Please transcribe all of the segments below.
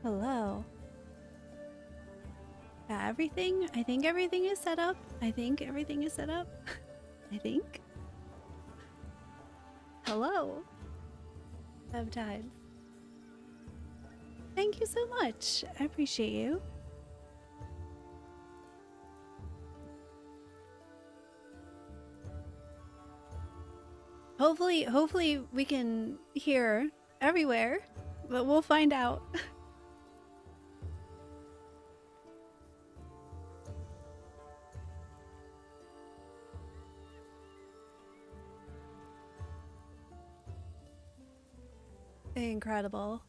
Hello. Everything? I think everything is set up. I think everything is set up. I think. Hello. Peptides. Thank you so much. I appreciate you. Hopefully we can hear everywhere, but we'll find out. Incredible.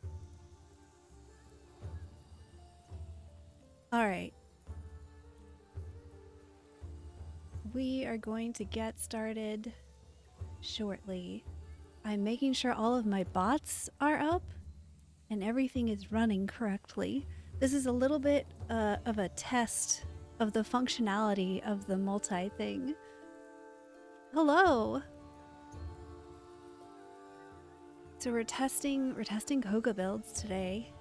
All right. We are going to get started shortly. I'm making sure all of my bots are up and everything is running correctly. This is a little bit of a test of the functionality of the multi-thing. Hello. So we're testing Koga builds today.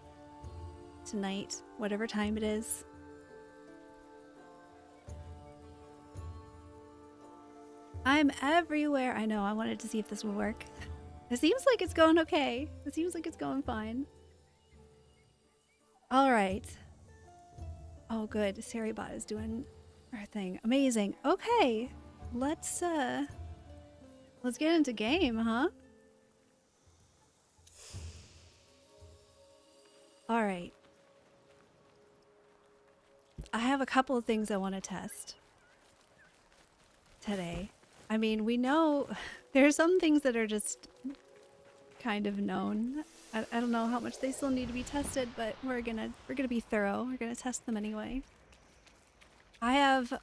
Tonight, whatever time it is. I'm everywhere. I know, I wanted to see if this would work. It seems like it's going okay. It seems like it's going fine. All right. Oh, good. Saribot is doing her thing. Amazing. Okay. Let's get into game, huh? All right. I have a couple of things I want to test today. I mean, we know there are some things that are just kind of known. I don't know how much they still need to be tested, but we're gonna be thorough. We're gonna test them anyway. I have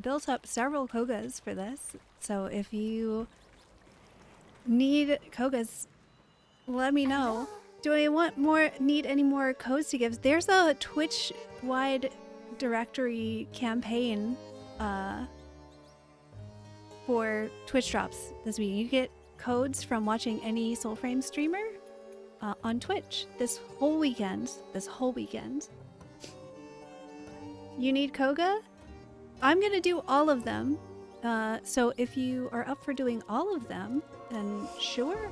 built up several Kogas for this, so if you need Kogas, let me know. Do I need any more codes to give? There's a Twitch-wide directory campaign for Twitch drops this week. You get codes from watching any Soulframe streamer on Twitch this whole weekend. You need Koga? I'm gonna do all of them. So if you are up for doing all of them, then sure.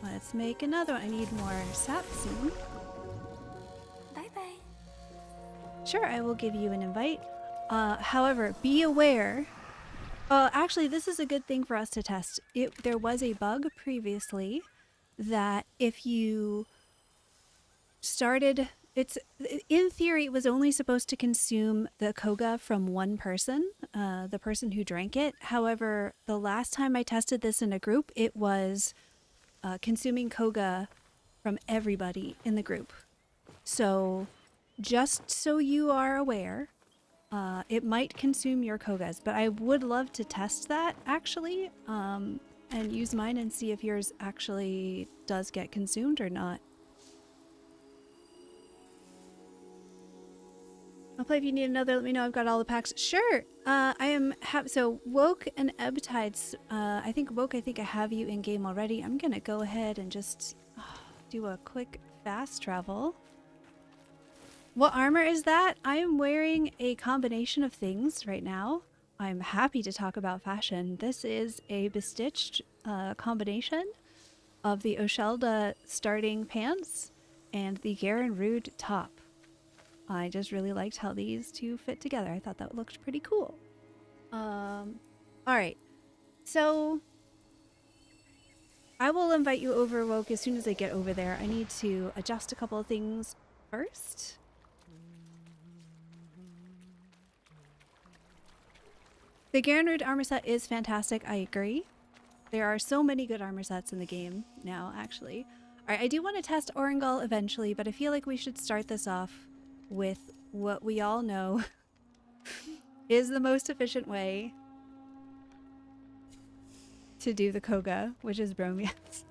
Let's make another one. I need more sap soon. Bye-bye. Sure, I will give you an invite. However, be aware. Actually, this is a good thing for us to test. There was a bug previously that if you started, in theory, it was only supposed to consume the Koga from one person, the person who drank it. However, the last time I tested this in a group, it was consuming Koga from everybody in the group. So just so you are aware, it might consume your Kogas, but I would love to test that actually, and use mine and see if yours actually does get consumed or not. I'll play if you need another. Let me know. I've got all the packs. Sure. I am so Woke and Ebtides. I think Woke. I think I have you in game already. I'm gonna go ahead and just do a quick fast travel. What armor is that? I am wearing a combination of things right now. I'm happy to talk about fashion. This is a bestitched combination of the Oshelda starting pants and the Garen Rude top. I just really liked how these two fit together. I thought that looked pretty cool. Alright. So I will invite you over, Woke, as soon as I get over there. I need to adjust a couple of things first. The Garen Rude armor set is fantastic, I agree. There are so many good armor sets in the game now, actually. Alright, I do want to test Orengal eventually, but I feel like we should start this off with what we all know is the most efficient way to do the Koga, which is Bromeus.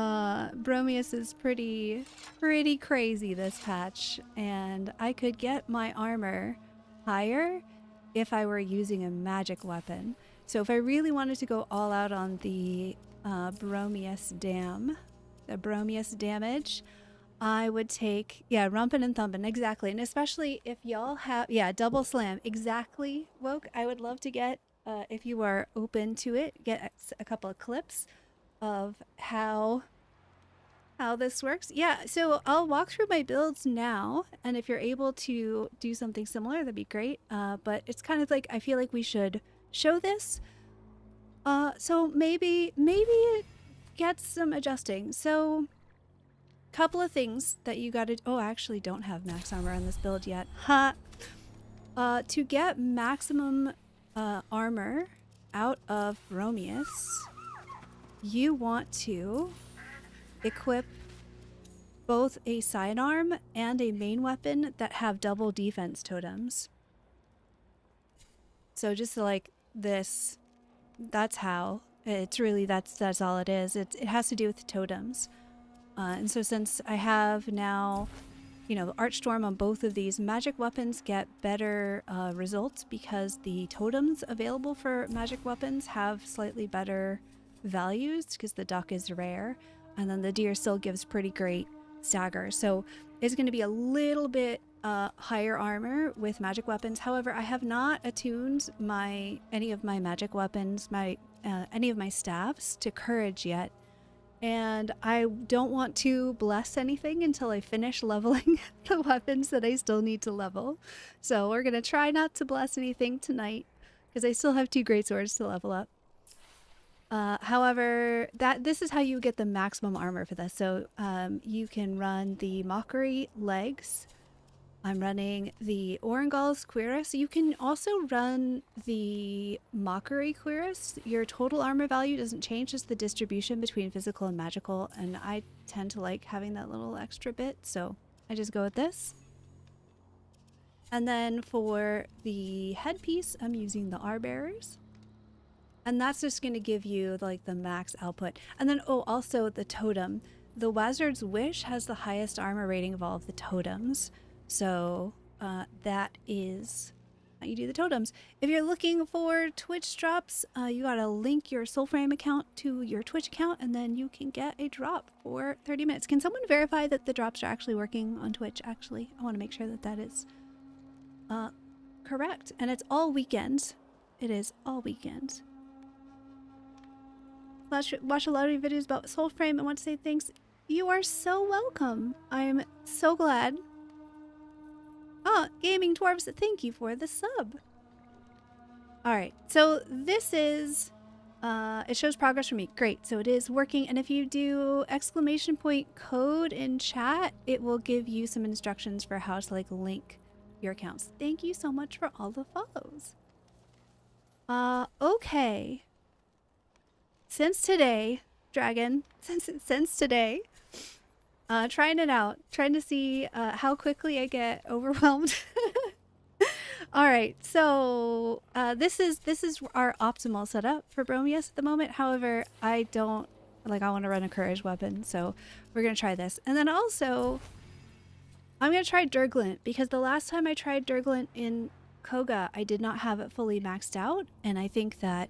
Bromeus is pretty crazy this patch, and I could get my armor higher if I were using a magic weapon. So if I really wanted to go all out on the Bromeus dam, the Bromeus damage, I would take, yeah, rumpin' and thumpin', exactly. And especially if y'all have, yeah, double slam, exactly, Woke. I would love to get, if you are open to it, get a couple of clips of how this works. Yeah, so I'll walk through my builds now, and if you're able to do something similar, that'd be great. But it's kind of like, I feel like we should show this. So maybe it gets some adjusting. So couple of things that you gotta, oh, I actually don't have max armor on this build yet. Ha! To get maximum armor out of Bromeus, you want to equip both a sidearm and a main weapon that have double defense totems. So just like this, that's how. It's really, that's all it is. It has to do with totems. And so since I have now, you know, Archstorm on both of these, magic weapons get better results because the totems available for magic weapons have slightly better values because the duck is rare, and then the deer still gives pretty great stagger. So it's going to be a little bit higher armor with magic weapons. However, I have not attuned any of my magic weapons, any of my staffs to courage yet. And I don't want to bless anything until I finish leveling the weapons that I still need to level. So we're going to try not to bless anything tonight because I still have 2 great swords to level up. However, this is how you get the maximum armor for this. So you can run the Mockery legs. I'm running the Orangal's cuirass. You can also run the Mockery cuirass. Your total armor value doesn't change, just the distribution between physical and magical. And I tend to like having that little extra bit, so I just go with this. And then for the headpiece, I'm using the Arbearers. And that's just going to give you like the max output. And then, oh, also the totem. The Wazard's Wish has the highest armor rating of all of the totems. So that is how you do the totems. If you're looking for Twitch drops, you gotta link your Soulframe account to your Twitch account, and then you can get a drop for 30 minutes. Can someone verify that the drops are actually working on Twitch? Actually, I want to make sure that that is correct. And it's all weekend. It is all weekend. Watch a lot of videos about Soulframe and want to say thanks. You are so welcome. I'm so glad. Oh, Gaming Dwarves, thank you for the sub. Alright, so this is, it shows progress for me. Great, so it is working, and if you do ! code in chat, it will give you some instructions for how to like link your accounts. Thank you so much for all the follows. Okay. Since today, Dragon, since today, trying it out, trying to see how quickly I get overwhelmed. All right, so this is our optimal setup for Bromeus at the moment. However, I don't like. I want to run a courage weapon, so we're gonna try this. And then also, I'm gonna try Durglint because the last time I tried Durglint in Koga, I did not have it fully maxed out, and I think that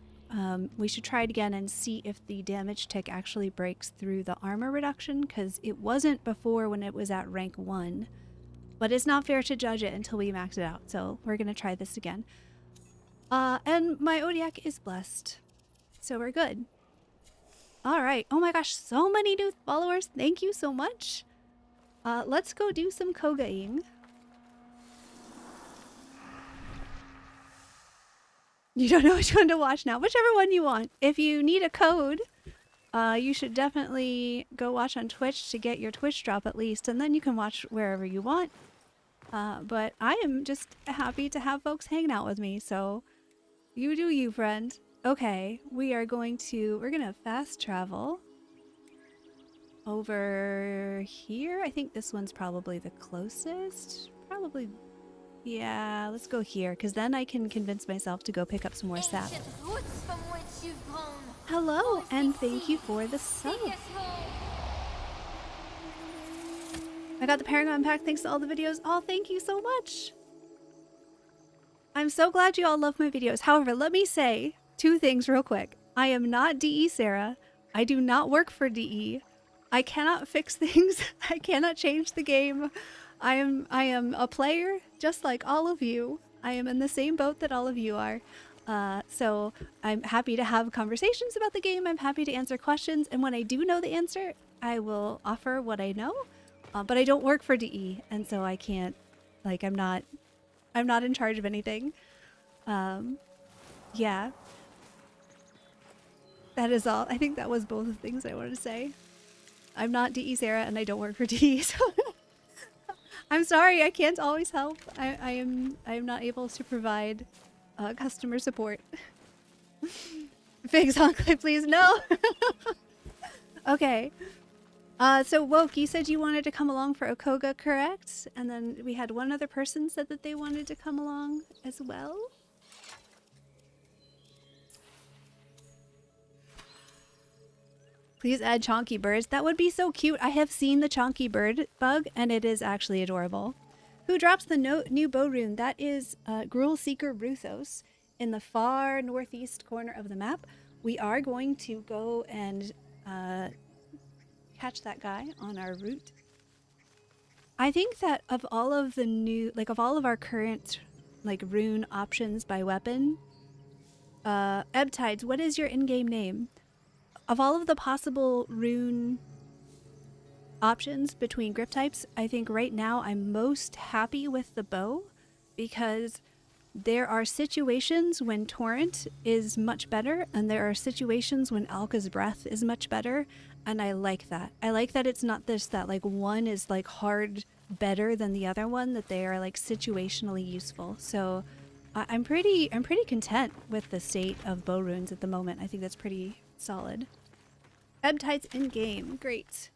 we should try it again and see if the damage tick actually breaks through the armor reduction, because it wasn't before when it was at rank 1. But it's not fair to judge it until we max it out, so we're going to try this again. And my Odiak is blessed, so we're good. Alright, oh my gosh, so many new followers, thank you so much. Let's go do some Koga-ing. You don't know which one to watch now. Whichever one you want. If you need a code, you should definitely go watch on Twitch to get your Twitch drop at least, and then you can watch wherever you want. But I am just happy to have folks hanging out with me, so you do you, friend. Okay, we're gonna fast travel over here. I think this one's probably the closest. Probably. Yeah, let's go here, because then I can convince myself to go pick up some more sap. Hello, and thank you for the sub. I got the Paragon pack thanks to all the videos. Oh, thank you so much. I'm so glad you all love my videos. However, let me say 2 things real quick. I am not DE Sarah. I do not work for DE. I cannot fix things. I cannot change the game. I am a player just like all of you. I am in the same boat that all of you are. So I'm happy to have conversations about the game. I'm happy to answer questions. And when I do know the answer, I will offer what I know. But I don't work for DE. And so I can't, like, I'm not in charge of anything. Yeah. That is all. I think that was both the things I wanted to say. I'm not DE Sarah and I don't work for DE, so I'm sorry, I can't always help. I am not able to provide customer support. Figs Enclave, please, no! Okay. So Woke, you said you wanted to come along for a Koga, correct? And then we had one other person said that they wanted to come along as well. Please add chonky birds. That would be so cute. I have seen the chonky bird bug, and it is actually adorable. Who drops the new bow rune? That is Gruel Seeker Ruthos in the far northeast corner of the map. We are going to go and catch that guy on our route. I think that of all of the new, like of all of our current like rune options by weapon, Ebtides, what is your in-game name? Of all of the possible rune options between grip types, I think right now I'm most happy with the bow because there are situations when Torrent is much better and there are situations when Alka's Breath is much better, and I like that. I like that it's not this that like one is like hard better than the other one, that they are like situationally useful. So I'm pretty content with the state of bow runes at the moment. I think that's pretty solid. Ebtides in game, great.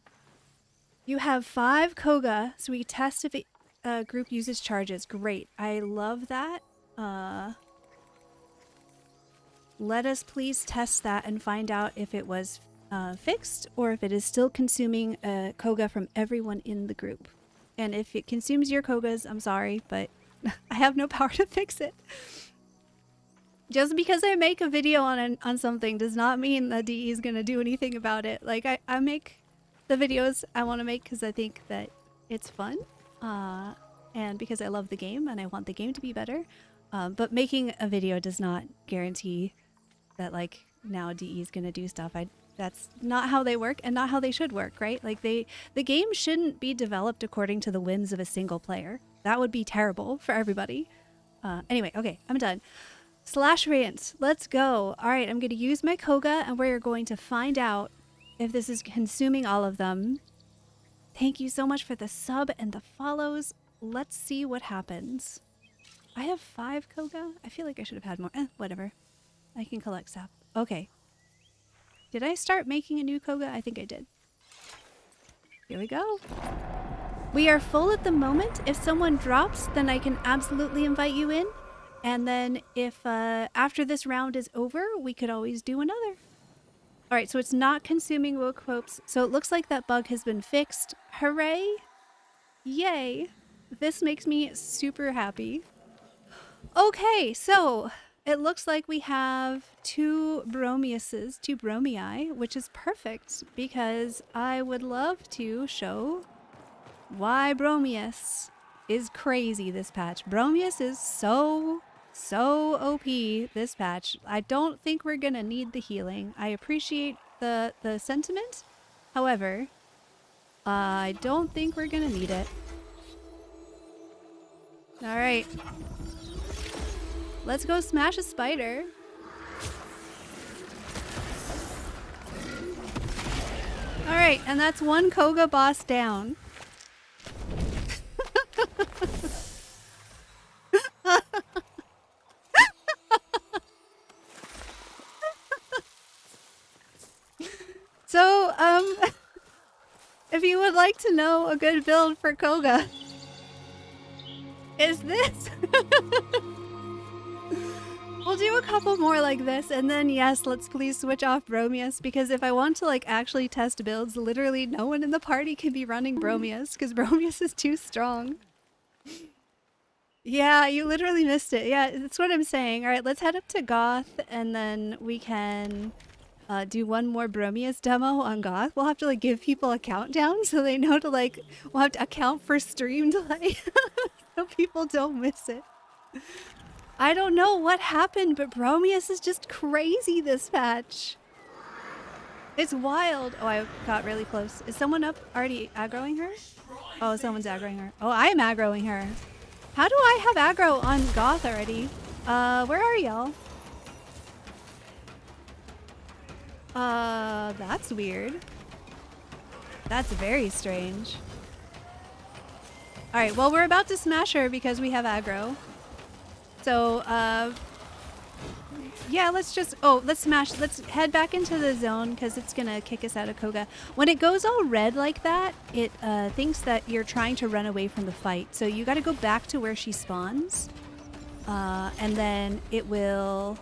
You have 5 Koga, so we test if a group uses charges. Great, I love that. Let us please test that and find out if it was fixed or if it is still consuming Koga from everyone in the group. And if it consumes your Kogas, I'm sorry, but I have no power to fix it. Just because I make a video on something does not mean that DE is going to do anything about it. Like, I make the videos I want to make because I think that it's fun. And because I love the game and I want the game to be better. But making a video does not guarantee that, like, now DE is going to do stuff. That's not how they work and not how they should work, right? Like, the game shouldn't be developed according to the whims of a single player. That would be terrible for everybody. Anyway, okay, I'm done. Slash rant, let's go. All right, I'm going to use my Koga and we're going to find out if this is consuming all of them. Thank you so much for the sub and the follows. Let's see what happens. I have 5 Koga. I feel like I should have had more. Whatever. I can collect sap. Okay. Did I start making a new Koga? I think I did. Here we go. We are full at the moment. If someone drops, then I can absolutely invite you in. And then if after this round is over, we could always do another. All right, so it's not consuming woke hopes. So it looks like that bug has been fixed. Hooray! Yay! This makes me super happy. Okay, so it looks like we have 2 Bromeuses, 2 Bromii, which is perfect because I would love to show why Bromeus is crazy this patch. Bromeus is so OP this patch. I don't think we're gonna need the healing. I appreciate the sentiment. However, I don't think we're gonna need it. All right. Let's go smash a spider. All right, and that's 1 Koga boss down. So, if you would like to know a good build for Koga, is this. We'll do a couple more like this, and then yes, let's please switch off Bromeus, because if I want to like actually test builds, literally no one in the party can be running Bromeus, because Bromeus is too strong. Yeah, you literally missed it. Yeah, that's what I'm saying. All right, let's head up to Goth, and then we can do one more Bromeus demo on Goth. We'll have to like give people a countdown so they know to like, we'll have to account for stream delay so people don't miss it. I don't know what happened, but Bromeus is just crazy this patch. It's wild. Oh, I got really close. Is someone up already aggroing her? Oh, someone's aggroing her. Oh, I'm aggroing her. How do I have aggro on Goth already? Where are y'all? That's weird. That's very strange. Alright, well, we're about to smash her because we have aggro. So, yeah, let's just... Oh, let's smash... Let's head back into the zone because it's gonna kick us out of Koga. When it goes all red like that, it thinks that you're trying to run away from the fight. So you gotta go back to where she spawns. And then it will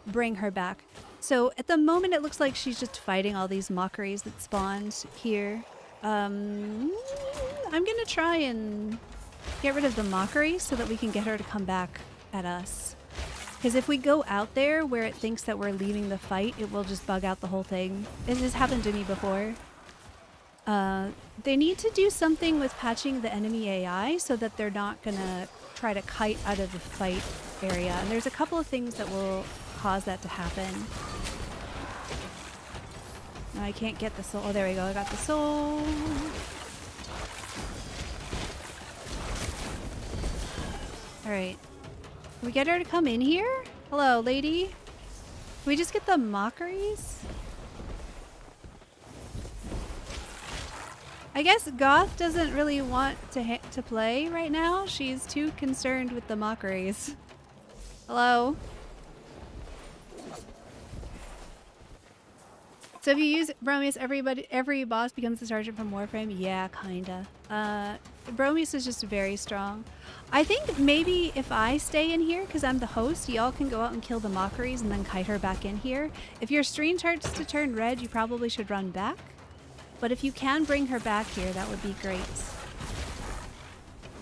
bring her back. So at the moment, it looks like she's just fighting all these mockeries that spawned here. I'm gonna try and get rid of the mockery so that we can get her to come back at us. Because if we go out there where it thinks that we're leaving the fight, it will just bug out the whole thing. This has happened to me before. They need to do something with patching the enemy AI so that they're not gonna try to kite out of the fight area. And there's a couple of things that will cause that to happen. No, I can't get the soul. Oh, there we go. I got the soul. Alright. Can we get her to come in here? Hello, lady. Can we just get the mockeries? I guess Goth doesn't really want to play right now. She's too concerned with the mockeries. Hello? So if you use Bromeus, every boss becomes the sergeant from Warframe? Yeah, kinda. Bromeus is just very strong. I think maybe if I stay in here, because I'm the host, y'all can go out and kill the mockeries and then kite her back in here. If your screen starts to turn red, you probably should run back. But if you can bring her back here, that would be great.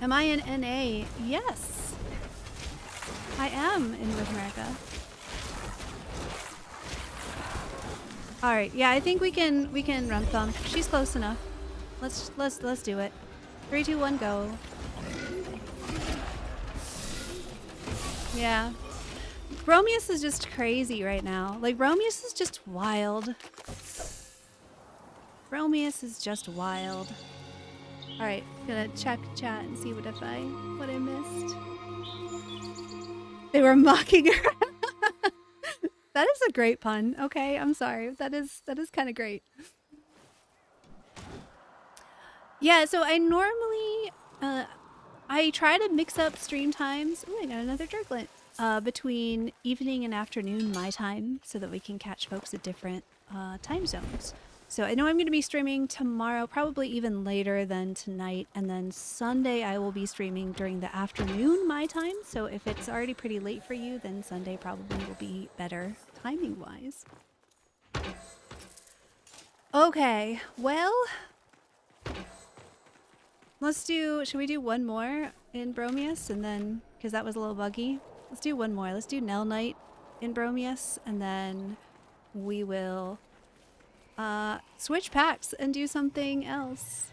Am I in NA? Yes. I am in North America. All right, yeah, I think we can run thump. She's close enough. Let's do it. 3, 2, 1, go. Yeah. Bromeus is just crazy right now. Like, Bromeus is just wild. Bromeus is just wild. All right, gonna check chat and see what I missed. They were mocking her. That is a great pun. Okay, I'm sorry. That is kind of great. Yeah, so I normally I try to mix up stream times. Ooh, I got another Durglant. Between evening and afternoon my time so that we can catch folks at different time zones. So I know I'm going to be streaming tomorrow, probably even later than tonight, and then Sunday I will be streaming during the afternoon my time. So if it's already pretty late for you, then Sunday probably will be better timing-wise. Okay, well, should we do one more in Bromeus and then, because that was a little buggy. Let's do one more. Let's do Nell Knight in Bromeus and then we will switch packs and do something else.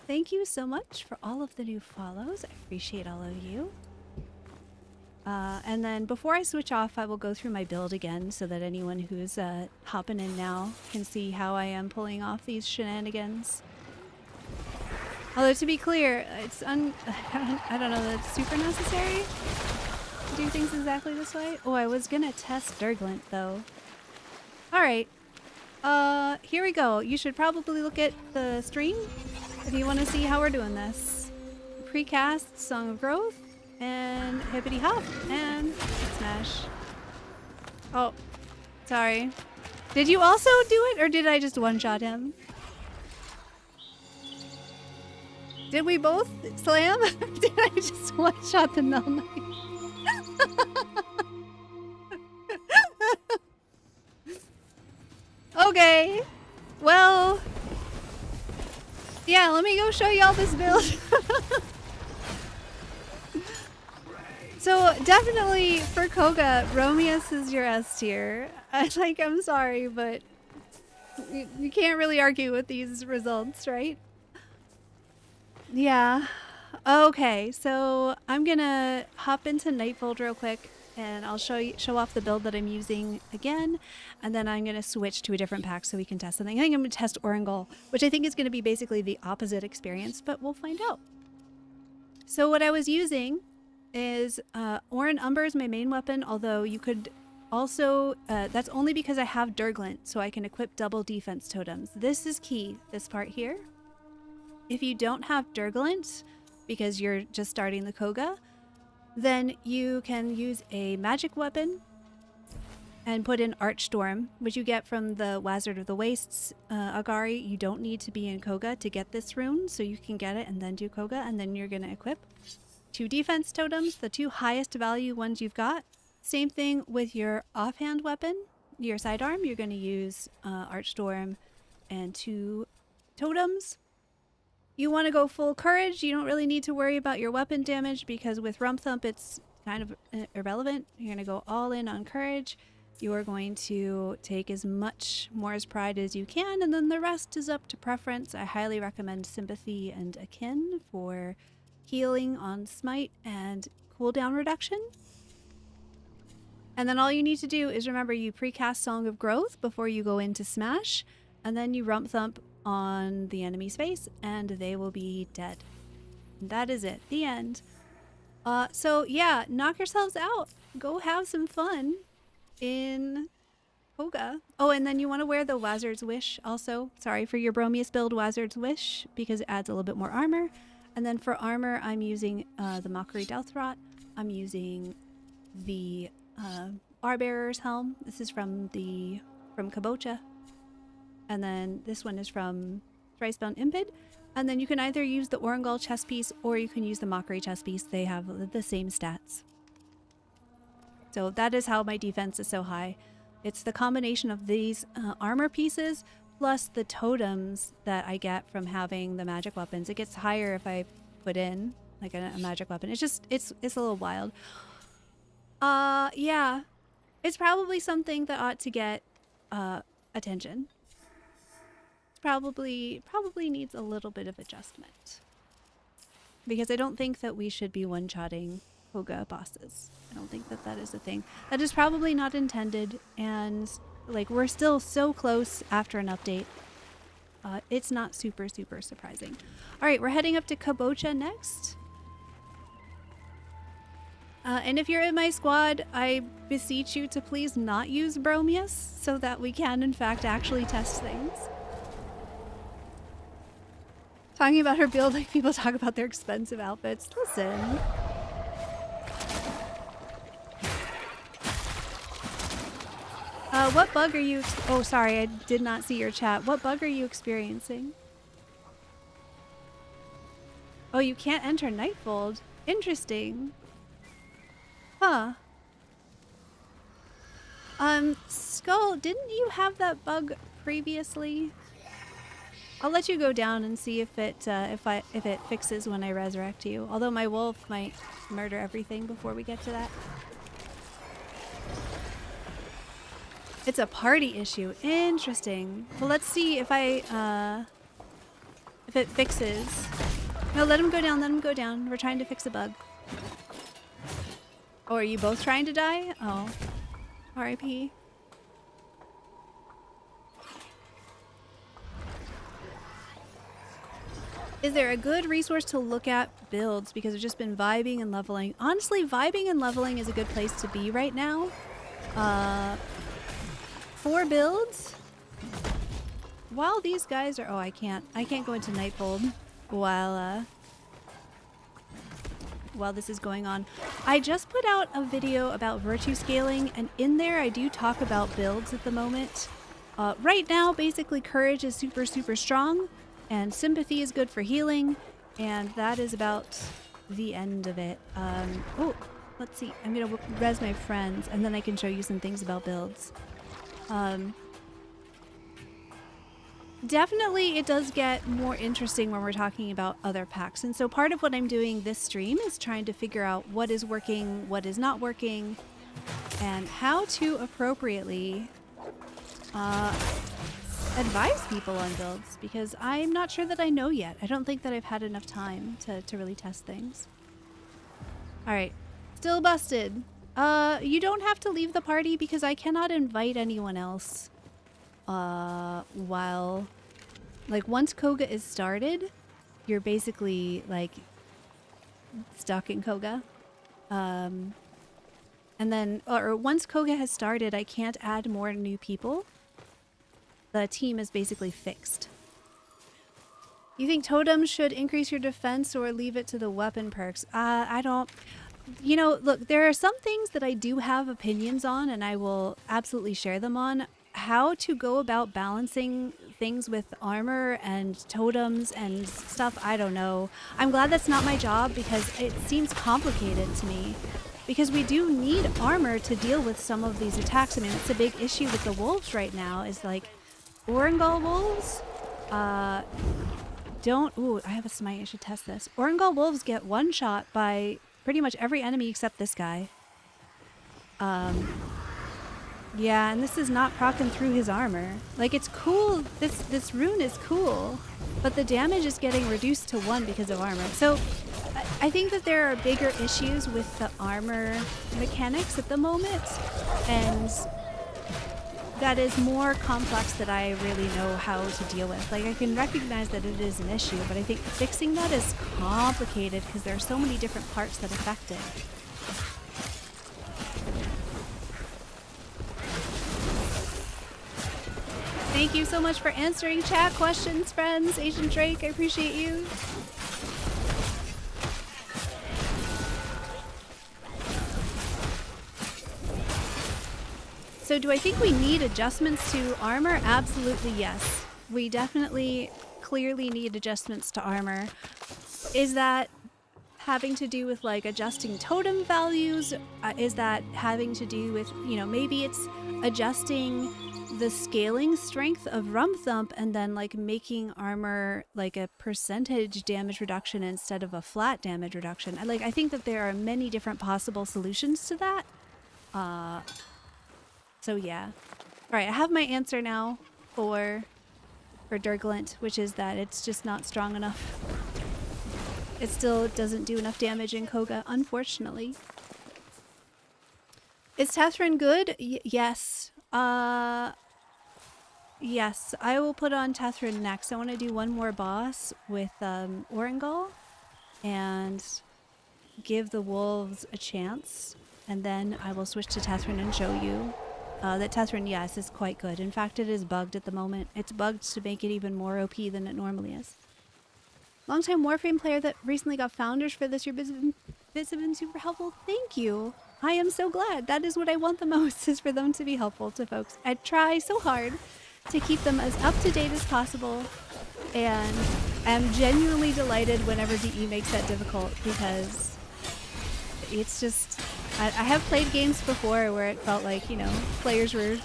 Thank you so much for all of the new follows. I appreciate all of you. And then before I switch off, I will go through my build again so that anyone who's hopping in now can see how I am pulling off these shenanigans. Although to be clear, it's I don't know that it's super necessary to do things exactly this way. Oh, I was gonna test Durglant though. Alright. Here we go. You should probably look at the stream if you want to see how we're doing this. Precast, Song of Growth, and Hippity Hop, and Smash. Oh, sorry. Did you also do it, or did I just one-shot him? Did we both slam? Did I just one-shot the Null Knight? Okay. Well, yeah, let me go show y'all this build. So definitely for Koga, Bromeus is your S tier. Like, I'm sorry, but you can't really argue with these results, right? Yeah. Okay, so I'm gonna hop into Nightfold real quick, and I'll show off the build that I'm using again, and then I'm gonna switch to a different pack so we can test something. I think I'm gonna test Orangol, which I think is gonna be basically the opposite experience, but we'll find out. So what I was using is Oran Umber is my main weapon, although you could also, that's only because I have Durglint, so I can equip double defense totems. This is key, this part here. If you don't have Durglint, because you're just starting the Koga, then you can use a magic weapon and put in Archstorm, which you get from the Wizard of the Wastes Agari. You don't need to be in Koga to get this rune, so you can get it and then do Koga, and then you're going to equip 2 defense totems, the 2 highest value ones you've got. Same thing with your offhand weapon, your sidearm. You're going to use Archstorm and 2 totems. You want to go full courage. You don't really need to worry about your weapon damage because with Rump Thump it's kind of irrelevant. You're going to go all in on courage. You are going to take as much Moor's Pride as you can, and then the rest is up to preference. I highly recommend Sympathy and Akin for healing on Smite and cooldown reduction. And then all you need to do is remember you precast Song of Growth before you go into Smash, and then you Rump Thump on the enemy's face and they will be dead. And that is it. The end. So yeah, knock yourselves out. Go have some fun in Koga. Oh, and then you want to wear the Wizard's Wish also. Sorry, for your Bromeus build, Wizard's Wish, because it adds a little bit more armor. And then for armor, I'm using the Mockery Deathrot. I'm using the Arbearer's Helm. This is from Kabocha. And then this one is from Thricebound Impid. And then you can either use the Orangol chest piece or you can use the Mockery chest piece. They have the same stats. So that is how my defense is so high. It's the combination of these armor pieces plus the totems that I get from having the magic weapons. It gets higher if I put in like a magic weapon. It's just, it's a little wild. Yeah. It's probably something that ought to get attention. Probably needs a little bit of adjustment because I don't think that we should be one-shotting Koga bosses. I don't think that is a thing. That is probably not intended, and like we're still so close after an update. It's not super surprising. All right, we're heading up to Kabocha next. And if you're in my squad, I beseech you to please not use Bromeus so that we can in fact actually test things. Talking about her build like people talk about their expensive outfits. Listen. What bug are you... Oh, sorry, I did not see your chat. What bug are you experiencing? Oh, you can't enter Nightfold. Interesting. Huh. Skull, didn't you have that bug previously? I'll let you go down and see if it fixes when I resurrect you. Although my wolf might murder everything before we get to that. It's a party issue. Interesting. Well, let's see if it fixes. No, let him go down. Let him go down. We're trying to fix a bug. Oh, are you both trying to die? Oh, R.I.P. Is there a good resource to look at builds? Because I've just been vibing and leveling. Honestly, vibing and leveling is a good place to be right now. 4 builds? While these guys are... Oh, I can't go into Nightfold while this is going on. I just put out a video about virtue scaling, and in there I do talk about builds at the moment. Right now, basically, courage is super strong. And sympathy is good for healing, and that is about the end of it. Oh, let's see. I'm gonna res my friends, and then I can show you some things about builds. definitely it does get more interesting when we're talking about other packs. And so part of what I'm doing this stream is trying to figure out what is working, what is not working, and how to appropriately advise people on builds, because I'm not sure that I know yet. I don't think that I've had enough time to really test things. Alright, still busted. You don't have to leave the party because I cannot invite anyone else while, like, once Koga is started, you're basically like stuck in Koga. And then, or once Koga has started, I can't add more new people. The team is basically fixed. You think totems should increase your defense or leave it to the weapon perks? I don't... You know, look, there are some things that I do have opinions on, and I will absolutely share them on. How to go about balancing things with armor and totems and stuff, I don't know. I'm glad that's not my job because it seems complicated to me. Because we do need armor to deal with some of these attacks. I mean, it's a big issue with the wolves right now, is like, Orengal wolves, don't... Ooh, I have a smite, I should test this. Orengal wolves get one shot by pretty much every enemy except this guy. Yeah, and this is not proccing through his armor. Like, it's cool, this rune is cool, but the damage is getting reduced to 1 because of armor. So, I think that there are bigger issues with the armor mechanics at the moment, and that is more complex than I really know how to deal with. Like, I can recognize that it is an issue, but I think fixing that is complicated because there are so many different parts that affect it. Thank you so much for answering chat questions, friends. Asian Drake, I appreciate you. So do I think we need adjustments to armor? Absolutely yes. We definitely clearly need adjustments to armor. Is that having to do with like adjusting totem values? Is that having to do with, you know, maybe it's adjusting the scaling strength of Rum Thump and then like making armor like a percentage damage reduction instead of a flat damage reduction? I think that there are many different possible solutions to that. So yeah. Alright, I have my answer now for Durglint, which is that it's just not strong enough. It still doesn't do enough damage in Koga, unfortunately. Is Tessin good? Yes. Yes, I will put on Tessin next. I want to do one more boss with Orengal and give the wolves a chance. And then I will switch to Tessin and show you that Tessin, yes, is quite good. In fact, it is bugged at the moment. It's bugged to make it even more OP than it normally is. Longtime Warframe player that recently got founders for this year. Bits have been super helpful. Thank you. I am so glad. That is what I want the most, is for them to be helpful to folks. I try so hard to keep them as up to date as possible, and I'm genuinely delighted whenever DE makes that difficult, because it's just... I have played games before where it felt like, you know, players were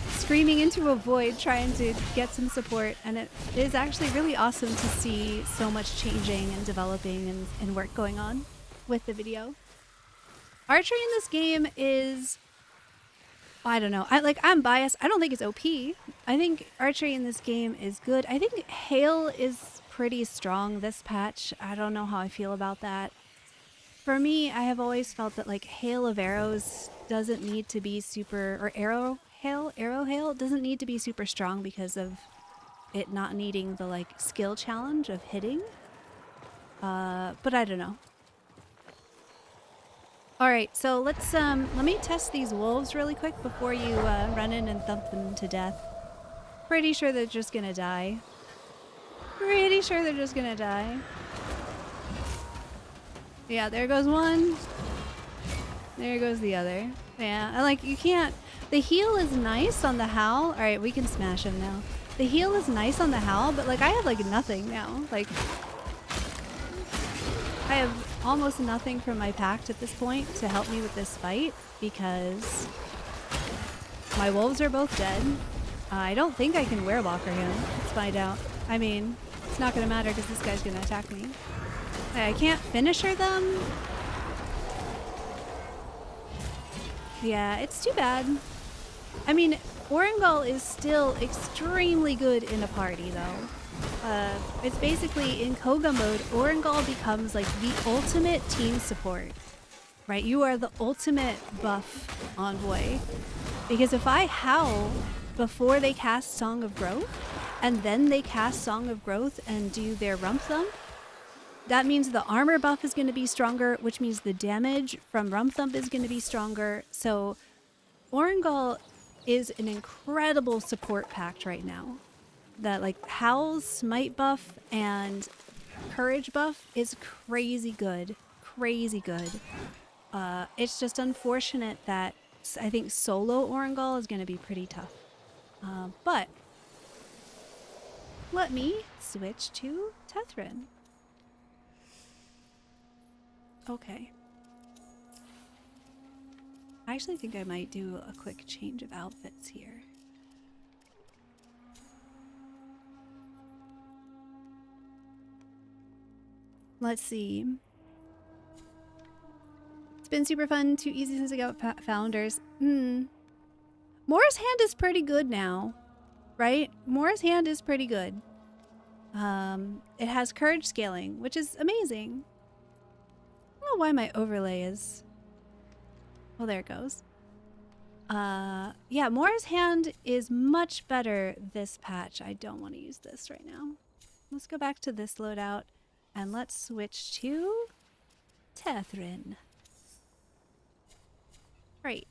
screaming into a void trying to get some support, and it is actually really awesome to see so much changing and developing and work going on with the video. Archery in this game is... I don't know. I'm biased. I don't think it's OP. I think archery in this game is good. I think hail is pretty strong this patch. I don't know how I feel about that. For me, I have always felt that like hail of arrows doesn't need to be super, or arrow hail doesn't need to be super strong because of it not needing the like skill challenge of hitting. But I don't know. Alright, so let's let me test these wolves really quick before you run in and thump them to death. Pretty sure they're just gonna die. Pretty sure they're just gonna die. Yeah, there goes one. There goes the other. Yeah, I like, you can't... The heal is nice on the Howl. Alright, we can smash him now. The heal is nice on the Howl, but like I have like nothing now. Like, I have almost nothing from my pact at this point to help me with this fight because my wolves are both dead. I don't think I can Werewalker him. Let's find out. I mean, it's not going to matter because this guy's going to attack me. I can't finisher them? Yeah, it's too bad. I mean, Orangol is still extremely good in a party, though. It's basically, in Koga mode, Orangol becomes like the ultimate team support. Right? You are the ultimate buff envoy. Because if I howl before they cast Song of Growth, and then they cast Song of Growth and do their Rump Thump, that means the armor buff is going to be stronger, which means the damage from Rump Thump is going to be stronger. So Orangol is an incredible support pact right now. That like Howl's Smite buff and Courage buff is crazy good. Crazy good. It's just unfortunate that I think solo Orangol is going to be pretty tough. But let me switch to Tessin. Okay. I actually think I might do a quick change of outfits here. Let's see. It's been super fun, too easy since I got founders. Mora's Hand is pretty good now, right? Mora's Hand is pretty good. It has courage scaling, which is amazing. I don't know why my overlay is... Well, there it goes. Yeah, Mora's Hand is much better this patch. I don't want to use this right now. Let's go back to this loadout and let's switch to Tessin. Right.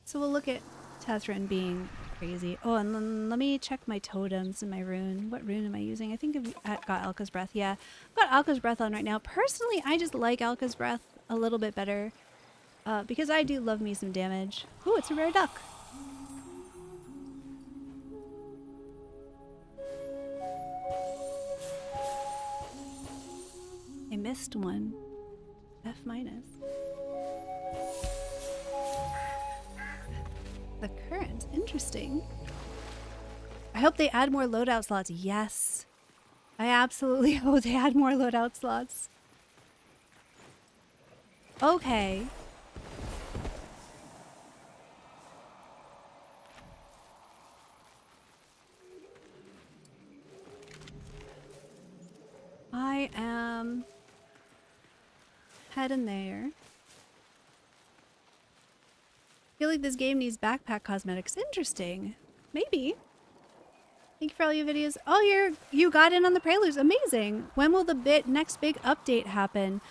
So we'll look at Tessin being crazy. Oh, and then let me check my totems and my rune. What rune am I using? I think I've got Alka's Breath. Yeah, I've got Alka's Breath on right now. Personally, I just like Alka's Breath a little bit better. Because I do love me some damage. Ooh, it's a rare duck. I missed one. F minus. The current. Interesting. I hope they add more loadout slots. Yes. I absolutely hope they add more loadout slots. Okay. I am heading there. I feel like this game needs backpack cosmetics. Interesting. Maybe. Thank you for all your videos. Oh, you got in on the preludes. Amazing. When will the next big update happen?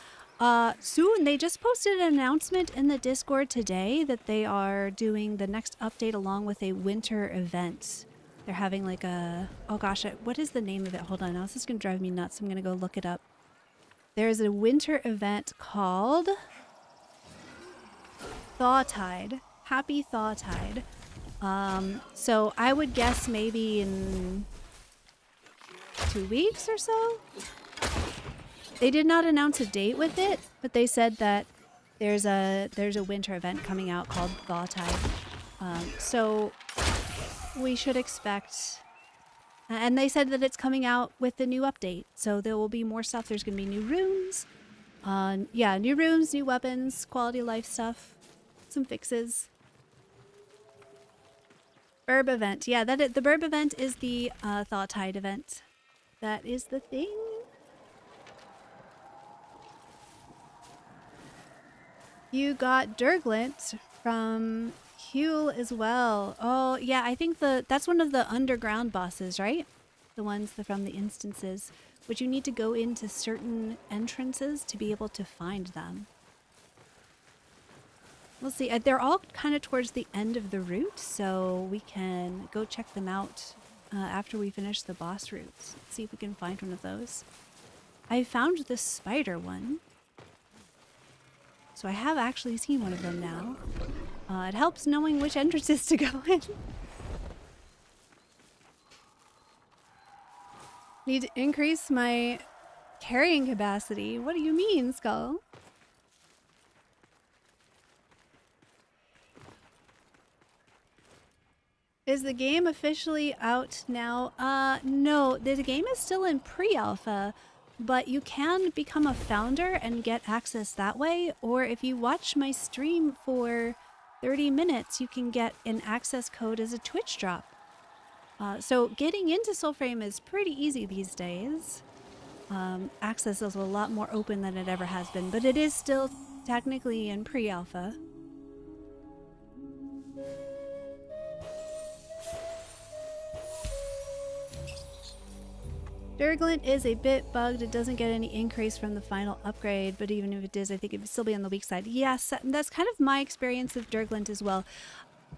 Soon. They just posted an announcement in the Discord today that they are doing the next update along with a winter event. They're having like a... Oh gosh, what is the name of it? Hold on, now this is going to drive me nuts. I'm going to go look it up. There's a winter event called... Thawtide. Happy Thawtide. So I would guess maybe in 2 weeks or so? They did not announce a date with it, but they said that there's a winter event coming out called Thawtide. So we should expect... And they said that it's coming out with the new update, so there will be more stuff. There's going to be new runes. Yeah, new runes, new weapons, quality of life stuff, some fixes. Burb event. Yeah, the Burb event is the Thawtide event. That is the thing. You got Durglint from Huel as well. Oh, yeah, I think that's one of the underground bosses, right? The ones from the instances, which you need to go into certain entrances to be able to find them. We'll see. They're all kind of towards the end of the route, so we can go check them out after we finish the boss routes. See if we can find one of those. I found the spider one. So I have actually seen one of them now. It helps knowing which entrances to go in. Need to increase my carrying capacity. What do you mean, Skull? Is the game officially out now? No, the game is still in pre-alpha, but you can become a founder and get access that way, or if you watch my stream for 30 minutes, you can get an access code as a Twitch drop. So getting into Soulframe is pretty easy these days. Access is a lot more open than it ever has been, but it is still technically in pre-alpha. Durglint is a bit bugged. It doesn't get any increase from the final upgrade, but even if it does, I think it would still be on the weak side. Yes, that's kind of my experience of Durglint as well.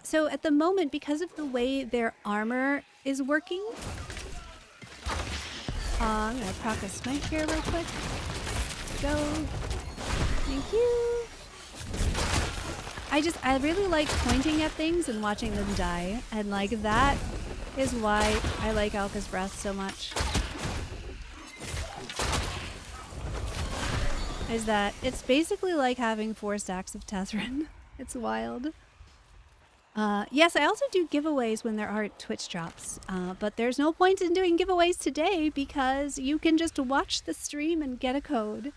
So at the moment, because of the way their armor is working, I'm gonna proc a smite here real quick. Go. Thank you. I really like pointing at things and watching them die, and like that is why I like Alka's Breath so much. Is that it's basically like having 4 stacks of Tessin. It's wild. Yes, I also do giveaways when there are Twitch drops, but there's no point in doing giveaways today because you can just watch the stream and get a code.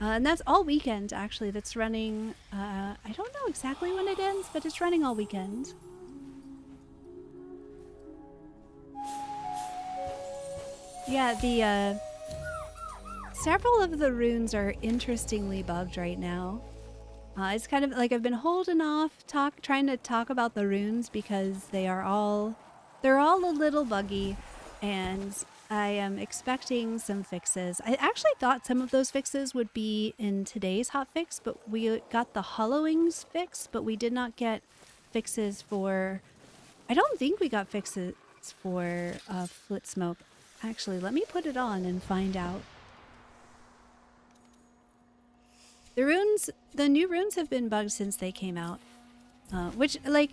And that's all weekend, actually. That's running, I don't know exactly when it ends, but it's running all weekend. Yeah, several of the runes are interestingly bugged right now. It's kind of like I've been holding off trying to talk about the runes because they're all a little buggy, and I am expecting some fixes. I actually thought some of those fixes would be in today's hotfix, but we got the hollowings fix, but we did not get fixes for... I don't think we got fixes for Flit Smoke. Actually, let me put it on and find out. The new runes have been bugged since they came out, which, like,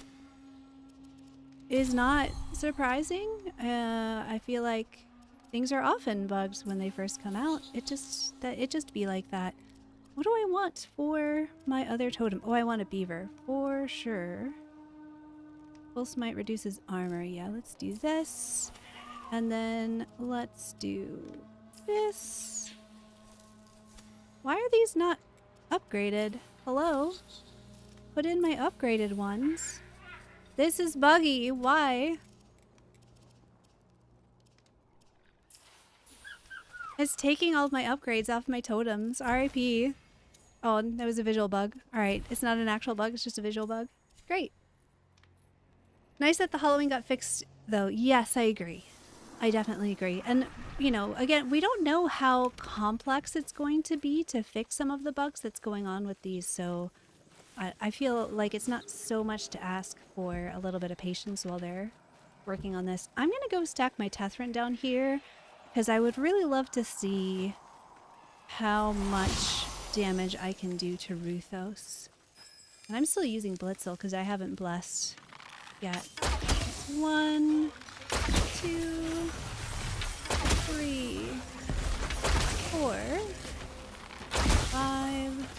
is not surprising. I feel like things are often bugged when they first come out. It just be like that. What do I want for my other totem? Oh, I want a beaver for sure. Full smite reduces armor. Yeah, let's do this, and then let's do this. Why are these not upgraded? Hello? Put in my upgraded ones. This is buggy. Why? It's taking all of my upgrades off my totems. RIP. Oh, that was a visual bug. Alright, it's not an actual bug, it's just a visual bug. Great. Nice that the Halloween got fixed, though. Yes, I agree. I definitely agree. And, you know, again, we don't know how complex it's going to be to fix some of the bugs that's going on with these, so I feel like it's not so much to ask for a little bit of patience while they're working on this. I'm gonna go stack my Tessin down here, because I would really love to see how much damage I can do to Ruthos. And I'm still using Blitzel because I haven't blessed yet. 1, 2, 3, 4, 5,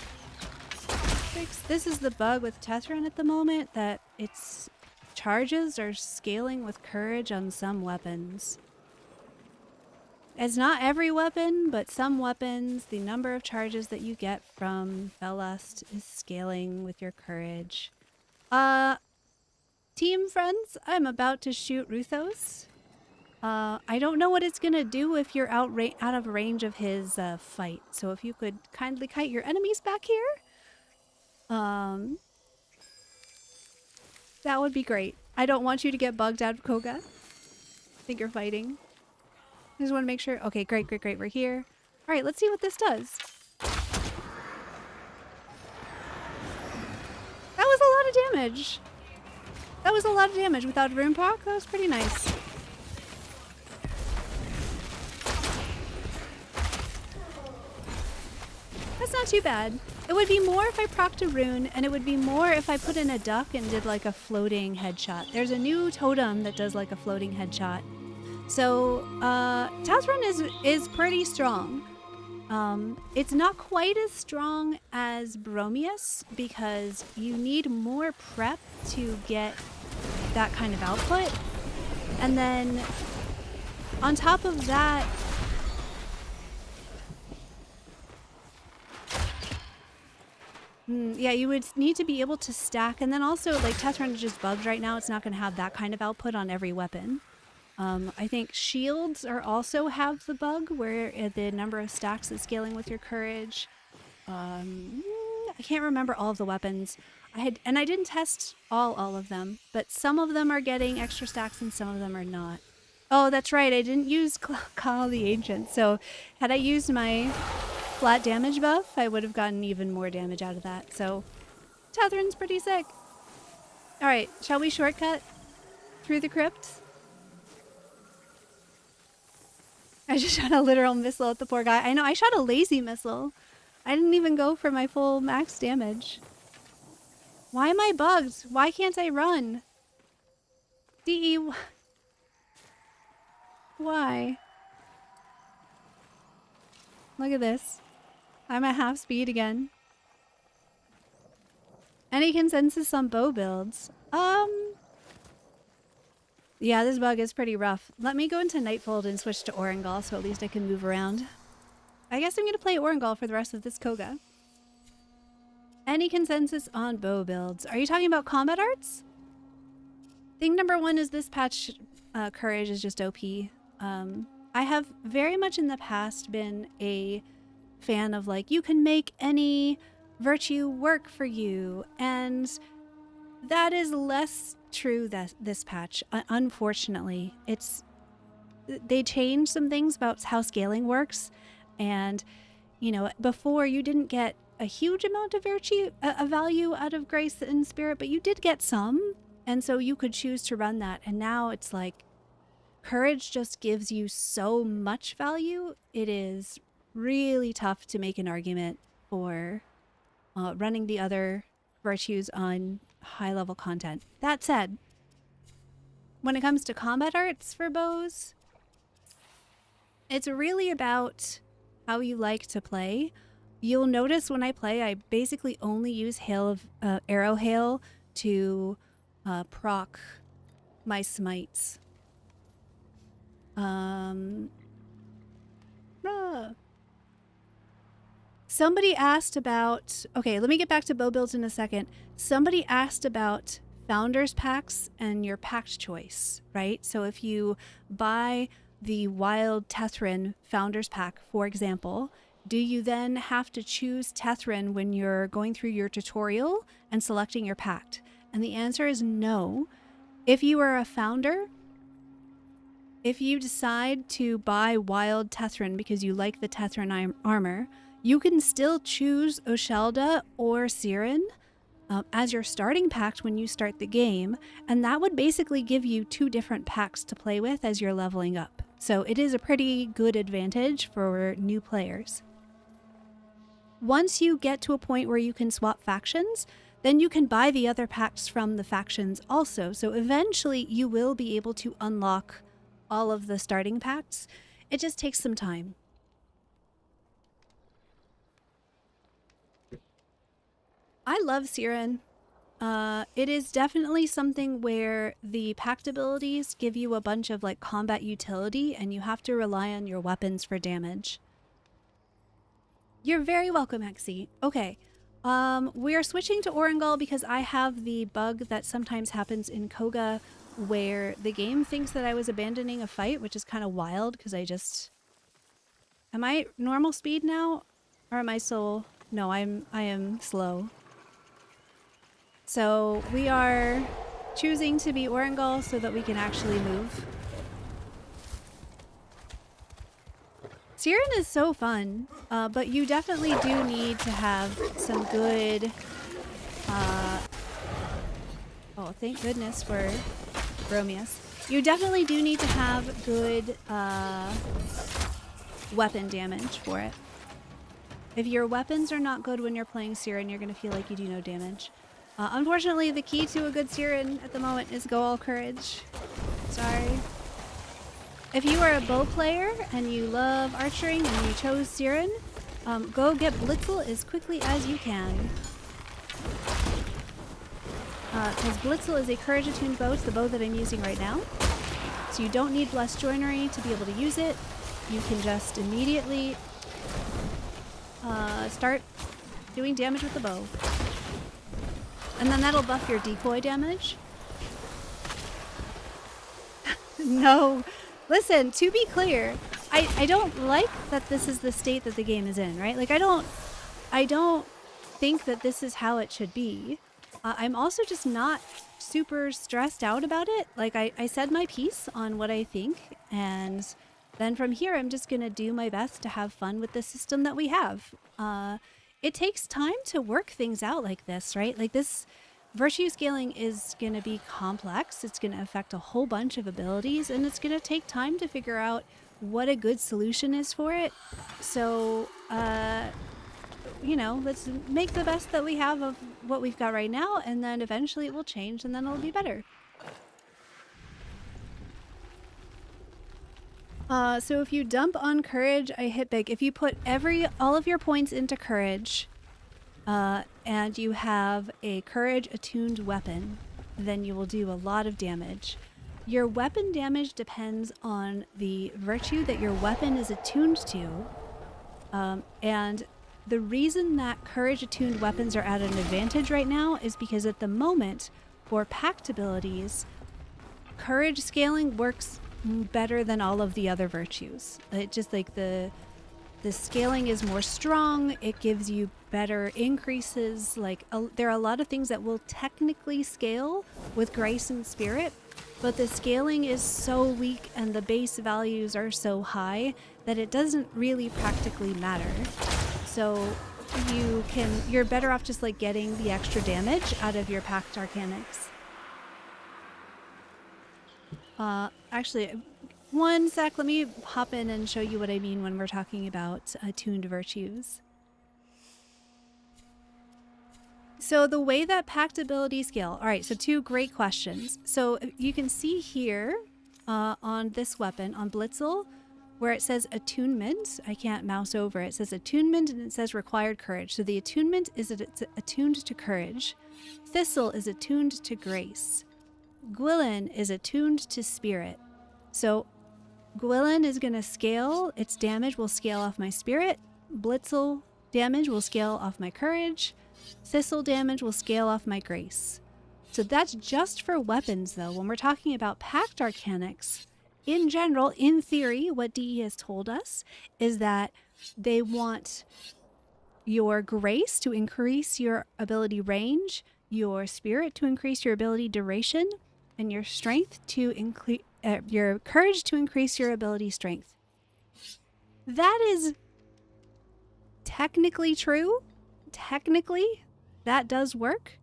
6. This is the bug with Tessin at the moment, that its charges are scaling with courage on some weapons. It's not every weapon, but some weapons, the number of charges that you get from Fellust is scaling with your courage. Team friends, I'm about to shoot Ruthos. I don't know what it's gonna do if you're out of range of his fight. So if you could kindly kite your enemies back here, that would be great. I don't want you to get bugged out of Koga. I think you're fighting. I just want to make sure. Okay, great. We're here. All right, let's see what this does. That was a lot of damage. That was a lot of damage without rune proc. That was pretty nice. That's not too bad. It would be more if I procced a rune, and it would be more if I put in a duck and did like a floating headshot. There's a new totem that does like a floating headshot. So, Tessin is pretty strong. It's not quite as strong as Bromeus because you need more prep to get that kind of output. And then on top of that, yeah, you would need to be able to stack. And then also, like, Tessin is just bugged right now. It's not going to have that kind of output on every weapon. I think shields are also have the bug where the number of stacks is scaling with your courage. I can't remember all of the weapons. I didn't test all of them, but some of them are getting extra stacks and some of them are not. Oh, that's right. I didn't use Call the Ancient. So had I used my flat damage buff, I would have gotten even more damage out of that. So Tessin's pretty sick. All right, shall we shortcut through the crypt? I just shot a literal missile at the poor guy. I know, I shot a lazy missile. I didn't even go for my full max damage. Why am I bugged? Why can't I run? DE... Why? Look at this. I'm at half speed again. Any consensus on bow builds? Yeah, this bug is pretty rough. Let me go into Nightfold and switch to Orangol so at least I can move around. I guess I'm going to play Orangol for the rest of this Koga. Any consensus on bow builds? Are you talking about combat arts? Thing number one is this patch courage is just OP. I have very much in the past been a fan of, like, you can make any virtue work for you, and that is less true this patch. Unfortunately, they changed some things about how scaling works, and you know, before you didn't get a huge amount of virtue, a value out of grace and spirit, but you did get some, and so you could choose to run that. And now it's like courage just gives you so much value. It is really tough to make an argument for running the other virtues on high level content. That said, when it comes to combat arts for bows, it's really about how you like to play. You'll notice when I play, I basically only use arrow hail to proc my smites. Somebody asked about... Okay, let me get back to bow builds in a second. Somebody asked about Founders Packs and your pact choice, right? So if you buy the Wild Tessin Founders Pack, for example, do you then have to choose Tessin when you're going through your tutorial and selecting your pact? And the answer is no. If you are a founder, if you decide to buy Wild Tessin because you like the Tessin armor, you can still choose Oshelda or Sarin as your starting pact when you start the game, and that would basically give you two different packs to play with as you're leveling up. So it is a pretty good advantage for new players. Once you get to a point where you can swap factions, then you can buy the other packs from the factions also. So eventually you will be able to unlock all of the starting packs. It just takes some time. I love Sarin. It is definitely something where the pact abilities give you a bunch of like combat utility and you have to rely on your weapons for damage. You're very welcome, Hexy. Okay, we are switching to Orangol because I have the bug that sometimes happens in Koga where the game thinks that I was abandoning a fight, which is kind of wild because I just... Am I normal speed now? Or am I still... No, I am slow. So we are choosing to be Orangol so that we can actually move. Sarin is so fun, but you definitely do need to have some good... oh, thank goodness for Bromeus. You definitely do need to have good weapon damage for it. If your weapons are not good when you're playing Sarin, you're going to feel like you do no damage. Unfortunately, the key to a good Sarin at the moment is go all courage. Sorry. If you are a bow player and you love archering and you chose Sarin, go get Blitzel as quickly as you can. Because Blitzel is a courage attuned bow. It's the bow that I'm using right now. So you don't need blessed joinery to be able to use it. You can just immediately start doing damage with the bow. And then that'll buff your decoy damage. No. Listen, to be clear, I don't like that this is the state that the game is in, right? Like, I don't think that this is how it should be. I'm also just not super stressed out about it. Like, I said my piece on what I think, and then from here, I'm just going to do my best to have fun with the system that we have. It takes time to work things out like this, right? Like, this virtue scaling is going to be complex. It's going to affect a whole bunch of abilities, and it's going to take time to figure out what a good solution is for it. So, you know, let's make the best that we have of what we've got right now, and then eventually it will change, and then it'll be better. So if you dump on courage, I hit big. If you put all of your points into courage, and you have a courage attuned weapon, then you will do a lot of damage. Your weapon damage depends on the virtue that your weapon is attuned to, and the reason that courage attuned weapons are at an advantage right now is because at the moment, for pact abilities, courage scaling works better than all of the other virtues. It just like the scaling is more strong. It gives you better increases. Like there are a lot of things that will technically scale with grace and spirit, but the scaling is so weak and the base values are so high that it doesn't really practically matter. So you're better off just like getting the extra damage out of your pact arcanics. Actually, one sec, let me hop in and show you what I mean when we're talking about attuned virtues. So the way that pact abilities scale, all right, so two great questions. So you can see here on this weapon, on Blitzel, where it says attunement, I can't mouse over it, it says attunement and it says required courage. So the attunement is that it's attuned to courage. Thistle is attuned to grace. Gwilyn is attuned to spirit. So Gwilyn is going to scale, its damage will scale off my spirit. Blitzel damage will scale off my courage. Thistle damage will scale off my grace. So that's just for weapons though. When we're talking about pact arcanics, in general, in theory, what DE has told us is that they want your grace to increase your ability range, your spirit to increase your ability duration, and your strength to increase your courage to increase your ability strength. That is technically true. Technically, that does work,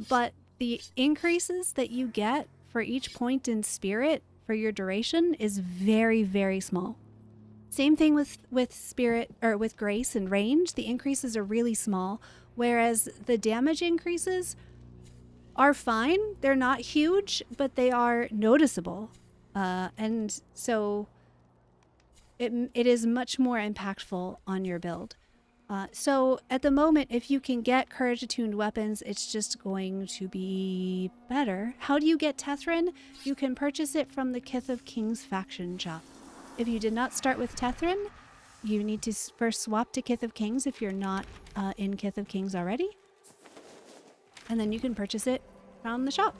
but the increases that you get for each point in spirit for your duration is very, very small. Same thing with spirit or with grace and range. The increases are really small, whereas the damage increases are fine. They're not huge, but they are noticeable. And so it is much more impactful on your build. So at the moment, if you can get courage attuned weapons, it's just going to be better. How do you get Tessin? You can purchase it from the Kith of Kings faction shop. If you did not start with Tessin, you need to first swap to Kith of Kings if you're not in Kith of Kings already. And then you can purchase it from the shop.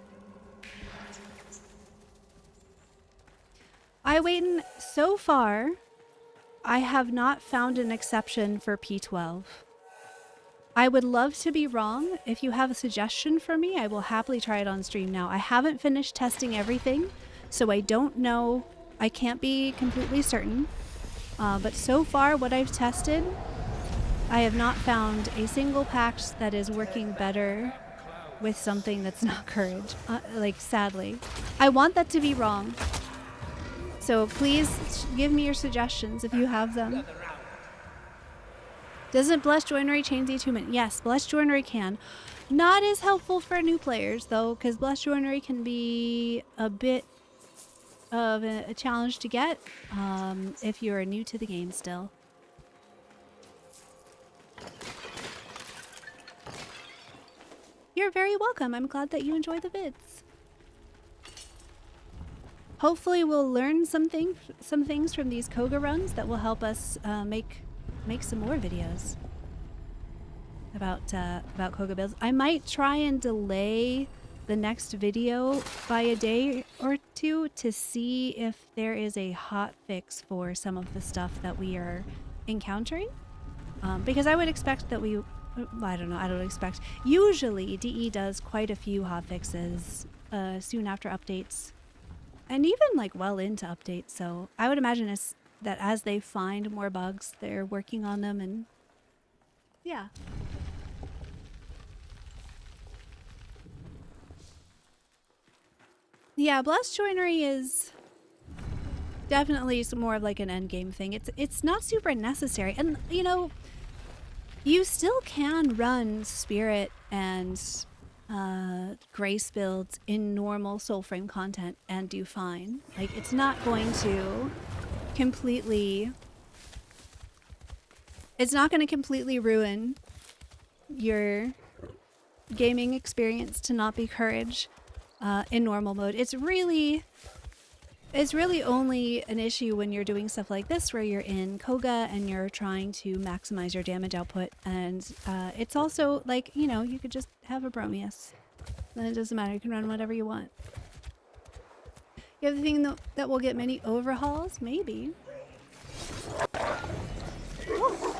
So far, I have not found an exception for P12. I would love to be wrong. If you have a suggestion for me, I will happily try it on stream now. I haven't finished testing everything, so I don't know. I can't be completely certain. But so far, what I've tested, I have not found a single pact that is working better with something that's not courage. Like, sadly. I want that to be wrong. So please give me your suggestions if you have them. Doesn't blessed joinery change the attunement? Yes, blessed joinery can. Not as helpful for new players though, because blessed joinery can be a bit of a challenge to get if you're new to the game still. You're very welcome. I'm glad that you enjoy the vids. Hopefully we'll learn some things from these Koga runs that will help us make some more videos about Koga builds. I might try and delay the next video by a day or two to see if there is a hot fix for some of the stuff that we are encountering. Because I would expect that I don't expect. Usually DE does quite a few hot fixes soon after updates. And even like well into updates, so I would imagine that as they find more bugs, they're working on them, and yeah. Yeah, blast joinery is definitely more of like an end game thing. It's not super necessary, and you know, you still can run spirit and grace builds in normal soulframe content and do fine. Like, it's not going to completely ruin your gaming experience to not be courage in normal mode. It's really only an issue when you're doing stuff like this where you're in Koga and you're trying to maximize your damage output, and it's also like, you know, you could just have a Bromeus. Then it doesn't matter, you can run whatever you want. You have the thing that will get many overhauls? Maybe. Oh.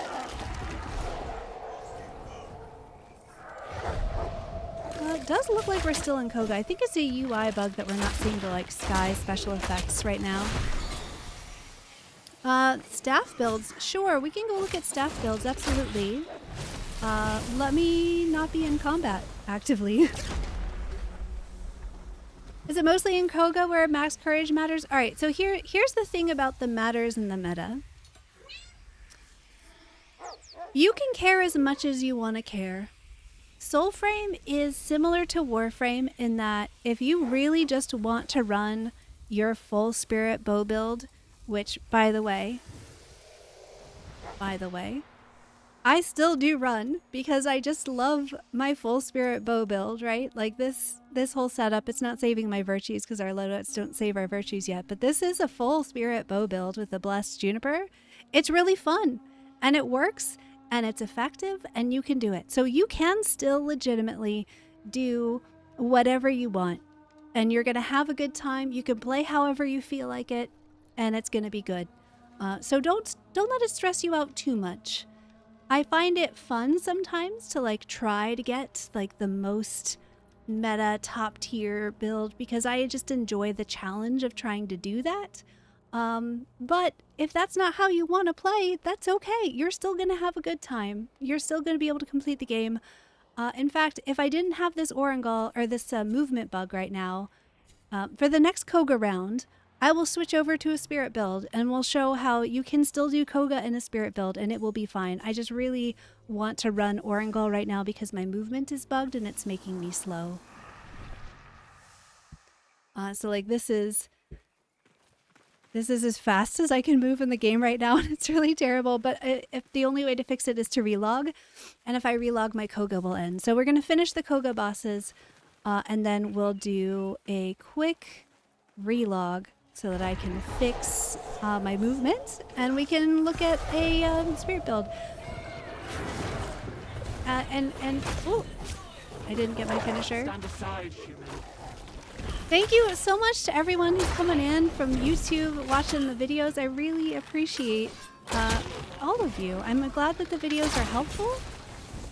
It does look like we're still in Koga. I think it's a UI bug that we're not seeing the like sky special effects right now. Staff builds. Sure, we can go look at staff builds, absolutely. Let me not be in combat actively. Is it mostly in Koga where max courage matters? Alright, so here's the thing about the matters in the meta. You can care as much as you want to care. Soulframe is similar to Warframe in that if you really just want to run your full spirit bow build, which by the way, I still do run because I just love my full spirit bow build, right? Like this whole setup, it's not saving my virtues because our loadouts don't save our virtues yet, but this is a full spirit bow build with the blessed juniper. It's really fun and it works and it's effective and you can do it. So you can still legitimately do whatever you want and you're gonna have a good time. You can play however you feel like it and it's gonna be good. So don't let it stress you out too much. I find it fun sometimes to like try to get like the most meta top tier build because I just enjoy the challenge of trying to do that. But if that's not how you want to play, that's okay. You're still going to have a good time. You're still going to be able to complete the game. In fact, if I didn't have this Orangal or this movement bug right now, for the next Koga round, I will switch over to a spirit build and we'll show how you can still do Koga in a spirit build and it will be fine. I just really want to run Orangal right now because my movement is bugged and it's making me slow. So like this is as fast as I can move in the game right now and it's really terrible, but if the only way to fix it is to relog, and if I relog my Koga will end. So we're going to finish the Koga bosses and then we'll do a quick relog so that I can fix my movement and we can look at a spirit build. Oh, I didn't get my finisher. Stand aside, human. Thank you so much to everyone who's coming in from YouTube, watching the videos. I really appreciate all of you. I'm glad that the videos are helpful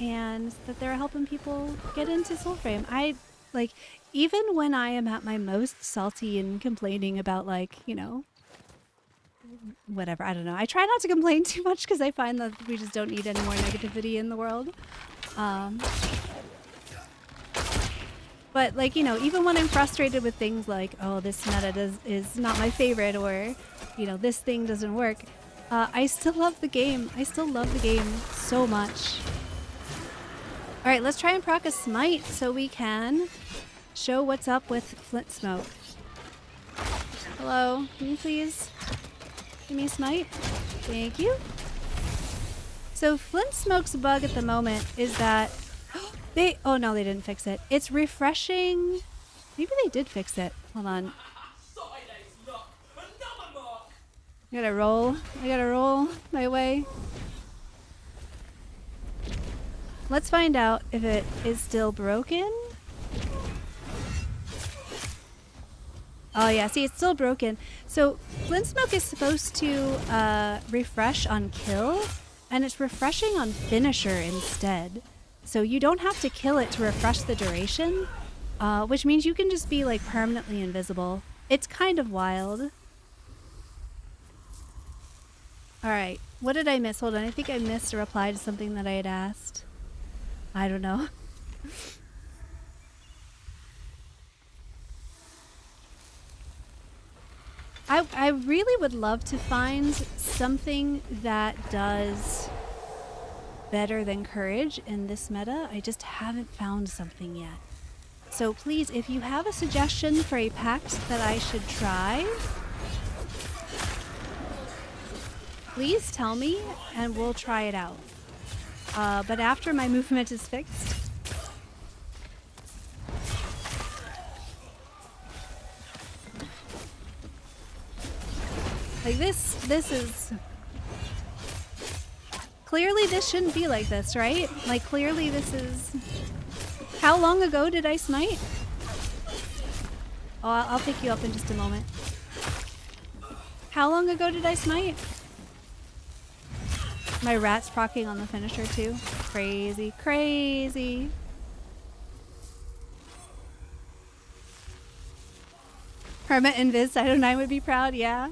and that they're helping people get into Soulframe. Like, even when I am at my most salty and complaining about, like, you know, whatever, I don't know. I try not to complain too much because I find that we just don't need any more negativity in the world. But, like, you know, even when I'm frustrated with things like, oh, this meta is not my favorite, or, you know, this thing doesn't work, I still love the game. I still love the game so much. All right, let's try and proc a smite so we can show what's up with Flint Smoke. Hello, can you please give me a smite? Thank you. So Flint Smoke's bug at the moment is that Oh no, they didn't fix it. It's refreshing. Maybe they did fix it. Hold on. I gotta roll. I gotta roll my way. Let's find out if it is still broken. Oh yeah, see, it's still broken. So Flint Smoke is supposed to refresh on kill, and it's refreshing on finisher instead. So you don't have to kill it to refresh the duration, which means you can just be like permanently invisible. It's kind of wild. Alright, what did I miss? Hold on, I think I missed a reply to something that I had asked. I don't know. I really would love to find something that does better than courage in this meta. I just haven't found something yet. So please, if you have a suggestion for a pact that I should try, please tell me and we'll try it out. But after my movement is fixed. Like this is... Clearly this shouldn't be like this, right? Like clearly this is... How long ago did I smite? Oh, I'll pick you up in just a moment. How long ago did I smite? My rat's procking on the finisher too. Crazy, crazy. Hermit Invis Side 09 would be proud, yeah.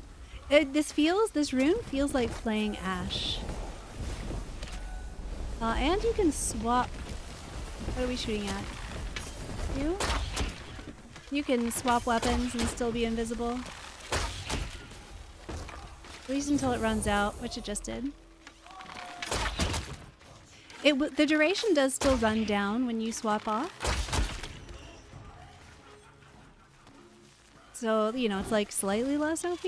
This rune feels like playing Ashe. And you can swap. What are we shooting at? You? You can swap weapons and still be invisible. At least until it runs out, which it just did. The duration does still run down when you swap off. So, you know, it's like slightly less OP.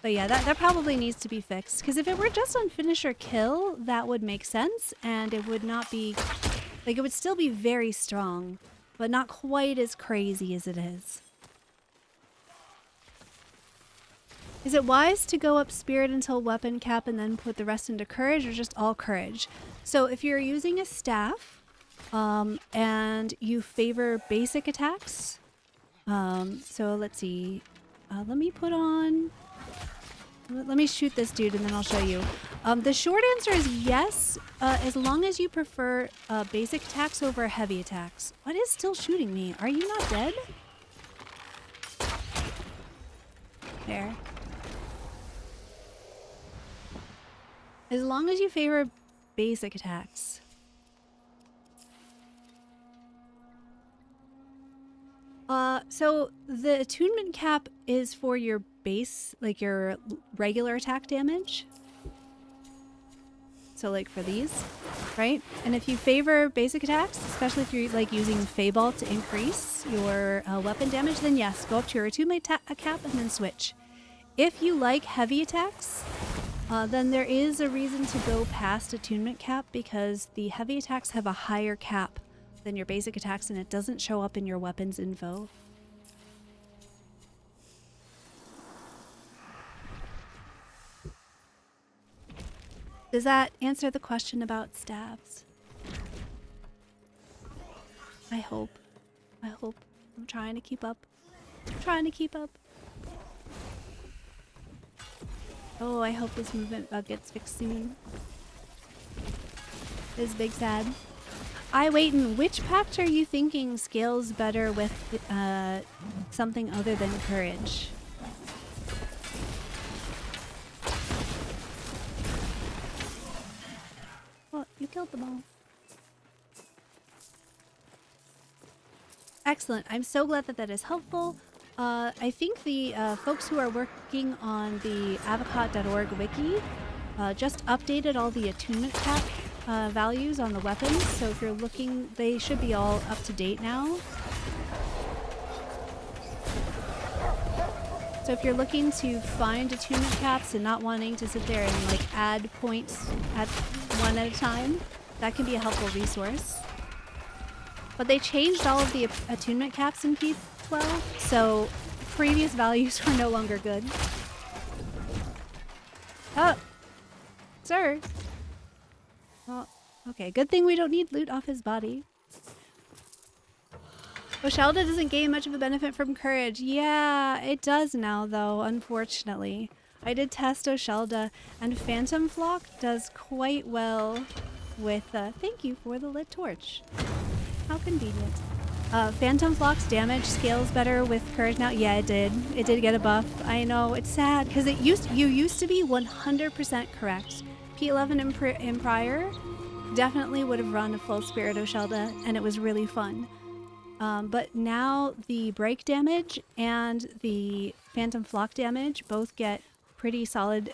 But yeah, that probably needs to be fixed. Because if it were just on finisher kill, that would make sense. And it would not be... Like, it would still be very strong. But not quite as crazy as it is. Is it wise to go up spirit until weapon cap and then put the rest into courage, or just all courage? So if you're using a staff and you favor basic attacks, so let's see, let me put on, let me shoot this dude and then I'll show you. The short answer is yes, as long as you prefer basic attacks over heavy attacks. What is still shooting me? Are you not dead? There. As long as you favor basic attacks. So the attunement cap is for your base, like your regular attack damage. So like for these, right? And if you favor basic attacks, especially if you're like using Fayball to increase your weapon damage, then yes, go up to your attunement cap and then switch. If you like heavy attacks, then there is a reason to go past attunement cap, because the heavy attacks have a higher cap than your basic attacks and it doesn't show up in your weapons info. Does that answer the question about staves? I hope. I hope. I'm trying to keep up. I'm trying to keep up. Oh, I hope this movement bug gets fixed soon. This is big sad. Wait, which pact are you thinking scales better with something other than courage? Well, you killed them all. Excellent. I'm so glad that that is helpful. I think the folks who are working on the avocot.org wiki just updated all the attunement cap values on the weapons. So if you're looking, they should be all up to date now. So if you're looking to find attunement caps and not wanting to sit there and like add points at one at a time, that can be a helpful resource. But they changed all of the attunement caps in P12, so previous values were no longer good. Oh! Sir! Well, okay, good thing we don't need loot off his body. Oshelda doesn't gain much of a benefit from courage. Yeah, it does now, though, unfortunately. I did test Oshelda, and Phantom Flock does quite well with... thank you for the lit torch. How convenient. Phantom Flock's damage scales better with courage now. Yeah, it did. It did get a buff. I know, it's sad, because you used to be 100% correct. P11 in prior definitely would have run a full Spirit Oshelda, and it was really fun. But now the break damage and the Phantom Flock damage both get pretty solid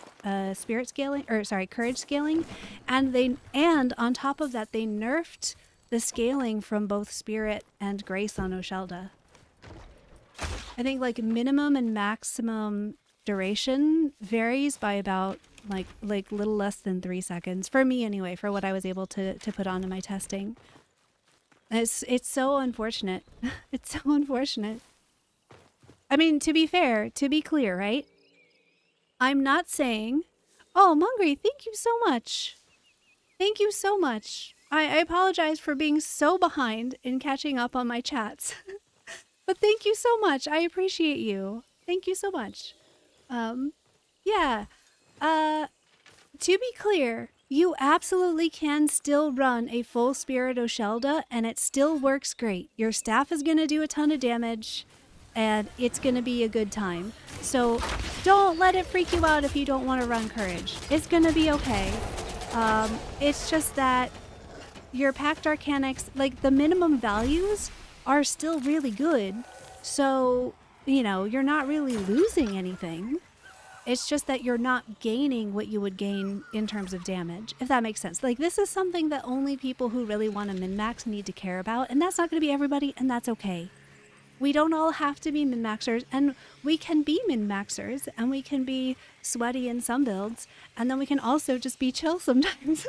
spirit scaling, or sorry, courage scaling, and on top of that they nerfed the scaling from both spirit and grace on Oshelda. I think like minimum and maximum duration varies by about like little less than 3 seconds for me anyway, for what I was able to put on in my testing. It's so unfortunate. It's so unfortunate. I mean, to be fair, to be clear, right? I'm not saying, oh, Mungry, thank you so much. Thank you so much. I apologize for being so behind in catching up on my chats. But thank you so much. I appreciate you. Thank you so much. Yeah. To be clear, you absolutely can still run a full Spirit Oshelda, and it still works great. Your staff is going to do a ton of damage, and it's going to be a good time. So don't let it freak you out if you don't want to run Courage. It's going to be okay. It's just that your Pact Arcanics, like the minimum values, are still really good. So, you know, you're not really losing anything. It's just that you're not gaining what you would gain in terms of damage, if that makes sense. Like, this is something that only people who really want to min-max need to care about, and that's not going to be everybody, and that's okay. We don't all have to be min-maxers, and we can be min-maxers, and we can be sweaty in some builds, and then we can also just be chill sometimes.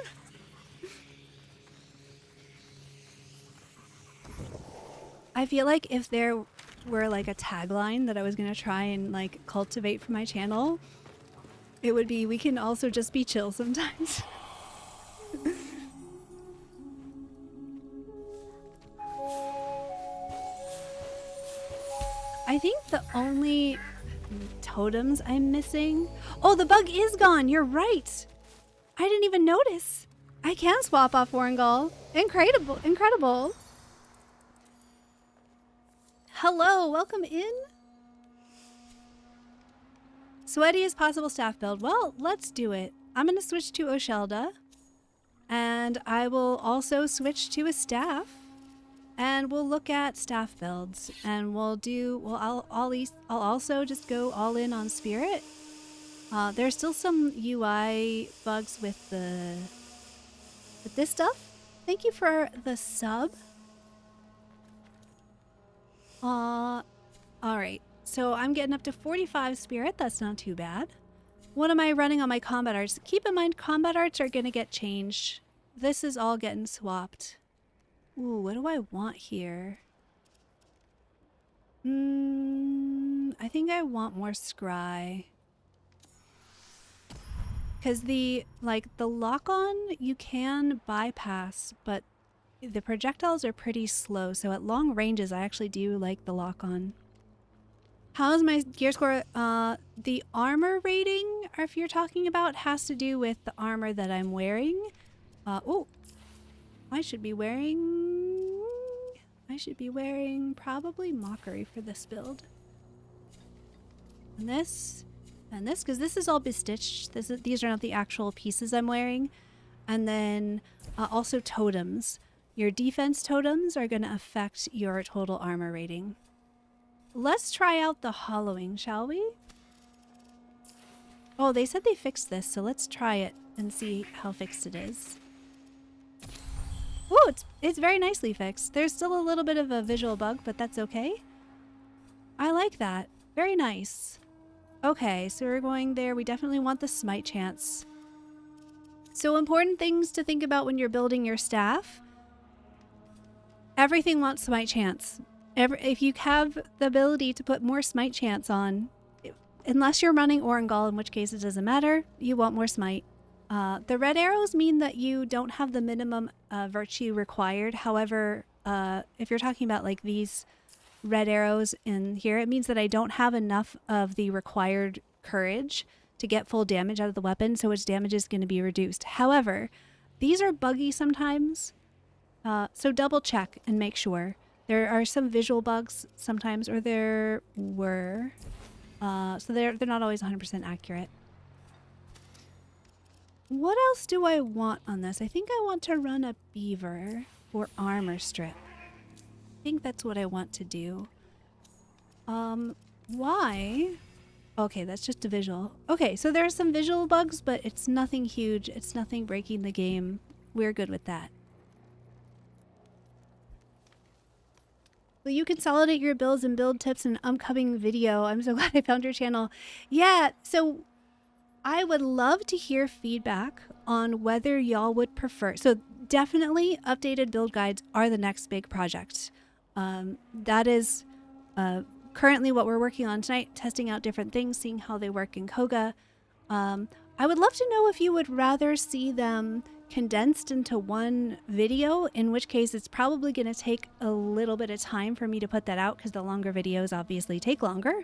I feel like if there were like a tagline that I was going to try and like cultivate for my channel, it would be, we can also just be chill sometimes. I think the only totems I'm missing... Oh, the bug is gone! You're right! I didn't even notice! I can swap off Warrengal. Incredible! Incredible! Hello! Welcome in! Sweatiest possible staff build. Well, let's do it. I'm gonna switch to Oshelda. And I will also switch to a staff. And we'll look at staff builds, and we'll do, well, I'll also just go all in on Spirit. There's still some UI bugs with this stuff. Thank you for the sub. Alright, so I'm getting up to 45 Spirit, that's not too bad. What am I running on my combat arts? Keep in mind, combat arts are gonna get changed. This is all getting swapped. Ooh, what do I want here? I think I want more scry. Because the lock-on you can bypass, but the projectiles are pretty slow, so at long ranges I actually do like the lock-on. How's my gear score? The armor rating, or if you're talking about, has to do with the armor that I'm wearing. Oh! I should be wearing probably Mockery for this build. And this, because this is all bestitched. These are not the actual pieces I'm wearing. And then also totems. Your defense totems are going to affect your total armor rating. Let's try out the hollowing, shall we? Oh, they said they fixed this, so let's try it and see how fixed it is. Oh, it's very nicely fixed. There's still a little bit of a visual bug, but that's okay. I like that. Very nice. Okay, so we're going there. We definitely want the smite chance. So important things to think about when you're building your staff. Everything wants smite chance. If you have the ability to put more smite chance on, unless you're running Orangol, in which case it doesn't matter, you want more smite. The red arrows mean that you don't have the minimum virtue required. However, if you're talking about like these red arrows in here, it means that I don't have enough of the required courage to get full damage out of the weapon, so its damage is going to be reduced. However, these are buggy sometimes, so double check and make sure. There are some visual bugs sometimes, or there were, so they're not always 100% accurate. What else do I want on this? I think I want to run a beaver or armor strip. I think that's what I want to do. Why? Okay, that's just a visual. Okay, so there are some visual bugs, but it's nothing huge. It's nothing breaking the game. We're good with that. Will you consolidate your builds and build tips in an upcoming video? I'm so glad I found your channel. Yeah, so I would love to hear feedback on whether y'all would prefer. So definitely updated build guides are the next big project. That is currently what we're working on tonight, testing out different things, seeing how they work in Koga. I would love to know if you would rather see them condensed into one video, in which case it's probably going to take a little bit of time for me to put that out because the longer videos obviously take longer.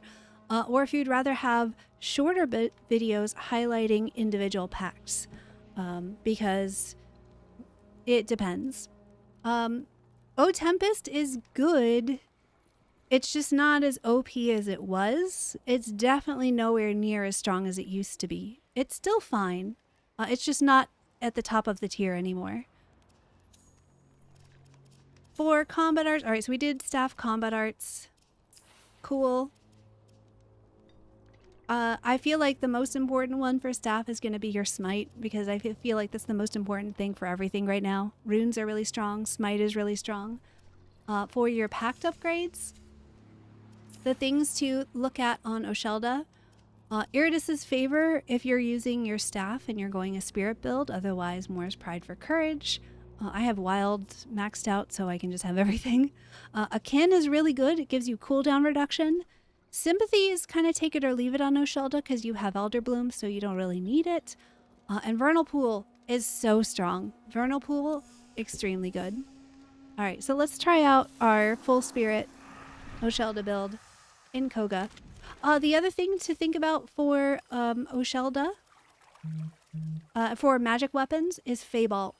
Or if you'd rather have shorter videos highlighting individual packs, because it depends. O Tempest is good. It's just not as OP as it was. It's definitely nowhere near as strong as it used to be. It's still fine. It's just not at the top of the tier anymore. For combat arts, all right, so we did staff combat arts. Cool. I feel like the most important one for staff is going to be your smite, because I feel like that's the most important thing for everything right now. Runes are really strong. Smite is really strong. For your pact upgrades, the things to look at on Oshelda, Iridus's favor if you're using your staff and you're going a spirit build, otherwise Moor's Pride for courage. I have wild maxed out, so I can just have everything. Akin is really good. It gives you cooldown reduction. Sympathy is kind of take it or leave it on Oshelda because you have Elder Bloom, so you don't really need it. And Vernal Pool is so strong. Vernal Pool, extremely good. All right, so let's try out our full spirit Oshelda build in Koga. The other thing to think about for Oshelda, for magic weapons, is Feybolt.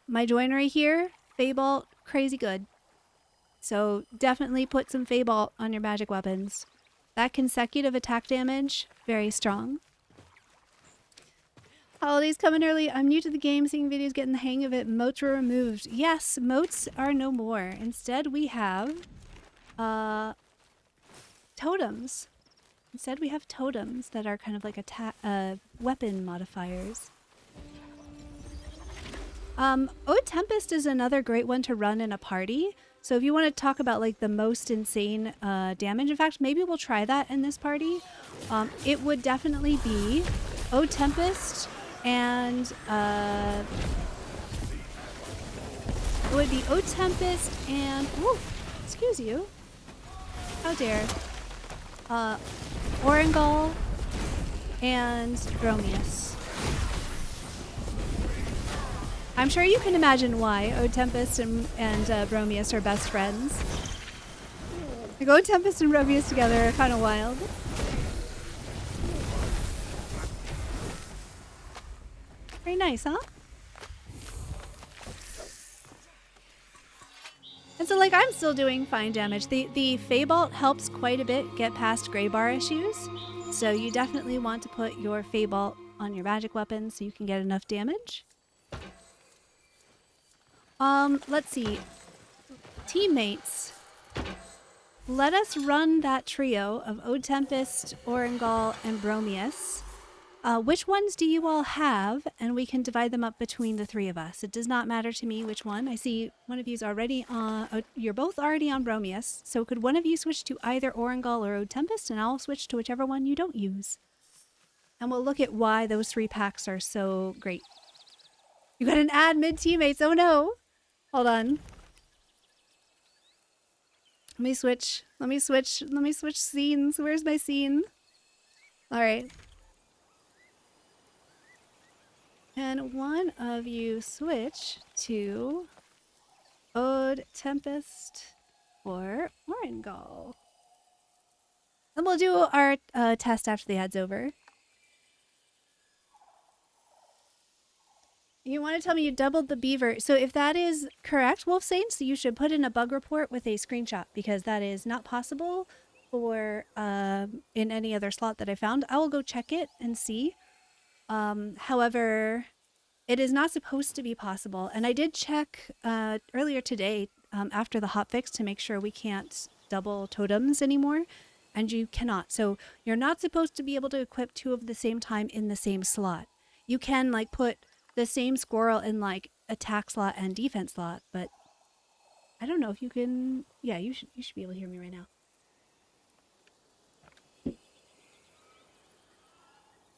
My joinery here, Feybolt, crazy good. So definitely put some Feybolt on your magic weapons. That consecutive attack damage, very strong. Holidays coming early. I'm new to the game, seeing videos, getting the hang of it. Moats were removed. Yes, moats are no more. Instead we have totems. Instead we have totems that are kind of like weapon modifiers. O Tempest is another great one to run in a party. So if you want to talk about like the most insane damage, in fact, maybe we'll try that in this party. It would definitely be O Tempest and it would be O Tempest and excuse you. How dare. Orangol and Bromeus. I'm sure you can imagine why O Tempest and Bromeus are best friends. Like O Tempest and Bromeus together are kind of wild. Very nice, huh? And so, like, I'm still doing fine damage. The Feybolt helps quite a bit get past gray bar issues. So you definitely want to put your Feybolt on your magic weapon so you can get enough damage. Let's see. Teammates. Let us run that trio of O Tempest, Orangol, and Bromeus. Which ones do you all have? And we can divide them up between the three of us. It does not matter to me which one. I see one of you's already on, you're both already on Bromeus. So could one of you switch to either Orangol or O Tempest, and I'll switch to whichever one you don't use. And we'll look at why those 3 packs are so great. You got an ad mid teammates. Oh no. Hold on. Let me switch. Let me switch. Let me switch scenes. Where's my scene? All right. Can one of you switch to Ode Tempest or Orangol? And we'll do our test after the ad's over. You want to tell me you doubled the beaver. So if that is correct, Wolf Saints, you should put in a bug report with a screenshot because that is not possible for in any other slot that I found. I will go check it and see. However, it is not supposed to be possible. And I did check earlier today after the hotfix to make sure we can't double totems anymore. And you cannot. So you're not supposed to be able to equip two of the same time in the same slot. You can like put the same squirrel in like attack slot and defense slot, but I don't know if you can. Yeah, you should be able to hear me right now.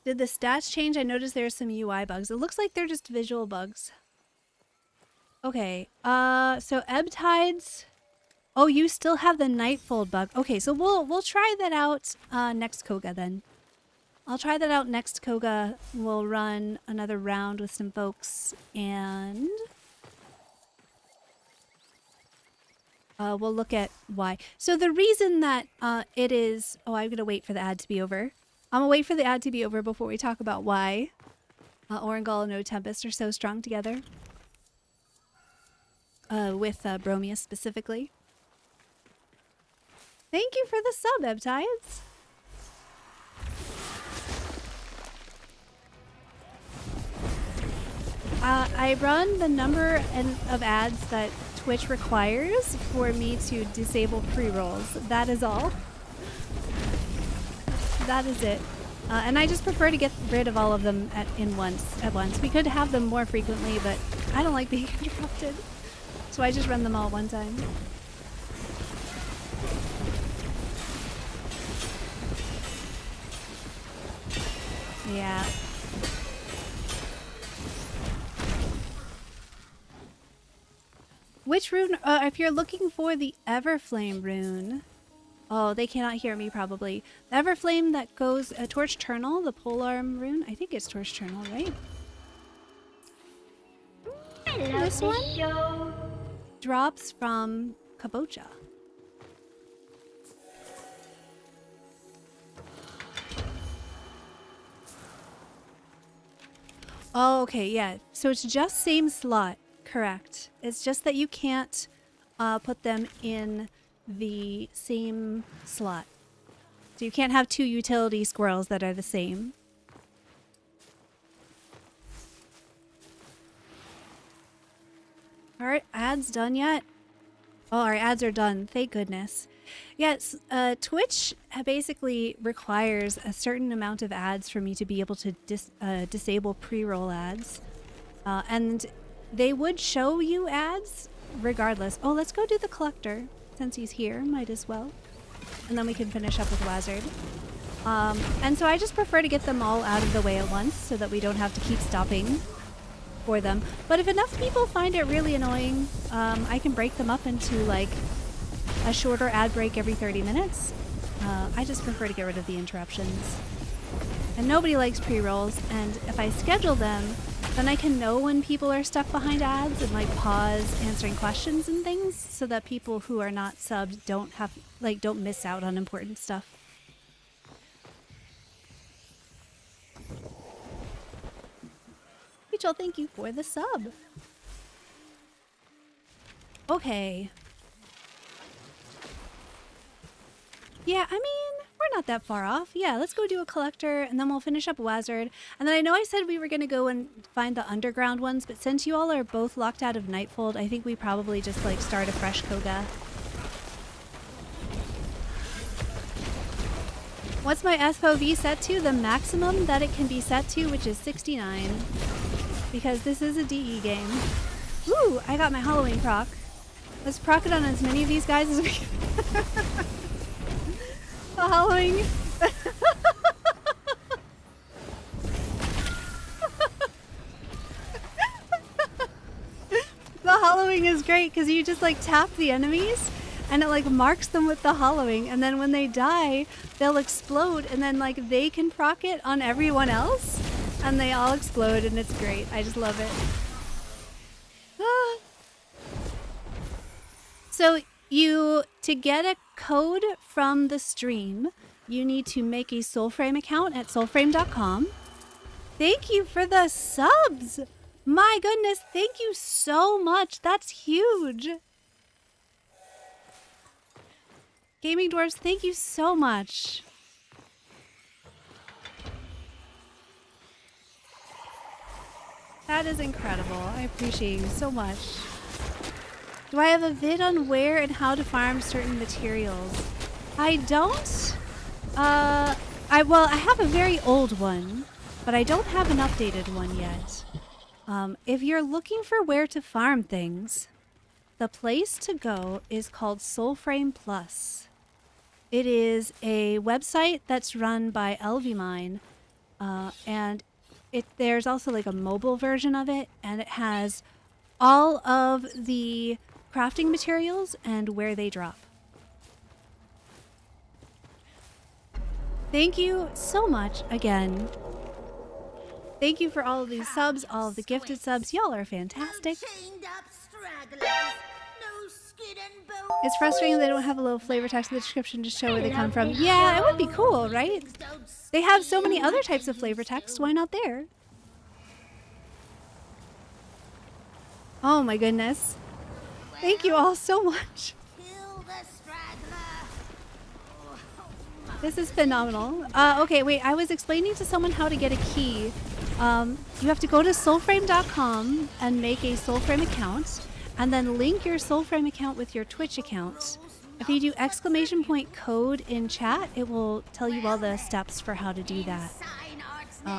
Did the stats change? I noticed there's some UI bugs. It looks like they're just visual bugs. Okay, so ebb tides. Oh, you still have the nightfold bug. Okay, so we'll try that out next Koga then. I'll try that out next Koga. We'll run another round with some folks and we'll look at why. So the reason that it is... Oh, I'm going to wait for the ad to be over. I'm going to wait for the ad to be over before we talk about why Orangol and No Tempest are so strong together. With Bromeus specifically. Thank you for the sub, Ebtides. I run the number of ads that Twitch requires for me to disable pre-rolls. That is all. That is it. And I just prefer to get rid of all of them at once. We could have them more frequently, but I don't like being interrupted. So I just run them all at one time. Yeah. Which rune? If you're looking for the Everflame rune... Oh, they cannot hear me probably. The Everflame that goes... Torch Turnal, the polearm rune. I think it's Torch Turnal, right? This one drops from Kabocha. Oh, okay, yeah. So it's just same slot. Correct. It's just that you can't put them in the same slot. So you can't have two utility squirrels that are the same. Are ads done yet? Oh, our ads are done. Thank goodness. Yes, Twitch basically requires a certain amount of ads for me to be able to disable pre-roll ads. And they would show you ads regardless. Oh, let's go do the collector. Since he's here, might as well. And then we can finish up with Wazard. And so I just prefer to get them all out of the way at once so that we don't have to keep stopping for them. But if enough people find it really annoying, I can break them up into like a shorter ad break every 30 minutes. I just prefer to get rid of the interruptions. And nobody likes pre-rolls, and if I schedule them, then I can know when people are stuck behind ads and like pause answering questions and things so that people who are not subbed don't miss out on important stuff. Rachel, thank you for the sub. Okay. Yeah, I mean, we're not that far off. Yeah, let's go do a collector and then we'll finish up Wazard. And then I know I said we were going to go and find the underground ones, but since you all are both locked out of Nightfold, I think we probably just like start a fresh Koga. What's my FOV set to? The maximum that it can be set to, which is 69. Because this is a DE game. Ooh, I got my Halloween proc. Let's proc it on as many of these guys as we can. The Halloween. The Halloween is great because you just like tap the enemies and it like marks them with the hollowing, and then when they die, they'll explode, and then like they can proc it on everyone else, and they all explode, and it's great. I just love it. So to get a code from the stream, you need to make a Soulframe account at soulframe.com. Thank you for the subs! My goodness, thank you so much. That's huge. Gaming Dwarves, thank you so much. That is incredible. I appreciate you so much. Do I have a vid on where and how to farm certain materials? I don't. I have a very old one, but I don't have an updated one yet. If you're looking for where to farm things, the place to go is called Soulframe Plus. It is a website that's run by LVMine, and there's also like a mobile version of it, and it has all of the crafting materials and where they drop. Thank you so much again. Thank you for all of these subs, all of the gifted subs. Y'all are fantastic. It's frustrating they don't have a little flavor text in the description to show where they come from. Yeah, it would be cool, right? They have so many other types of flavor text. Why not there? Oh my goodness. Thank you all so much. This is phenomenal. Okay, wait, I was explaining to someone how to get a key. You have to go to soulframe.com and make a Soulframe account, and then link your Soulframe account with your Twitch account. If you do !code in chat, it will tell you all the steps for how to do that.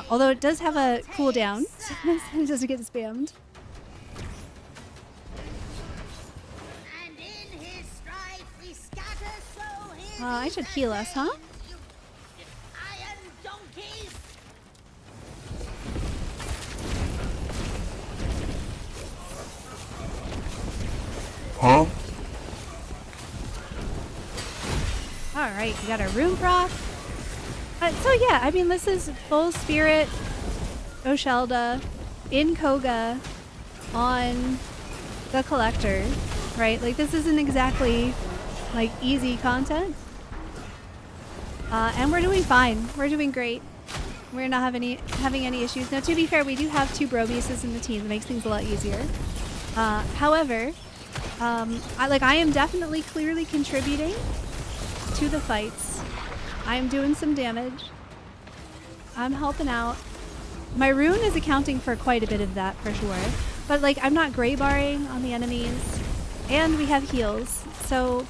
Although it does have a cooldown, so it doesn't get spammed. I should heal us, huh? Huh? Alright, we got our room proc. So yeah, I mean, this is full spirit Oshelda in Koga on the collector, right? Like, this isn't exactly like easy content. And we're doing fine. We're doing great. We're not having any issues. Now, to be fair, we do have 2 Bromeuses in the team. That makes things a lot easier. However, I am definitely clearly contributing to the fights. I am doing some damage. I'm helping out. My rune is accounting for quite a bit of that for sure. But like, I'm not gray barring on the enemies, and we have heals. So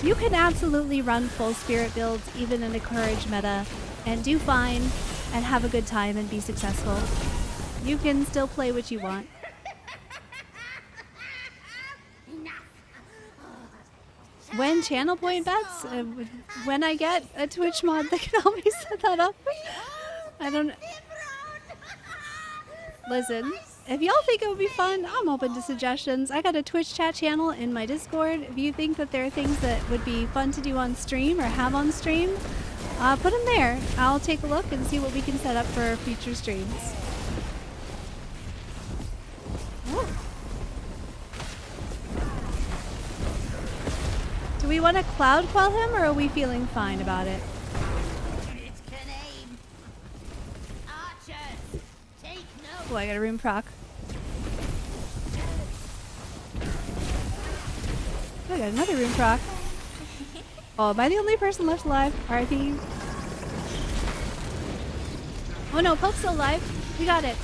you can absolutely run full spirit builds even in a courage meta and do fine and have a good time and be successful. You can still play what you want. When channel point bets, when I get a Twitch mod that can help me set that up. I don't. Listen, if y'all think it would be fun, I'm open to suggestions. I got a Twitch chat channel in my Discord. If you think that there are things that would be fun to do on stream or have on stream, put them there. I'll take a look and see what we can set up for future streams. Oh. Do we want to cloud quell him, or are we feeling fine about it? Oh, I got a rune proc. Oh, I got another rune proc. Oh, am I the only person left alive? RIP. Oh no, Pope's still alive. We got it.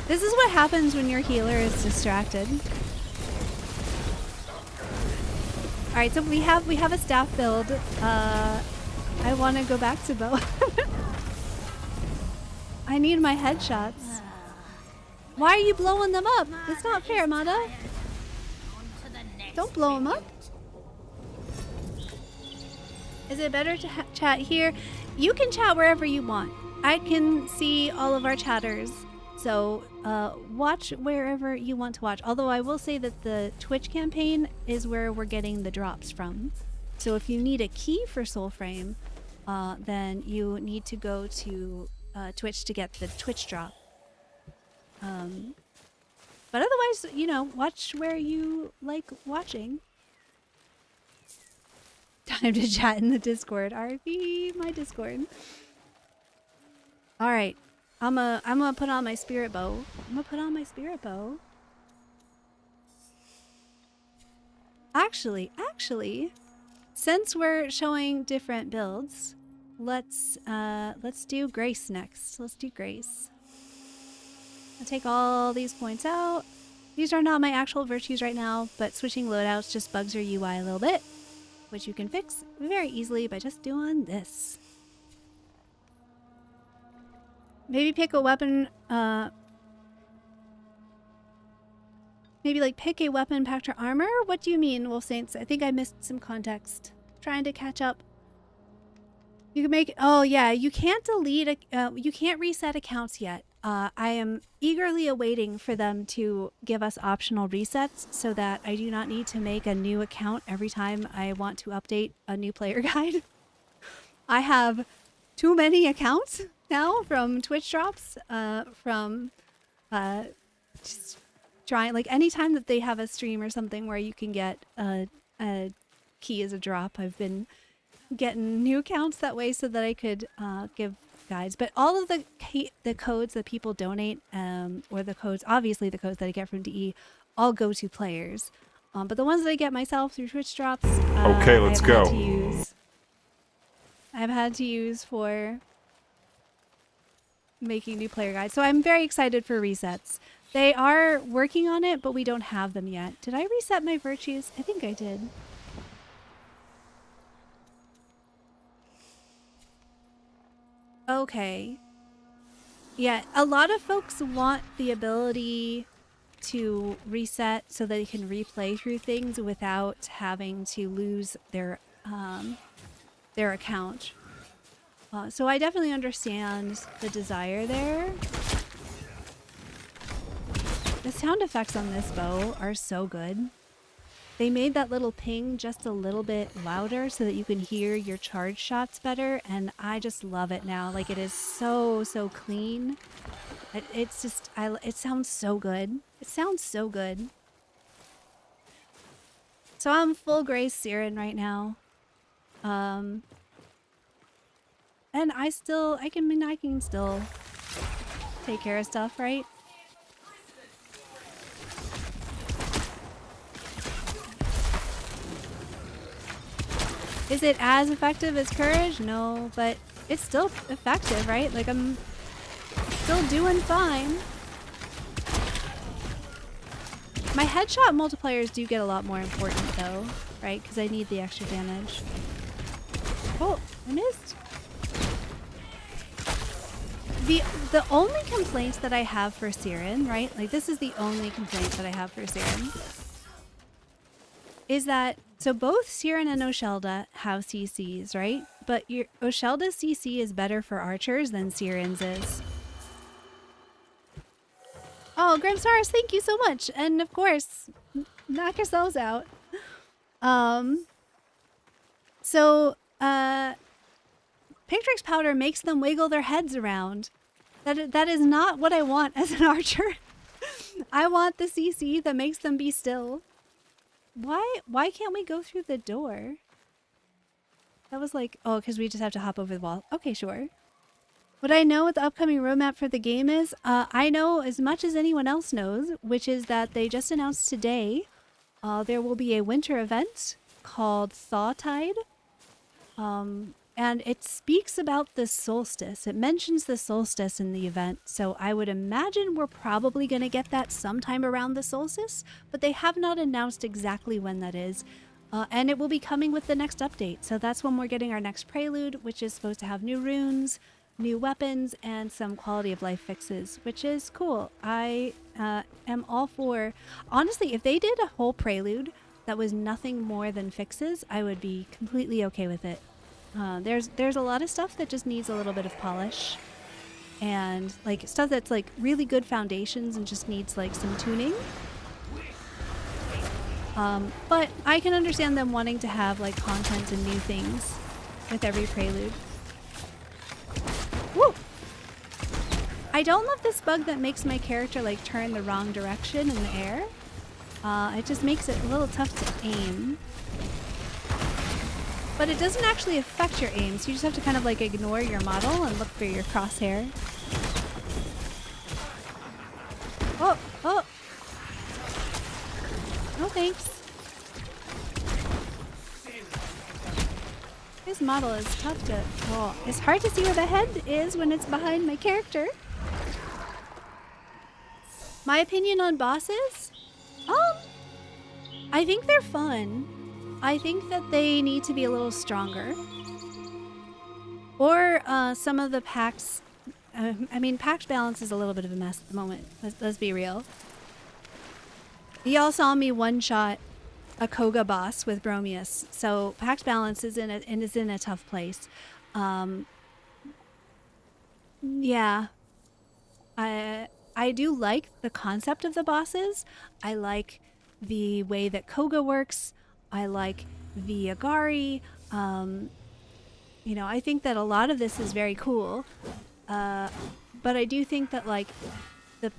This is what happens when your healer is distracted. Alright, so we have a staff build. I want to go back to bow. I need my headshots. Why are you blowing them up? It's not fair, Mata. Don't blow them up. Is it better to chat here? You can chat wherever you want. I can see all of our chatters. So watch wherever you want to watch. Although I will say that the Twitch campaign is where we're getting the drops from. So if you need a key for Soulframe, then you need to go to Twitch to get the Twitch drop. But otherwise, you know, watch where you like watching. Time to chat in the Discord. RP, my Discord. All right, I'm gonna put on my spirit bow. Actually, since we're showing different builds, let's do Grace next. Let's do Grace. I'll take all these points out. These are not my actual virtues right now, but switching loadouts just bugs your UI a little bit, which you can fix very easily by just doing this. Maybe pick a weapon, maybe like pick a weapon packed to armor? What do you mean, Wolf Saints? I think I missed some context. Trying to catch up. You can make, oh yeah, you can't delete, you can't reset accounts yet. I am eagerly awaiting for them to give us optional resets so that I do not need to make a new account every time I want to update a new player guide. I have too many accounts now from Twitch drops, from just trying, like anytime that they have a stream or something where you can get a key as a drop, I've been getting new accounts that way so that I could give guides. But all of the codes that people donate, or the codes, obviously the codes that I get from DE, all go to players. But the ones that I get myself through Twitch drops, okay, let's go. I've had to use for making new player guides. So I'm very excited for resets. They are working on it, but we don't have them yet. Did I reset my virtues? I think I did. Okay. Yeah, a lot of folks want the ability to reset so that they can replay through things without having to lose their account. So I definitely understand the desire there. The sound effects on this bow are so good. They made that little ping just a little bit louder so that you can hear your charge shots better, and I just love it now. Like, it is so clean. It's just, it sounds so good. It sounds so good. So I'm full Grace Sarin right now. And I can still take care of stuff, right? Is it as effective as Courage? No, but it's still effective, right? Like, I'm still doing fine. My headshot multipliers do get a lot more important though, right? Because I need the extra damage. Oh, I missed. The only complaint that I have for Sarin, right? Like, this is the only complaint that I have for Sarin, is that, so both Sarin and Oshelda have CCs, right? But Oshelda's CC is better for archers than Sarin's is. Oh, Grimsaurus, thank you so much. And of course, knock yourselves out. So, Pictrix powder makes them wiggle their heads around. That is not what I want as an archer. I want the CC that makes them be still. Why can't we go through the door? That was like, oh, because we just have to hop over the wall. Okay, sure. What I know what the upcoming roadmap for the game is, I know as much as anyone else knows, which is that they just announced today there will be a winter event called Thawtide. And it speaks about the solstice. It mentions the solstice in the event, so I would imagine we're probably going to get that sometime around the solstice, but they have not announced exactly when that is. And it will be coming with the next update, so that's when we're getting our next prelude, which is supposed to have new runes, new weapons, and some quality of life fixes, which is cool. I am all for... Honestly, if they did a whole prelude that was nothing more than fixes, I would be completely okay with it. There's a lot of stuff that just needs a little bit of polish. and like stuff that's like really good foundations and just needs like some tuning. But I can understand them wanting to have like content and new things with every prelude. Woo! I don't love this bug that makes my character like turn the wrong direction in the air. It just makes it a little tough to aim. But it doesn't actually affect your aim, so you just have to kind of like ignore your model and look for your crosshair. Oh, oh. No thanks. This model is tough to... Oh, it's hard to see where the head is when it's behind my character. My opinion on bosses? I think they're fun. I think that they need to be a little stronger. Or some of the packs... I mean, pack balance is a little bit of a mess at the moment. Let's be real. Y'all saw me one-shot a Koga boss with Bromeus, so pack balance is in a tough place. Yeah. I do like the concept of the bosses. I like the way that Koga works. I like the Agari. You know, I think that a lot of this is very cool. But I do think that like the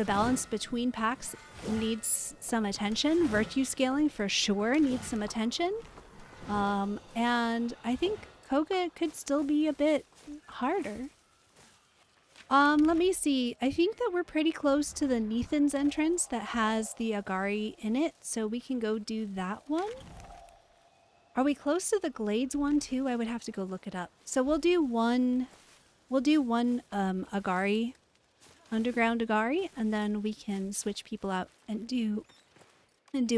balance between packs needs some attention. Virtue scaling for sure needs some attention. And I think Koga could still be a bit harder. Let me see. I think that we're pretty close to the Neathan's entrance that has the Agari in it, so we can go do that one. Are we close to the Glades one too? I would have to go look it up. So we'll do one Agari, underground Agari, and then we can switch people out and do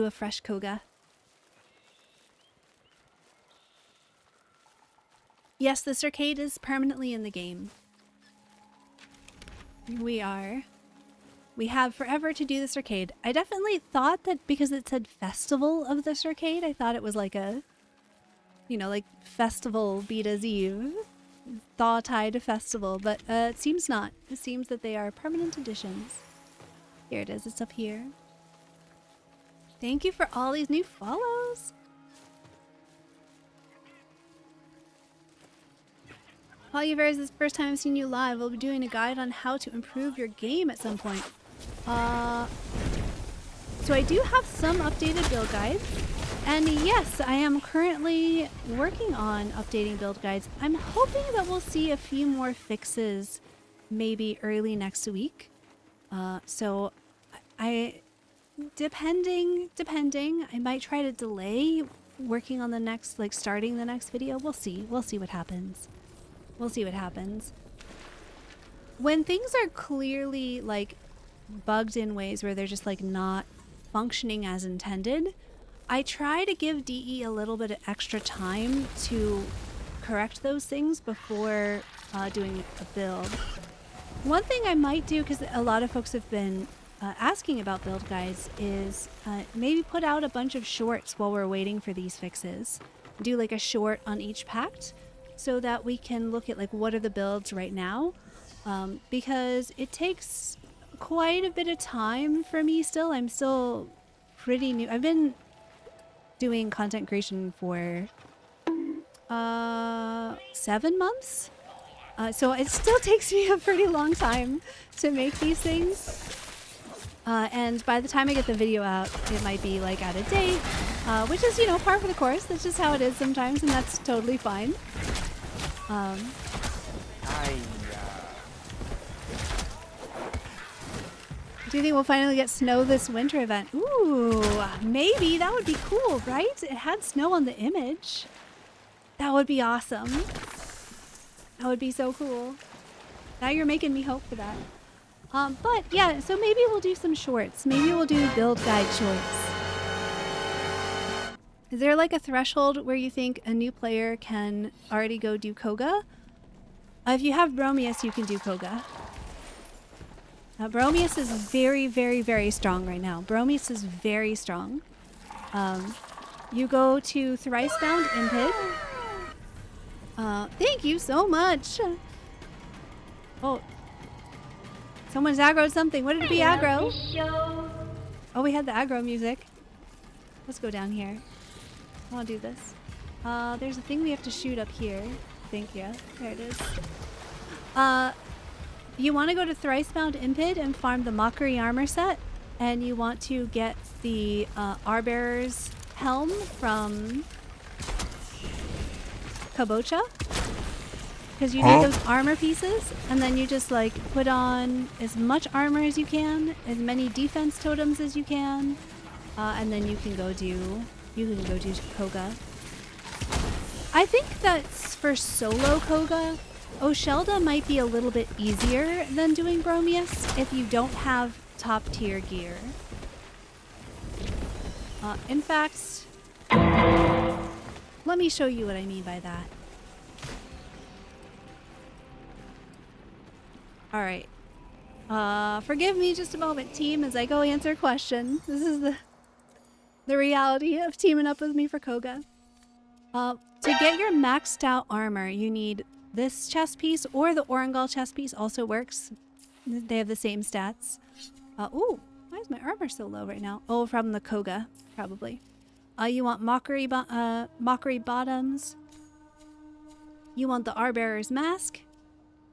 a fresh Koga. Yes, the Circade is permanently in the game. We have forever to do the Circade. I definitely thought that because it said Festival of the Circade, I thought it was like a, you know, like Festival Beta's Eve, Thaw-Tide Festival, but it seems not. It seems that they are permanent additions. Here it is, it's up here. Thank you for all these new follows. Oliver, this is the first time I've seen you live. We'll be doing a guide on how to improve your game at some point. So I do have some updated build guides. And yes, I am currently working on updating build guides. I'm hoping that we'll see a few more fixes maybe early next week. So depending, I might try to delay working on the next, like starting the next video. We'll see what happens. We'll see what happens. When things are clearly like bugged in ways where they're just like not functioning as intended, I try to give DE a little bit of extra time to correct those things before doing a build. One thing I might do, because a lot of folks have been asking about build guides, is maybe put out a bunch of shorts while we're waiting for these fixes. Do like a short on each pact, so that we can look at like what are the builds right now, because it takes quite a bit of time for me still. I'm still pretty new. I've been doing content creation for 7 months, so it still takes me a pretty long time to make these things, and by the time I get the video out it might be like out of date, which is, you know, par for the course. That's just how it is sometimes, and that's totally fine. Do you think we'll finally get snow this winter event? Ooh, maybe. That would be cool, right? It had snow on the image. That would be awesome. That would be so cool. Now you're making me hope for that. But yeah, so maybe we'll do some shorts. Maybe we'll do build guide shorts. Is there like a threshold where you think a new player can already go do Koga? If you have Bromeus, you can do Koga. Bromeus is very, very, very strong right now. Bromeus is very strong. You go to Thrice Bound Impid. Thank you so much. Oh. Someone's aggroed something. What did it be aggro? Oh, we had the aggro music. Let's go down here. I want to do this. There's a thing we have to shoot up here. I think, yeah. There it is. You want to go to Thricebound Impid and farm the Mockery armor set. And you want to get the Arbearer's helm from Kabocha. Because you need those armor pieces, and then you just like put on as much armor as you can, as many defense totems as you can, and then you can go do Koga. I think that's for solo Koga. Oshelda might be a little bit easier than doing Bromeus if you don't have top tier gear. In fact, let me show you what I mean by that. Alright. Forgive me just a moment, team, as I go answer questions. This is the reality of teaming up with me for Koga. To get your maxed out armor, you need this chest piece, or the Orangal chest piece also works. They have the same stats. Ooh, why is my armor so low right now? Oh, from the Koga, probably. You want Mockery bottoms. You want the Arbearer's mask.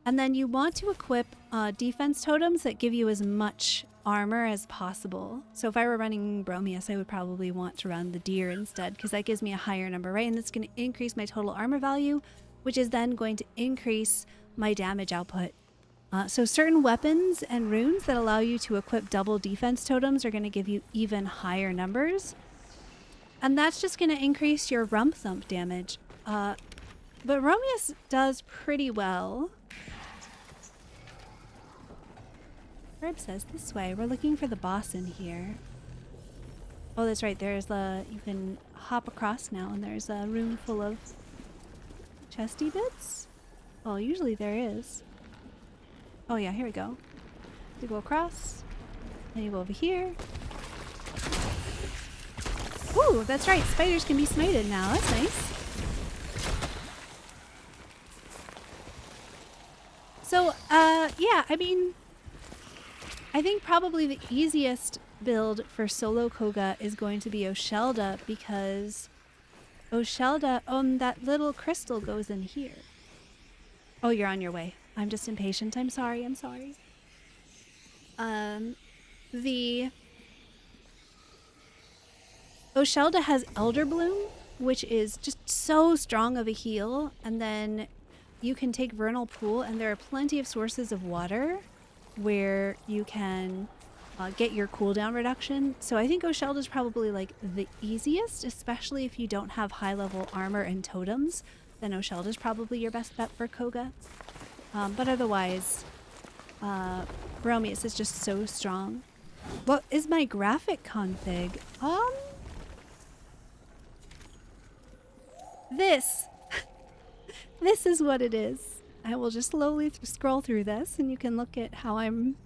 And then you want to equip defense totems that give you as much armor as possible. So if I were running Bromeus, I would probably want to run the deer instead, because that gives me a higher number, right? And that's going to increase my total armor value, which is then going to increase my damage output. So certain weapons and runes that allow you to equip double defense totems are going to give you even higher numbers. And that's just going to increase your rump thump damage. But Bromeus does pretty well. Herb says this way. We're looking for the boss in here. Oh, that's right. There's you can hop across now, and there's a room full of chesty bits. Well, usually there is. Oh yeah, here we go. You go across, then you go over here. Ooh, that's right. Spiders can be smited now. That's nice. So, yeah, I mean, I think probably the easiest build for solo Koga is going to be Oshelda, because Oshelda, that little crystal goes in here. Oh, you're on your way. I'm just impatient. I'm sorry. The Oshelda has Elder Bloom, which is just so strong of a heal, and then you can take Vernal Pool, and there are plenty of sources of water where you can get your cooldown reduction. So I think Oshelda is probably like the easiest, especially if you don't have high level armor and totems. Then Oshelda is probably your best bet for Koga. But otherwise, Bromeus is just so strong. What is my graphic config? This is what it is. I will just slowly scroll through this, and you can look at how I'm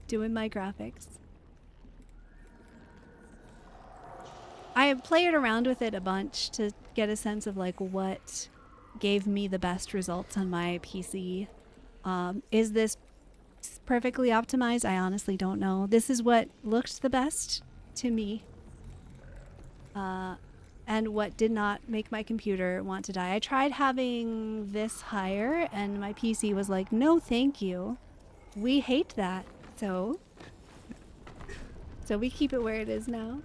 doing my graphics. I have played around with it a bunch to get a sense of like what gave me the best results on my PC. Is this perfectly optimized? I honestly don't know. This is what looked the best to me. And what did not make my computer want to die. I tried having this higher, and my PC was like, no thank you. We hate that. So we keep it where it is now.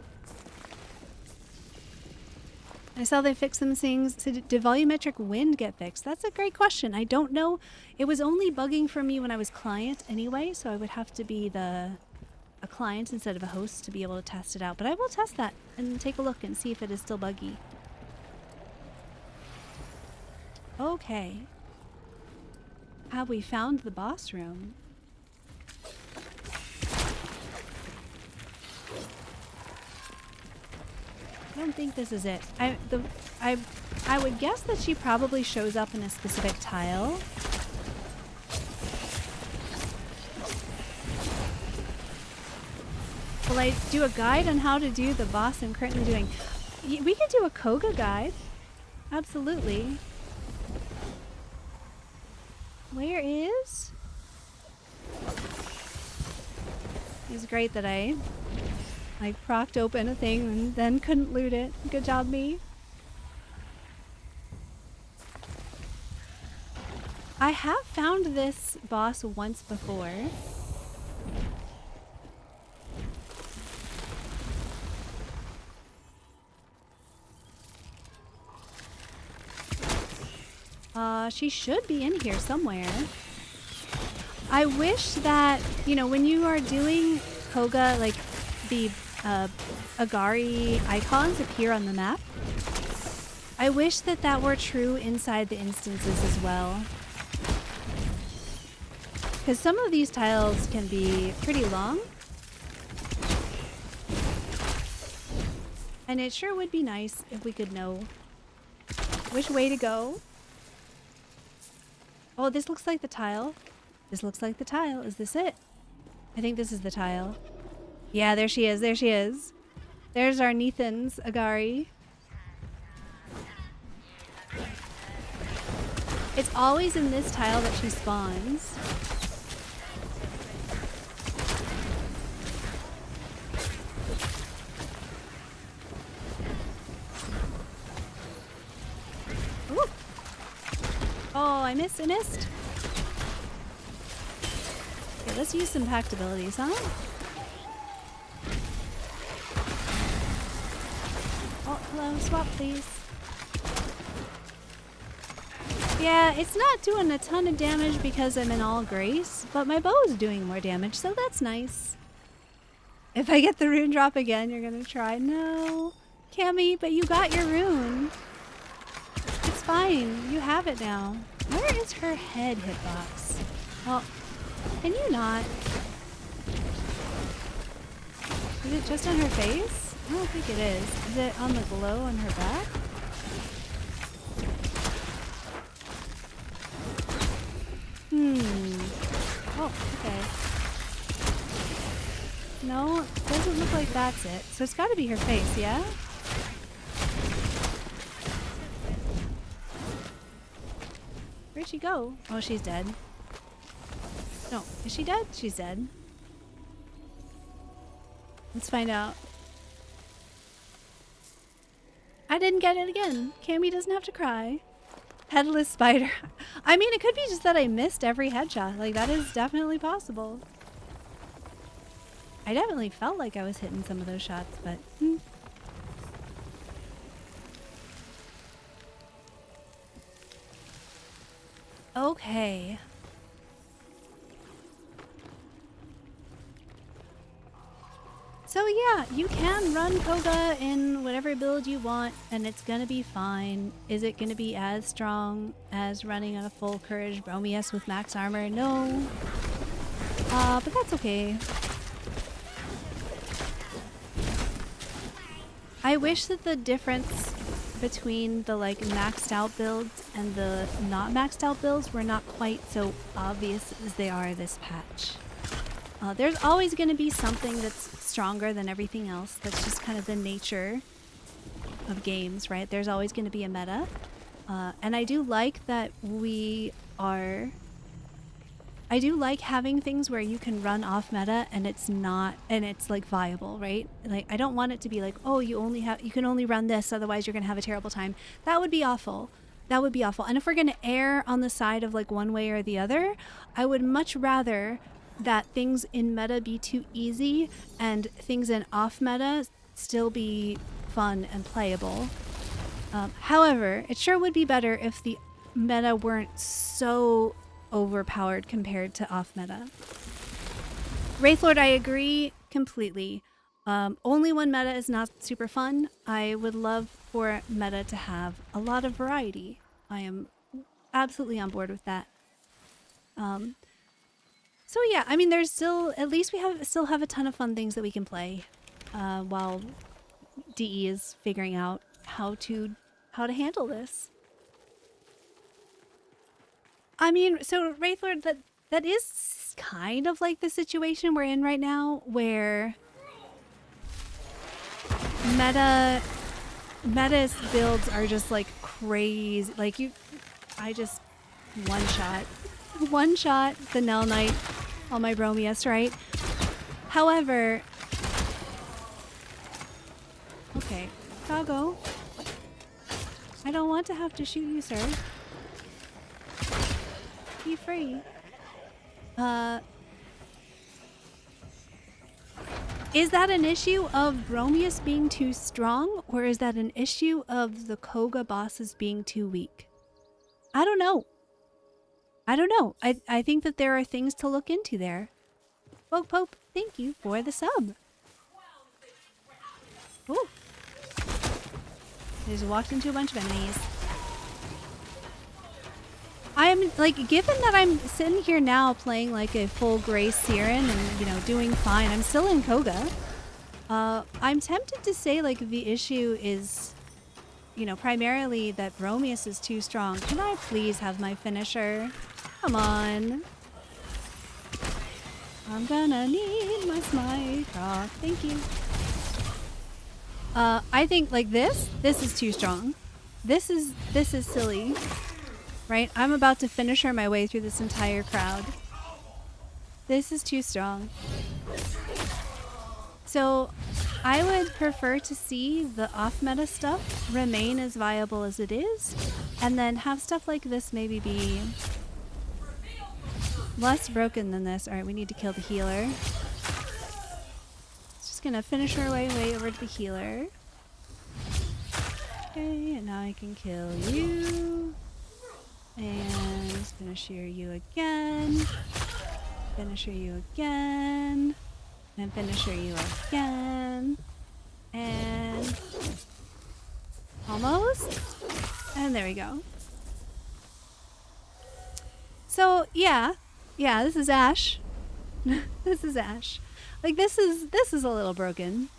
I saw they fixed some things. So did volumetric wind get fixed? That's a great question. I don't know. It was only bugging for me when I was client anyway, so I would have to be a client instead of a host to be able to test it out. But I will test that and take a look and see if it is still buggy. Okay. Have we found the boss room? I don't think this is it. I would guess that she probably shows up in a specific tile. Will I do a guide on how to do the boss I'm currently doing? We could do a Koga guide. Absolutely. Where is It's great that I like procced open a thing and then couldn't loot it. Good job, me. I have found this boss once before. She should be in here somewhere. I wish that, you know, when you are doing Koga, like the Agari icons appear on the map. I wish that that were true inside the instances as well. Because some of these tiles can be pretty long. And it sure would be nice if we could know which way to go. Oh, this looks like the tile. This looks like the tile. Is this it? I think this is the tile. Yeah, there she is. There she is. There's our Neithan's Agari. It's always in this tile that she spawns. Ooh. Oh, I missed. Okay, let's use some packed abilities, huh? Oh, hello, swap please. Yeah, it's not doing a ton of damage because I'm in all grace, but my bow is doing more damage, so that's nice. If I get the rune drop again, you're gonna try. No, Cammy, but you got your rune. It's fine, you have it now. Where is her head hitbox? Well, can you not? Is it just on her face? I don't think it is. Is it on the glow on her back? Oh, okay. No, doesn't look like that's it. So it's gotta be her face, yeah? Where'd she go? Oh, she's dead. No, is she dead? She's dead. Let's find out. I didn't get it again. Cammy doesn't have to cry. Headless spider. I mean, it could be just that I missed every headshot. Like, that is definitely possible. I definitely felt like I was hitting some of those shots, but... Okay. So yeah, you can run Koga in whatever build you want, and it's gonna be fine. Is it gonna be as strong as running on a full courage Bromeus with max armor? No. But that's okay. I wish that the difference between the like maxed out builds and the not maxed out builds were not quite so obvious as they are this patch. There's always going to be something that's stronger than everything else. That's just kind of the nature of games, right? There's always going to be a meta. And I do like that I do like having things where you can run off meta and it's like viable, right? Like, I don't want it to be like, oh, you can only run this, otherwise you're going to have a terrible time. That would be awful. That would be awful. And if we're going to err on the side of like one way or the other, I would much rather that things in meta be too easy and things in off meta still be fun and playable. However, it sure would be better if the meta weren't so overpowered compared to off meta. Wraithlord, I agree completely. Only one meta is not super fun. I would love for meta to have a lot of variety. I am absolutely on board with that. So yeah, I mean, there's still, at least we still have a ton of fun things that we can play while DE is figuring out how to handle this. I mean, so Wraithlord, that is kind of like the situation we're in right now, where meta's builds are just like crazy. Like I just one shot the Nell Knight on my Bromeus, right? However, okay, Cogah, I don't want to have to shoot you, sir. Be free. Is that an issue of Bromeus being too strong, or is that an issue of the Koga bosses being too weak? I don't know. I don't know. I think that there are things to look into there. Pope Pope, thank you for the sub. Ooh. I just walked into a bunch of enemies. I am, like, given that I'm sitting here now playing like a full gray Sarin and, you know, doing fine. I'm still in Koga. I'm tempted to say, like, the issue is, you know, primarily that Bromeus is too strong. Can I please have my finisher? Come on. I'm gonna need my smite rock. Thank you. I think, like, this is too strong. This is silly. Right? I'm about to finisher my way through this entire crowd. This is too strong. So I would prefer to see the off-meta stuff remain as viable as it is, and then have stuff like this maybe be less broken than this. Alright, we need to kill the healer. Just gonna finish our way over to the healer. Okay, and now I can kill you. And finisher you again. Finisher you again. And finisher you again. And almost. And there we go. So yeah, this is Ash. This is Ash. Like, this is a little broken.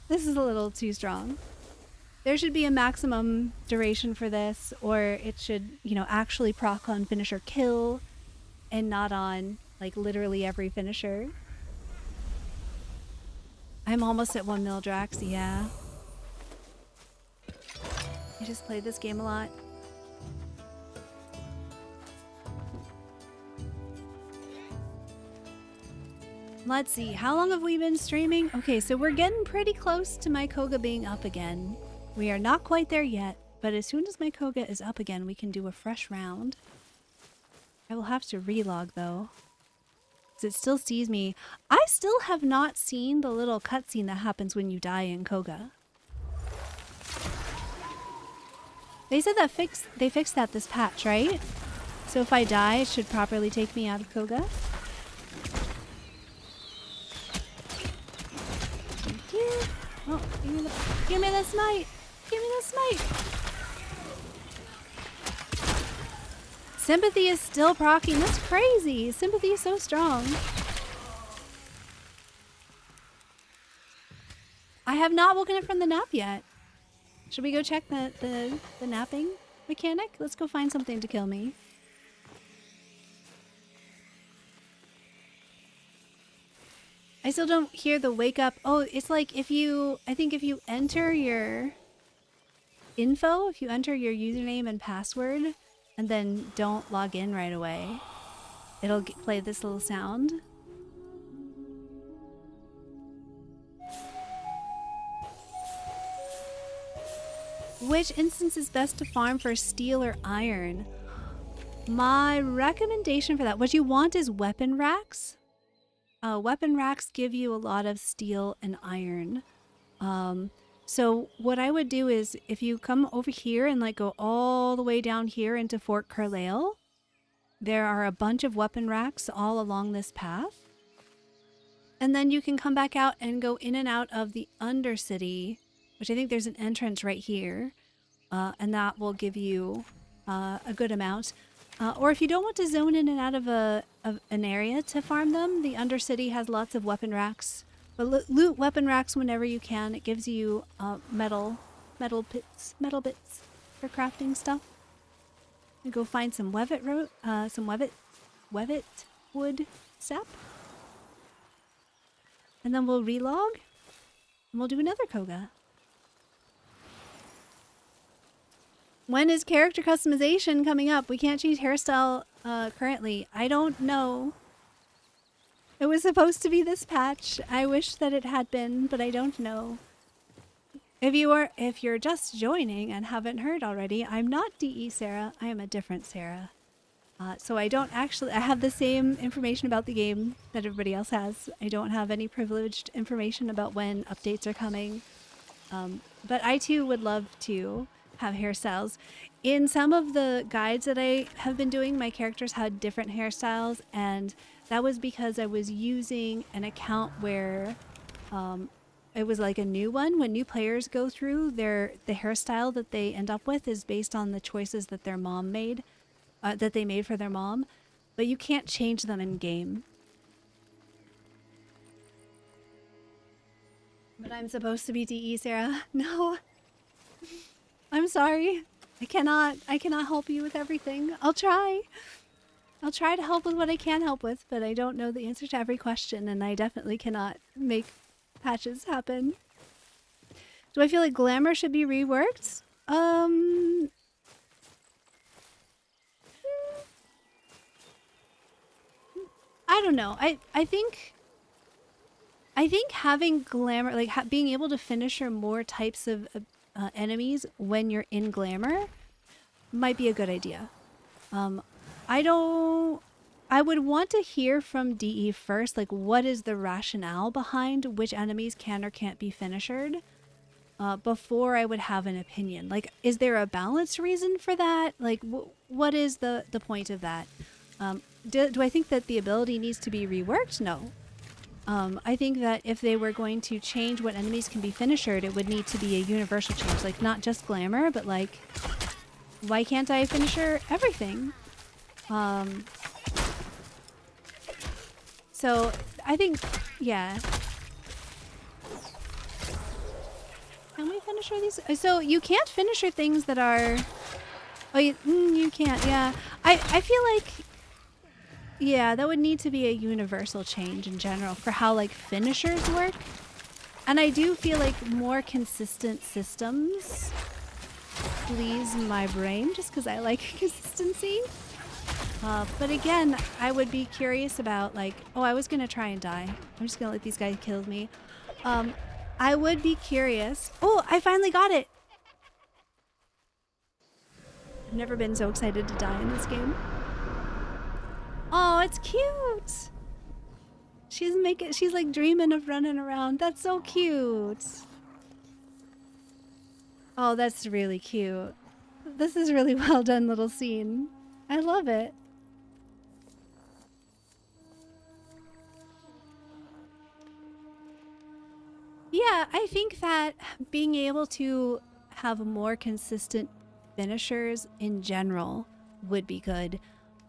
This is a little too strong. There should be a maximum duration for this, or it should, you know, actually proc on finisher kill and not on, like, literally every finisher. I'm almost at 1 mil Drax, yeah. I just played this game a lot. Let's see, how long have we been streaming? Okay, so we're getting pretty close to my Koga being up again. We are not quite there yet, but as soon as my Koga is up again, we can do a fresh round. I will have to relog though, because it still sees me. I still have not seen the little cutscene that happens when you die in Koga. They said that they fixed that this patch, right? So if I die, it should properly take me out of Koga. Thank you. Oh, give me the smite. Give me the smite. Sympathy is still proccing. That's crazy. Sympathy is so strong. I have not woken up from the nap yet. Should we go check the napping mechanic? Let's go find something to kill me. I still don't hear the wake up. Oh, it's like if you, I think if you enter your info, if you enter your username and password and then don't log in right away, it'll play this little sound. Which instance is best to farm for steel or iron? My recommendation for that, what you want is weapon racks. Weapon racks give you a lot of steel and iron. So what I would do is if you come over here and like go all the way down here into Fort Carlisle, there are a bunch of weapon racks all along this path. And then you can come back out and go in and out of the Undercity, which I think there's an entrance right here. And that will give you a good amount. Or if you don't want to zone in and out of an area to farm them, the Undercity has lots of weapon racks. But loot weapon racks whenever you can. It gives you metal bits for crafting stuff. And go find some webbit wood sap. And then we'll relog and we'll do another Koga. When is character customization coming up? We can't change hairstyle currently. I don't know. It was supposed to be this patch. I wish that it had been, but I don't know. If you're just joining and haven't heard already, I'm not DE Sarah. I am a different Sarah. So I have the same information about the game that everybody else has. I don't have any privileged information about when updates are coming. But I too would love to have hairstyles. In some of the guides that I have been doing, my characters had different hairstyles, and that was because I was using an account where it was like a new one. When new players go through, the hairstyle that they end up with is based on the choices that their mom made, that they made for their mom, but you can't change them in game. But I'm supposed to be DE, Sarah. No. I'm sorry. I cannot help you with everything. I'll try to help with what I can help with, but I don't know the answer to every question, and I definitely cannot make patches happen. Do I feel like glamour should be reworked? I don't know. I think having glamour, like being able to finisher more types of enemies when you're in glamour might be a good idea. I would want to hear from DE first, like what is the rationale behind which enemies can or can't be finishered, before I would have an opinion. Like, is there a balanced reason for that? Like, what is the point of that? Do I think that the ability needs to be reworked? No. I think that if they were going to change what enemies can be finishered, it would need to be a universal change. Like, not just glamour, but like, why can't I finisher everything? So, I think, yeah. Can we finisher these? So, you can't finisher things that are... Oh, you can't, yeah. I feel like... Yeah, that would need to be a universal change in general for how, like, finishers work. And I do feel like more consistent systems please my brain, just because I like consistency. But again, I would be curious about, like... Oh, I was going to try and die. I'm just going to let these guys kill me. I would be curious... Oh, I finally got it! I've never been so excited to die in this game. Oh, it's cute. She's like dreaming of running around. That's so cute. Oh, that's really cute. This is really well done little scene. I love it. Yeah, I think that being able to have more consistent finishers in general would be good.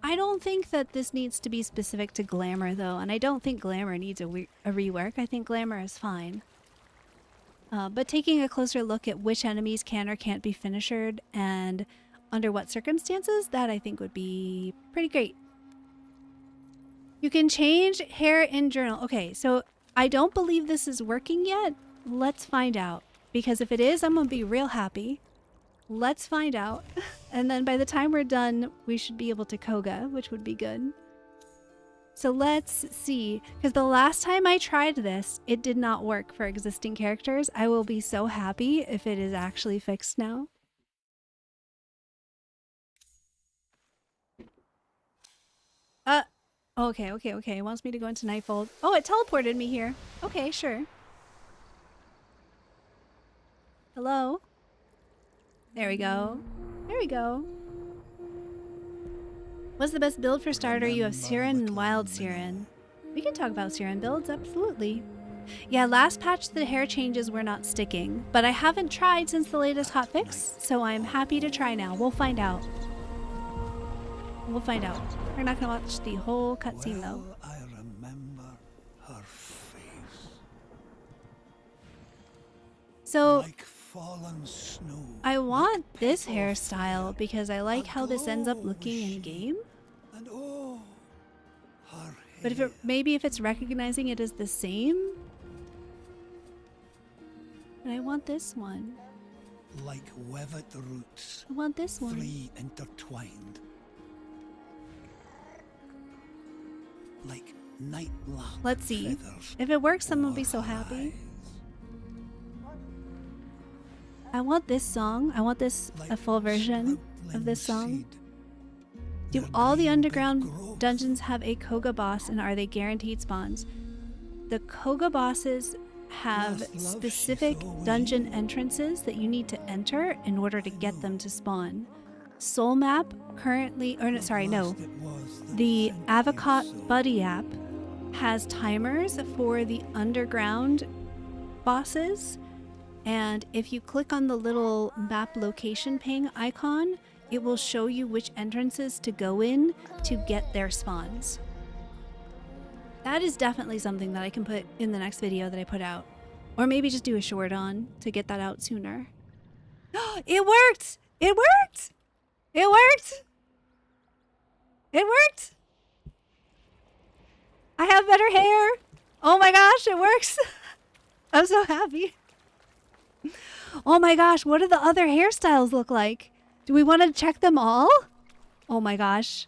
I don't think that this needs to be specific to glamour, though, and I don't think glamour needs a rework. I think glamour is fine. But taking a closer look at which enemies can or can't be finishered and under what circumstances, that I think would be pretty great. You can change hair in journal. Okay, so I don't believe this is working yet. Let's find out. Because if it is, I'm going to be real happy. Let's find out. And then by the time we're done, we should be able to Koga, which would be good. So let's see. Because the last time I tried this, it did not work for existing characters. I will be so happy if it is actually fixed now. Okay. It wants me to go into Nightfold. Oh, it teleported me here. Okay, sure. Hello? There we go. There we go. What's the best build for starter? You have Sarin and Wild Sarin. We can talk about Sarin builds, absolutely. Yeah, last patch the hair changes were not sticking, but I haven't tried since the latest hotfix, so I'm happy to try now. We'll find out. We'll find out. We're not gonna watch the whole cutscene though. I remember her face. So Like fallen snow, I want this hairstyle because I like how this ends up looking in game. And oh, her But if maybe if it's recognizing it as the same. But I want this one. like webbed roots, I want this one. three intertwined. Like night black Let's see. feathers If it works, someone will be o'er so her happy. eyes. I want this song. I want this a Like full version sproutling of this song. seed, Do their all the green big underground growth dungeons have a Koga boss, and are they guaranteed spawns? The Koga bosses have Last love she specific saw was dungeon you. entrances that you need to enter in order to get them to spawn. Soul Map currently, or no, sorry, no. Last it was that The sent you Avocot so. Buddy app has timers for the underground bosses, and if you click on the little map location ping icon, it will show you which entrances to go in to get their spawns. That is definitely something that I can put in the next video that I put out. Or maybe just do a short on to get that out sooner. It worked! It worked! It worked! It worked! I have better hair! Oh my gosh, it works! I'm so happy. Oh my gosh, what do the other hairstyles look like? Do we want to check them all? Oh my gosh.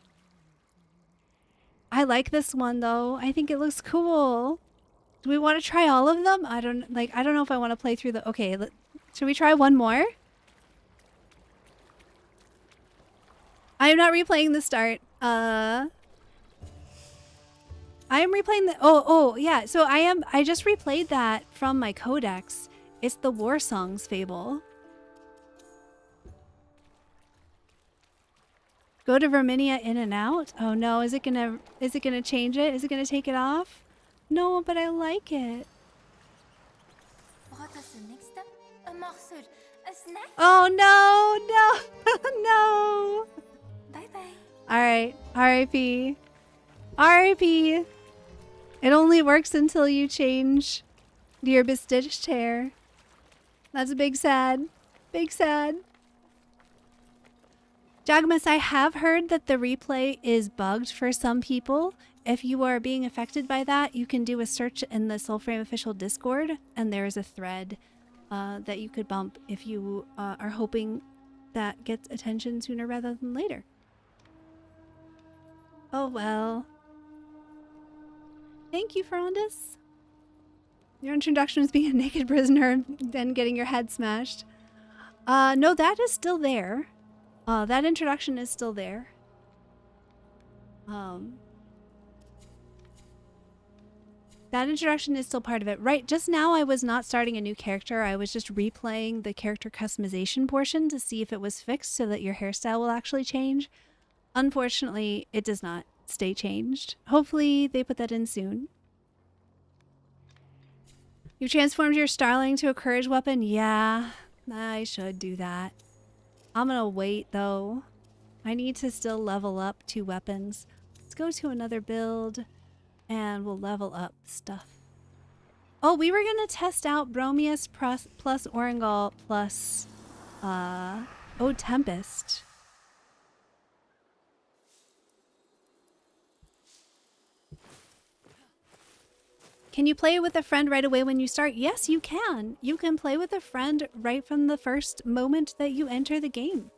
I like this one though. I think it looks cool. Do we want to try all of them? I don't know if I want to play through the... Okay, should we try one more? I am not replaying the start. I am replaying the... Oh, yeah. So I just replayed that from my codex. It's the War Songs Fable. Go to Verminia in and out? Oh no, is it gonna change it? Is it gonna take it off? No, but I like it. Oh no, no, no. Bye bye. Alright, R.I.P. R.I.P. It only works until you change your bestitched hair. That's a big sad. Big sad. Jagmas, I have heard that the replay is bugged for some people. If you are being affected by that, you can do a search in the Soulframe official Discord, and there is a thread that you could bump if you are hoping that gets attention sooner rather than later. Oh well. Thank you, Ferondis. Your introduction was being a naked prisoner, then getting your head smashed. No, that is still there. That introduction is still there. That introduction is still part of it. Right, just now I was not starting a new character. I was just replaying the character customization portion to see if it was fixed so that your hairstyle will actually change. Unfortunately, it does not stay changed. Hopefully they put that in soon. You transformed your Starling to a courage weapon? Yeah, I should do that. I'm gonna wait though. I need to still level up 2 weapons. Let's go to another build and we'll level up stuff. Oh, we were gonna test out Bromeus plus Oringal plus Ode Tempest. Can you play with a friend right away when you start? Yes, you can. You can play with a friend right from the first moment that you enter the game.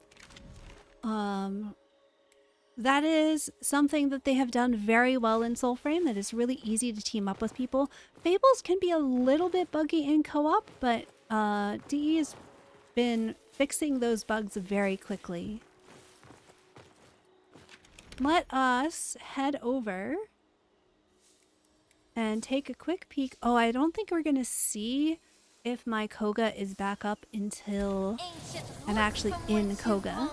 That is something that they have done very well in Soulframe. That is really easy to team up with people. Fables can be a little bit buggy in co-op, but DE has been fixing those bugs very quickly. Let us head over and take a quick peek. Oh, I don't think we're gonna see if my Koga is back up until I'm actually in Koga.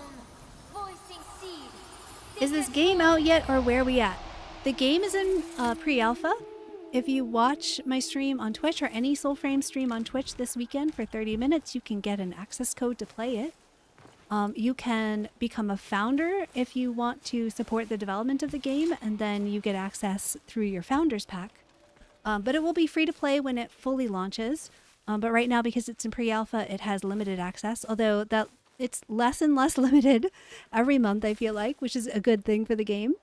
Is this game out yet, or where are we at? The game is in pre-alpha. If you watch my stream on Twitch or any Soulframe stream on Twitch this weekend for 30 minutes, you can get an access code to play it. You can become a founder if you want to support the development of the game, and then you get access through your founders pack. But it will be free to play when it fully launches. But right now, because it's in pre-alpha, it has limited access, although that it's less and less limited every month, I feel like, which is a good thing for the game.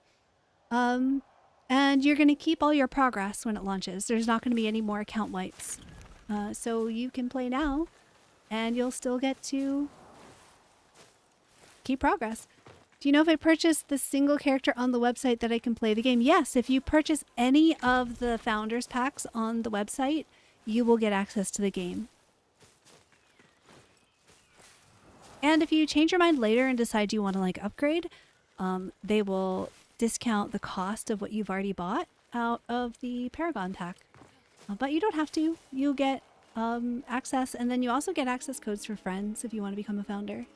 And you're going to keep all your progress when it launches. There's not going to be any more account wipes. So you can play now, and you'll still get to keep progress. Do you know if I purchased the single character on the website that I can play the game? Yes, if you purchase any of the Founders Packs on the website, you will get access to the game. And if you change your mind later and decide you want to like upgrade, they will discount the cost of what you've already bought out of the Paragon pack. But you don't have to. You'll get access, and then you also get access codes for friends if you want to become a founder.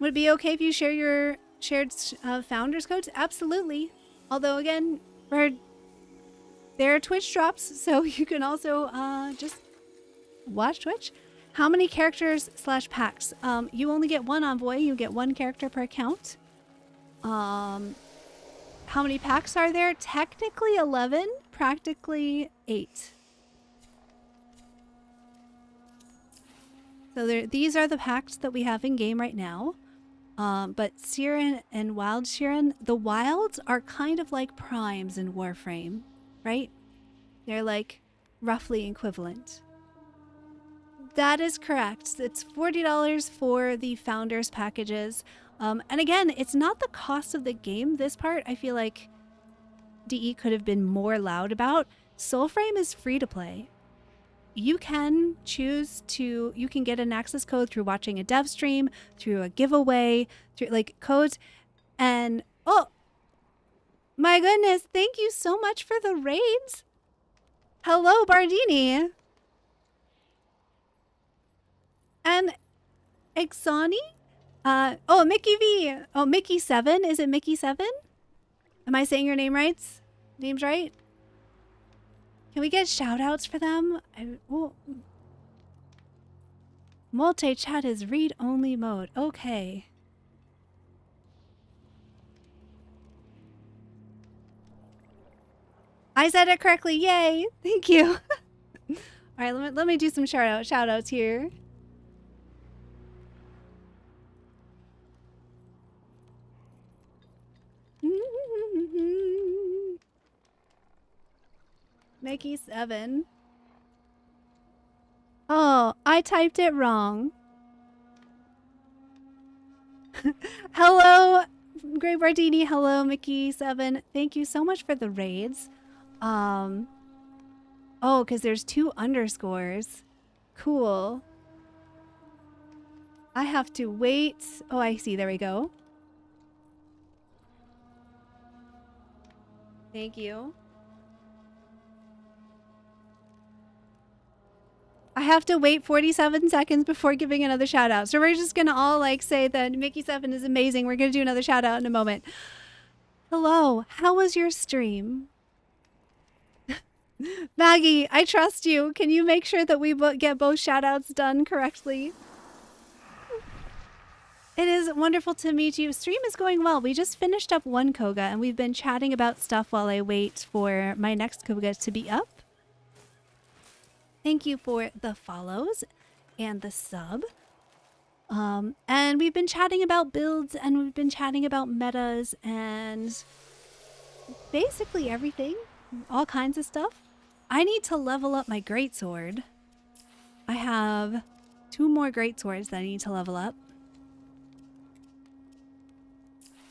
Would it be okay if you share your shared founders codes? Absolutely. Although again, there are Twitch drops, so you can also just watch Twitch. How many characters / packs? You only get one envoy. You get one character per account. How many packs are there? Technically 11, practically 8. So these are the packs that we have in game right now. But Sarin and Wild Sarin, the wilds are kind of like primes in Warframe, right? They're like roughly equivalent. That is correct. It's $40 for the founders packages. And again, it's not the cost of the game. This part, I feel like DE could have been more loud about. Soulframe is free to play. You can choose to, you can get an access code through watching a dev stream, through a giveaway, through like codes. And oh my goodness, thank you so much for the raids. Hello, Bardini. And Exani? Oh, Mickey V. Oh, Mickey 7. Is it Mickey 7? Am I saying your name right? Name's right? Can we get shout outs for them? Multi-chat is read-only mode. Okay. I said it correctly. Yay. Thank you. All right, let me do some shout outs here. Mickey 7. Oh, I typed it wrong. Hello, Grey Bardini. Hello, Mickey 7. Thank you so much for the raids. Oh, because there's 2 underscores. Cool. I have to wait. Oh, I see. There we go. Thank you. I have to wait 47 seconds before giving another shout out. So we're just going to all like say that Mickey 7 is amazing. We're going to do another shout out in a moment. Hello. How was your stream? Maggie, I trust you. Can you make sure that we get both shout outs done correctly? It is wonderful to meet you. Stream is going well. We just finished up one Koga and we've been chatting about stuff while I wait for my next Koga to be up. Thank you for the follows and the sub. And we've been chatting about builds and we've been chatting about metas and basically everything. All kinds of stuff. I need to level up my greatsword. I have 2 more greatswords that I need to level up.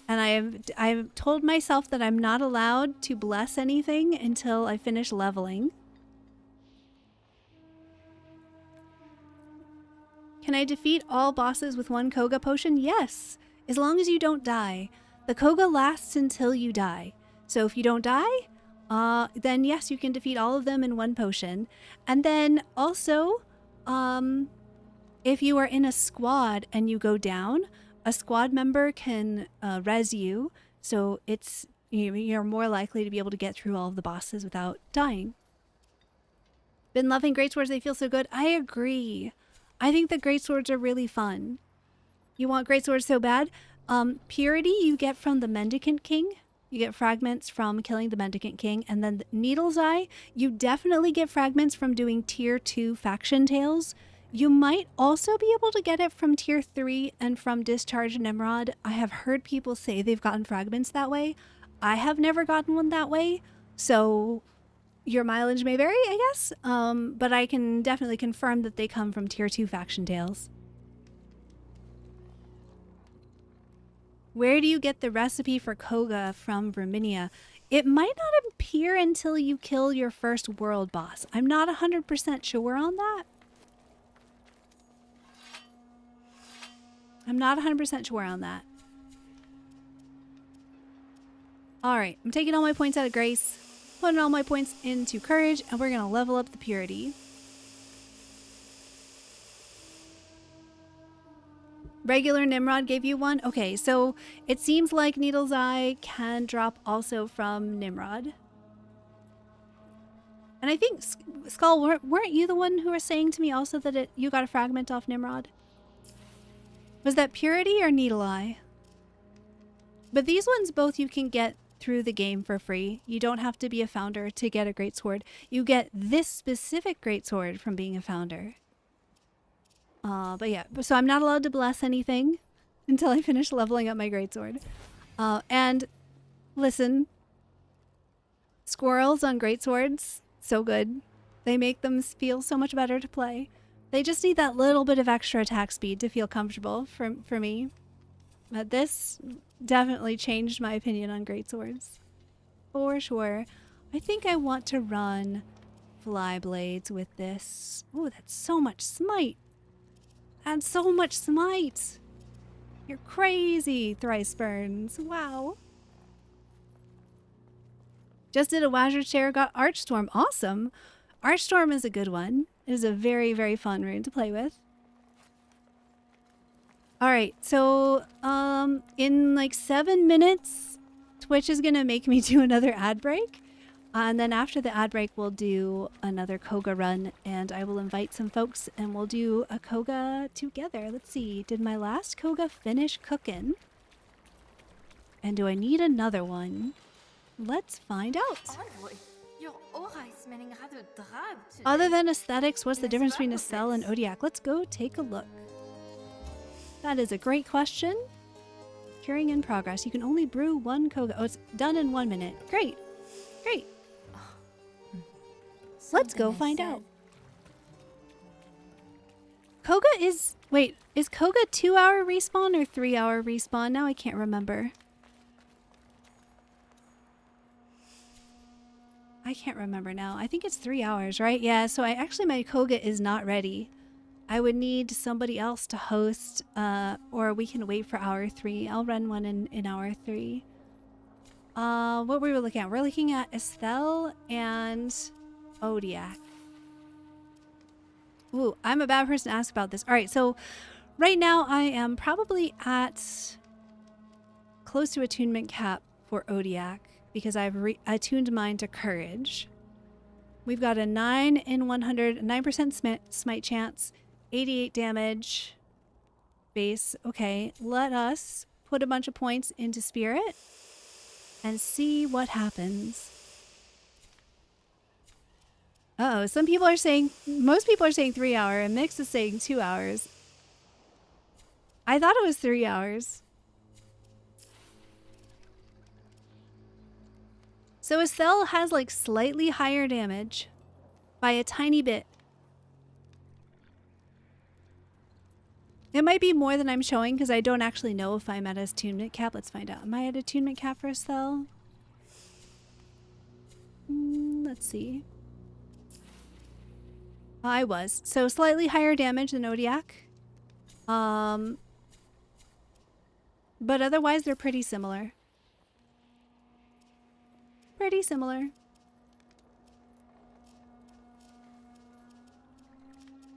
And I've told myself that I'm not allowed to bless anything until I finish leveling. Can I defeat all bosses with 1 Koga potion? Yes, as long as you don't die. The Koga lasts until you die. So if you don't die, then yes, you can defeat all of them in 1 potion. And then also, if you are in a squad and you go down, a squad member can res you. So you're more likely to be able to get through all of the bosses without dying. Been loving greatswords, they feel so good. I agree. I think the greatswords are really fun. You want greatswords so bad? Purity you get from the Mendicant King. You get fragments from killing the Mendicant King. And then Needle's Eye, you definitely get fragments from doing tier 2 faction tales. You might also be able to get it from tier 3 and from Discharge Nimrod. I have heard people say they've gotten fragments that way. I have never gotten one that way. So your mileage may vary, I guess. But I can definitely confirm that they come from tier 2 faction tales. Where do you get the recipe for Koga from Verminia? It might not appear until you kill your first world boss. I'm not 100% sure on that. I'm not 100% sure on that. Alright, I'm taking all my points out of Grace, putting all my points into Courage, and we're going to level up the Purity. Regular Nimrod gave you one? Okay, so it seems like Needle's Eye can drop also from Nimrod. And I think, Skull, weren't you the one who was saying to me also that you got a fragment off Nimrod? Was that Purity or Needle Eye? But these ones both you can get through the game for free. You don't have to be a founder to get a greatsword. You get this specific greatsword from being a founder. But yeah, so I'm not allowed to bless anything until I finish leveling up my greatsword. And listen, squirrels on greatswords, so good. They make them feel so much better to play. They just need that little bit of extra attack speed to feel comfortable for me. But this definitely changed my opinion on greatswords. For sure. I think I want to run fly blades with this. Oh, that's so much smite. And so much smite. You're crazy, Thrice Burns. Wow. Just did a Wazir chair, got Archstorm. Awesome. Archstorm is a good one. It is a very, very fun rune to play with. Alright, so in like 7 minutes, Twitch is going to make me do another ad break. And then after the ad break, we'll do another Koga run. And I will invite some folks and we'll do a Koga together. Let's see. Did my last Koga finish cooking? And do I need another one? Let's find out. Other than aesthetics, what's the difference between a cell and Odiac? Let's go take a look. That is a great question. Curing in progress. You can only brew one Koga. Oh, it's done in 1 minute. Great. Great. Let's go find out. Koga is... Wait, is Koga 2-hour respawn or 3-hour respawn? Now I can't remember. I can't remember now. I think it's 3 hours, right? Yeah, so actually my Koga is not ready. I would need somebody else to host, or we can wait for hour 3. I'll run one in hour 3. What were we looking at? We're looking at Estelle and Odiac. Ooh, I'm a bad person to ask about this. All right, so right now I am probably at close to attunement cap for Odiac because I've attuned mine to Courage. We've got a 9 in 100, 9% smite chance, 88 damage base. Okay, let us put a bunch of points into Spirit and see what happens. Uh-oh, some people are saying, most people are saying 3 hour, and Mix is saying 2 hours. I thought it was 3 hours. So Estelle has like slightly higher damage by a tiny bit. It might be more than I'm showing because I don't actually know if I'm at a attunement cap. Let's find out. Am I at attunement cap for Estelle? Let's see. I was. So slightly higher damage than Odiac. But otherwise they're pretty similar. Pretty similar.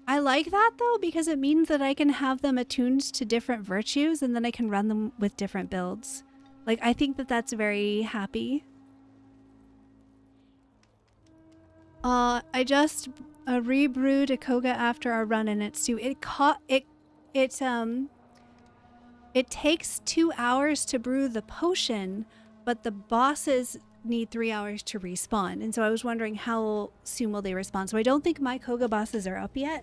I like that though because it means that I can have them attuned to different virtues and then I can run them with different builds. Like I think that that's very happy. I just rebrewed a Koga after our run in it too. It takes 2 hours to brew the potion, but the bosses need 3 hours to respawn. And so I was wondering how soon will they respawn. So I don't think my Koga bosses are up yet.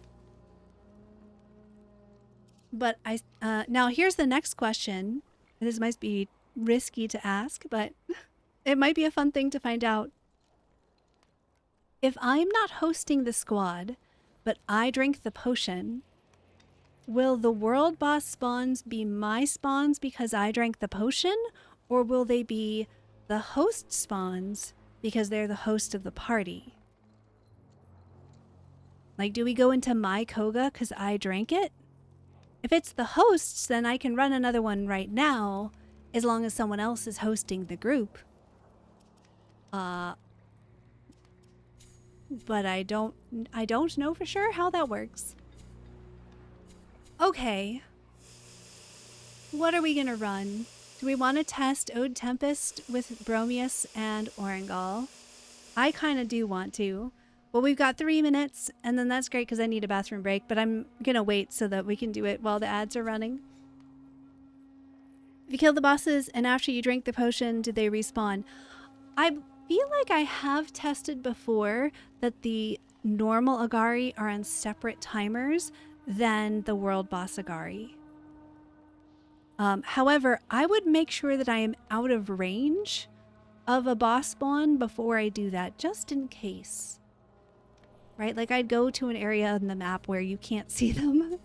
But now here's the next question. This might be risky to ask, but it might be a fun thing to find out. If I'm not hosting the squad, but I drink the potion, will the world boss spawns be my spawns because I drank the potion, or will they be the host spawns because they're the host of the party? Like, do we go into my Koga because I drank it? If it's the hosts, then I can run another one right now as long as someone else is hosting the group. But I don't know for sure how that works. Okay. What are we gonna run? Do we want to test Ode Tempest with Bromeus and Orangal? I kind of do want to. Well, we've got 3 minutes, and then that's great because I need a bathroom break, but I'm gonna wait so that we can do it while the ads are running. If you kill the bosses and after you drink the potion, do they respawn? I feel like I have tested before that the normal Agari are on separate timers than the world boss Agari. However, I would make sure that I am out of range of a boss spawn before I do that, just in case. Right? Like, I'd go to an area on the map where you can't see them.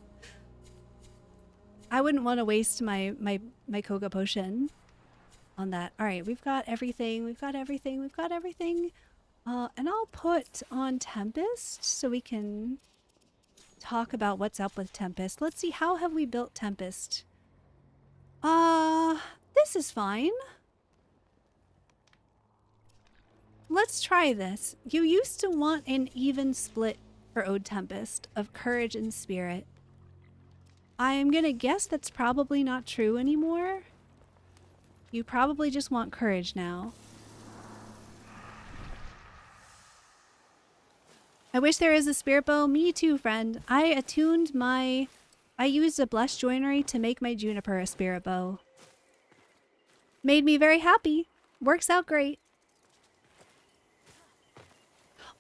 I wouldn't want to waste my Koga potion on that. All right, we've got everything. We've got everything. We've got everything. And I'll put on Tempest so we can talk about what's up with Tempest. Let's see, how have we built Tempest? This is fine. Let's try this. You used to want an even split for Ode Tempest of courage and spirit. I am gonna guess that's probably not true anymore. You probably just want courage now. I wish there is a spirit bow. Me too, friend. I used a blessed joinery to make my juniper a spirit bow. Made me very happy. Works out great.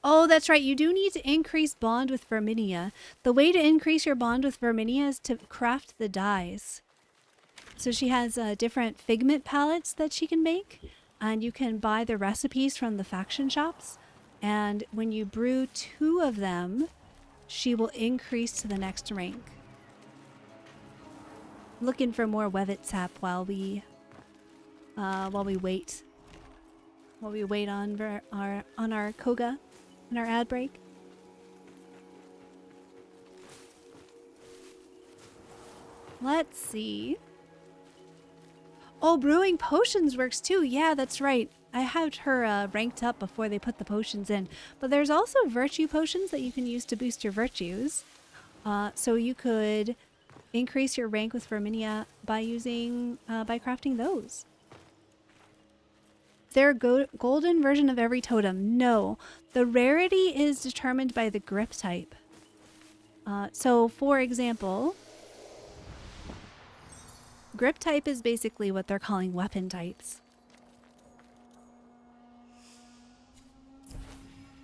Oh, that's right. You do need to increase bond with Verminia. The way to increase your bond with Verminia is to craft the dyes. So she has different figment palettes that she can make, and you can buy the recipes from the faction shops. And when you brew 2 of them, she will increase to the next rank. Looking for more Wevet sap while we wait. While we wait on our Koga and our ad break. Let's see. Oh, brewing potions works too. Yeah, that's right. I had her ranked up before they put the potions in. But there's also virtue potions that you can use to boost your virtues. So you could increase your rank with Verminia by crafting those. Is there a golden version of every totem? No. The rarity is determined by the grip type. So, for example, grip type is basically what they're calling weapon types.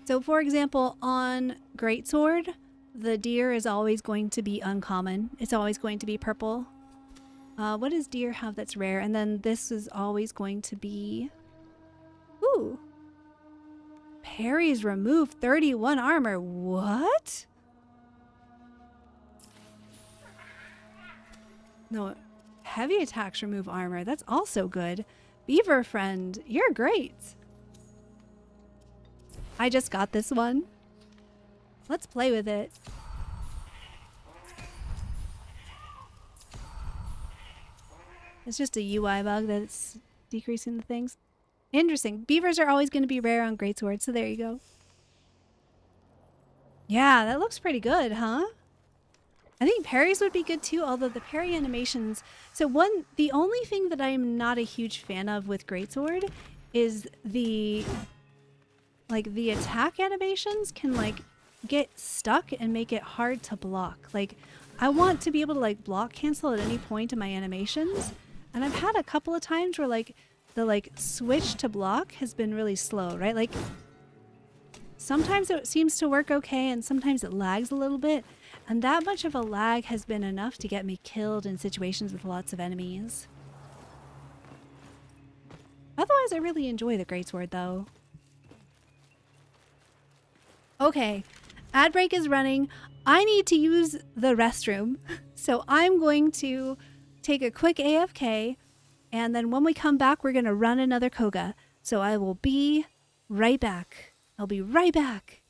So, for example, on Greatsword, the deer is always going to be uncommon. It's always going to be purple. What does deer have that's rare? And then this is always going to be... Ooh. Parries remove 31 armor. What? No, heavy attacks remove armor. That's also good. Beaver friend, you're great. I just got this one. Let's play with it. It's just a UI bug that's decreasing the things. Interesting. Beavers are always going to be rare on Greatsword, so there you go. Yeah, that looks pretty good, huh? I think parries would be good too, although the parry animations... So the only thing that I'm not a huge fan of with Greatsword is the attack animations can get stuck and make it hard to block. I want to be able to block cancel at any point in my animations, and I've had a couple of times where the switch to block has been really slow, right? Sometimes it seems to work okay and sometimes it lags a little bit, and that much of a lag has been enough to get me killed in situations with lots of enemies. Otherwise, I really enjoy the Greatsword though. Okay, ad break is running. I need to use the restroom, So I'm going to take a quick AFK, and then when we come back, we're going to run another Koga. So I will be right back. I'll be right back.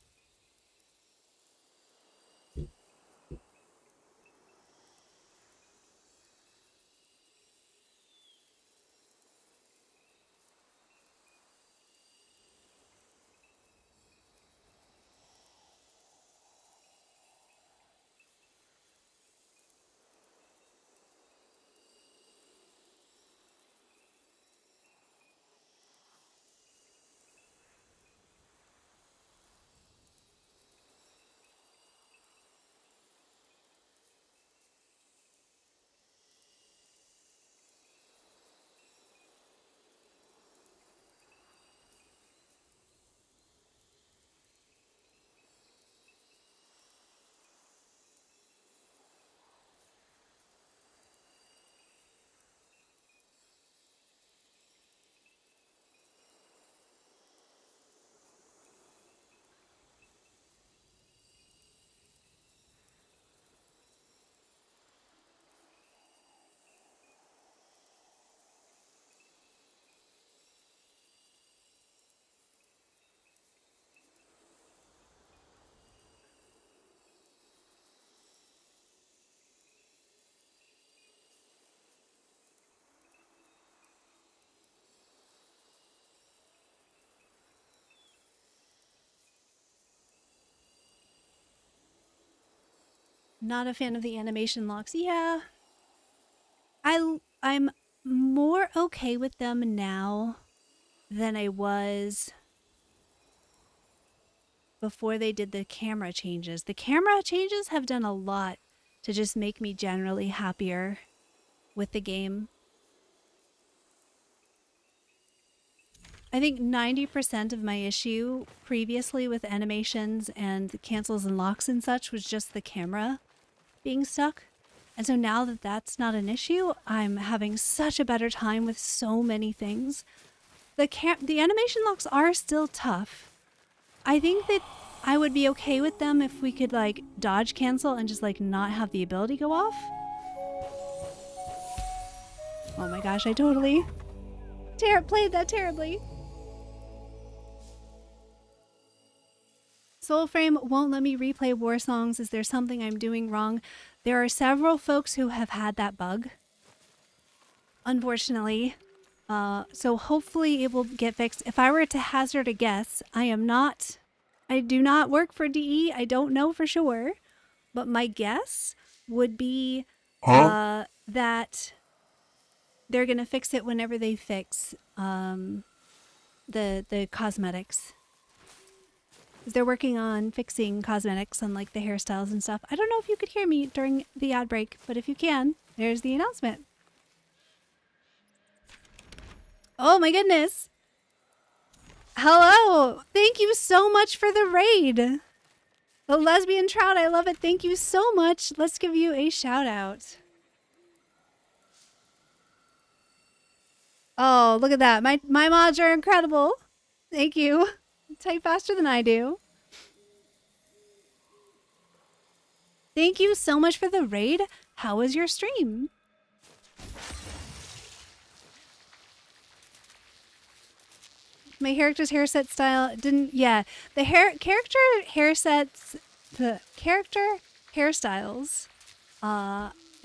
Not a fan of the animation locks. Yeah. I'm more okay with them now than I was before they did the camera changes. The camera changes have done a lot to just make me generally happier with the game. I think 90% of my issue previously with animations and cancels and locks and such was just the camera being stuck. And so now that that's not an issue, I'm having such a better time with so many things. The animation locks are still tough. I think that I would be okay with them if we could like dodge cancel and just like not have the ability go off. Oh my gosh, I totally played that terribly. Soulframe won't let me replay war songs. Is there something I'm doing wrong? There are several folks who have had that bug, unfortunately. So hopefully it will get fixed. If I were to hazard a guess, I do not work for DE. I don't know for sure, but my guess would be that they're going to fix it whenever they fix the cosmetics. They're working on fixing cosmetics on like the hairstyles and stuff. I don't know if you could hear me during the ad break, but if you can, there's the announcement. Oh my goodness. Hello. Thank you so much for the raid. The lesbian trout, I love it. Thank you so much. Let's give you a shout out. Oh, look at that. My mods are incredible. Thank you. Type faster than I do. Thank you so much for the raid. How was your stream? My character's hairset style didn't, yeah. The character hairstyles,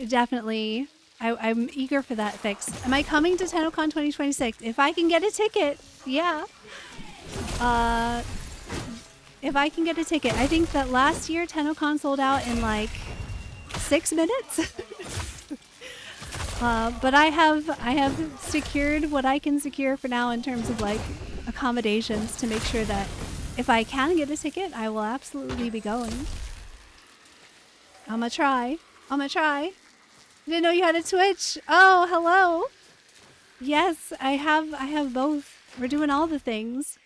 definitely, I'm eager for that fix. Am I coming to TennoCon 2026? If I can get a ticket, yeah. If I can get a ticket. I think that last year TennoCon sold out in like 6 minutes. But I have secured what I can secure for now in terms of like accommodations to make sure that if I can get a ticket, I will absolutely be going. I'ma try. Didn't know you had a Twitch. Oh, hello. Yes, I have both. We're doing all the things.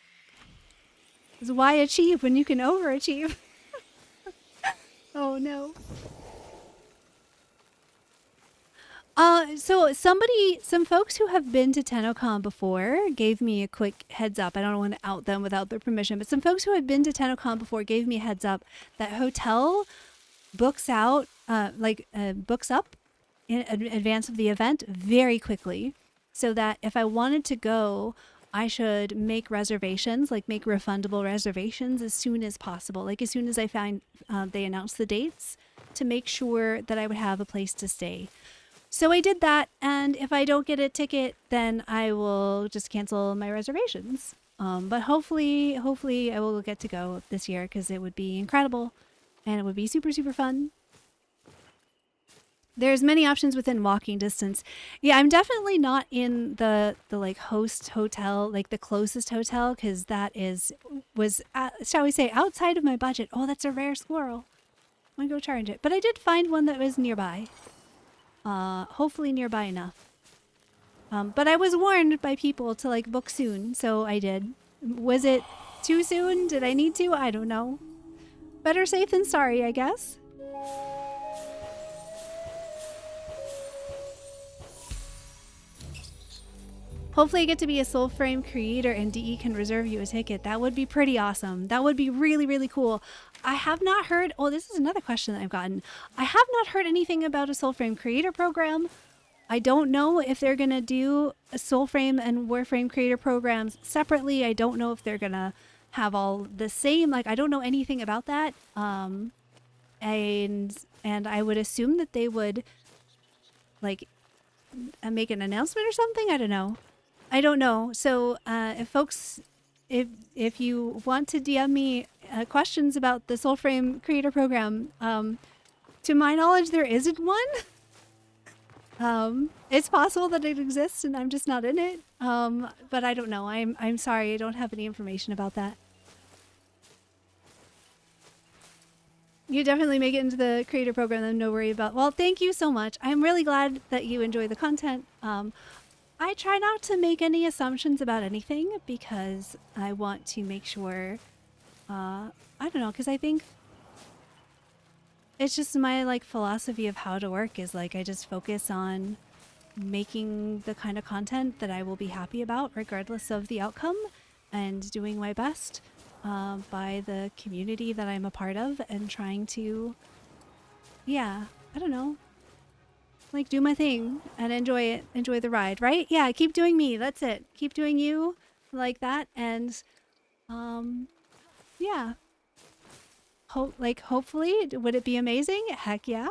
Is why achieve when you can overachieve? Oh no. So some folks who have been to TennoCon before gave me a quick heads up. I don't want to out them without their permission, but some folks who had been to TennoCon before gave me a heads up that hotel books out books up in advance of the event very quickly, so that if I wanted to go, I should make reservations, like make refundable reservations as soon as possible, like as soon as I find they announce the dates, to make sure that I would have a place to stay. So I did that, and if I don't get a ticket, then I will just cancel my reservations. But hopefully I will get to go this year, because it would be incredible, and it would be super, super fun. There's many options within walking distance. Yeah, I'm definitely not in the like host hotel, like the closest hotel, because that was shall we say, outside of my budget. Oh, that's a rare squirrel. I'm gonna go charge it. But I did find one that was nearby. Hopefully nearby enough. But I was warned by people to like book soon, so I did. Was it too soon? Did I need to? I don't know. Better safe than sorry, I guess. Hopefully I get to be a soul frame creator and DE can reserve you a ticket. That would be pretty awesome. That would be really, really cool. I have not heard... Oh, this is another question that I've gotten. I have not heard anything about a soul frame creator program. I don't know if they're going to do a soul frame and warframe creator programs separately. I don't know if they're going to have all the same. Like, I don't know anything about that. And I would assume that they would, like, make an announcement or something. I don't know. So if folks, if you want to DM me questions about the Soulframe Creator Program, to my knowledge, there isn't one. It's possible that it exists and I'm just not in it. But I don't know. I'm sorry. I don't have any information about that. You definitely make it into the creator program, then no worry about. Well, thank you so much. I'm really glad that you enjoy the content. I try not to make any assumptions about anything because I want to make sure, I don't know, because I think it's just my like philosophy of how to work is like I just focus on making the kind of content that I will be happy about regardless of the outcome, and doing my best by the community that I'm a part of, and trying to, yeah, I don't know, like do my thing and enjoy it, enjoy the ride, right? Yeah, keep doing me. That's it. Keep doing you like that. And yeah. Hopefully, would it be amazing? Heck yeah.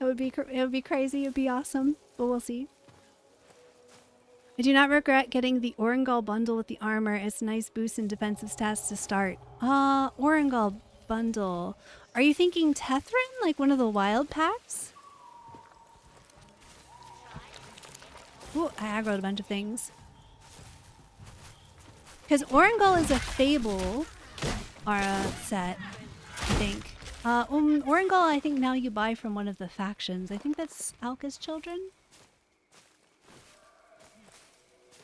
It would be crazy. It would be awesome, but we'll see. I do not regret getting the Orangol bundle with the armor. It's a nice boost in defensive stats to start. Orangol bundle. Are you thinking Tethrin? Like one of the wild packs? Ooh, I aggroed a bunch of things. Because Orangol is a Fable set, I think. Orangol, I think now you buy from one of the factions. I think that's Alka's Children.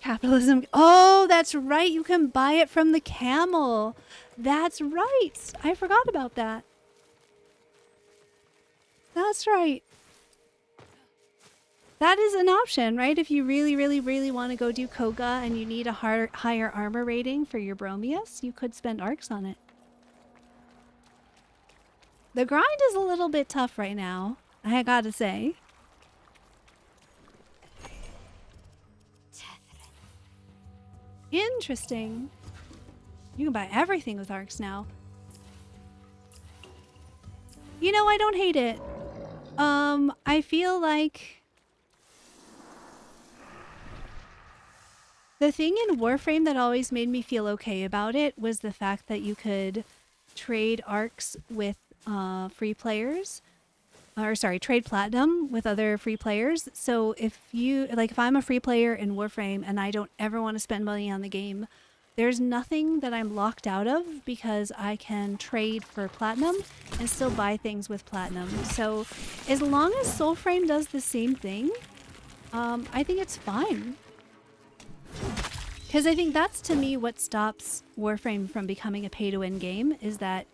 Capitalism. Oh, that's right. You can buy it from the camel. That's right. I forgot about that. That's right. That is an option, right? If you really, really, really want to go do Koga and you need a higher armor rating for your Bromeus, you could spend arcs on it. The grind is a little bit tough right now, I gotta say. Interesting. You can buy everything with arcs now. You know, I don't hate it. I feel like the thing in Warframe that always made me feel okay about it was the fact that you could trade arcs with free players. Or sorry, trade platinum with other free players. So if I'm a free player in Warframe and I don't ever want to spend money on the game, there's nothing that I'm locked out of because I can trade for platinum and still buy things with platinum. So as long as Soulframe does the same thing, I think it's fine. Because I think that's, to me, what stops Warframe from becoming a pay-to-win game, is that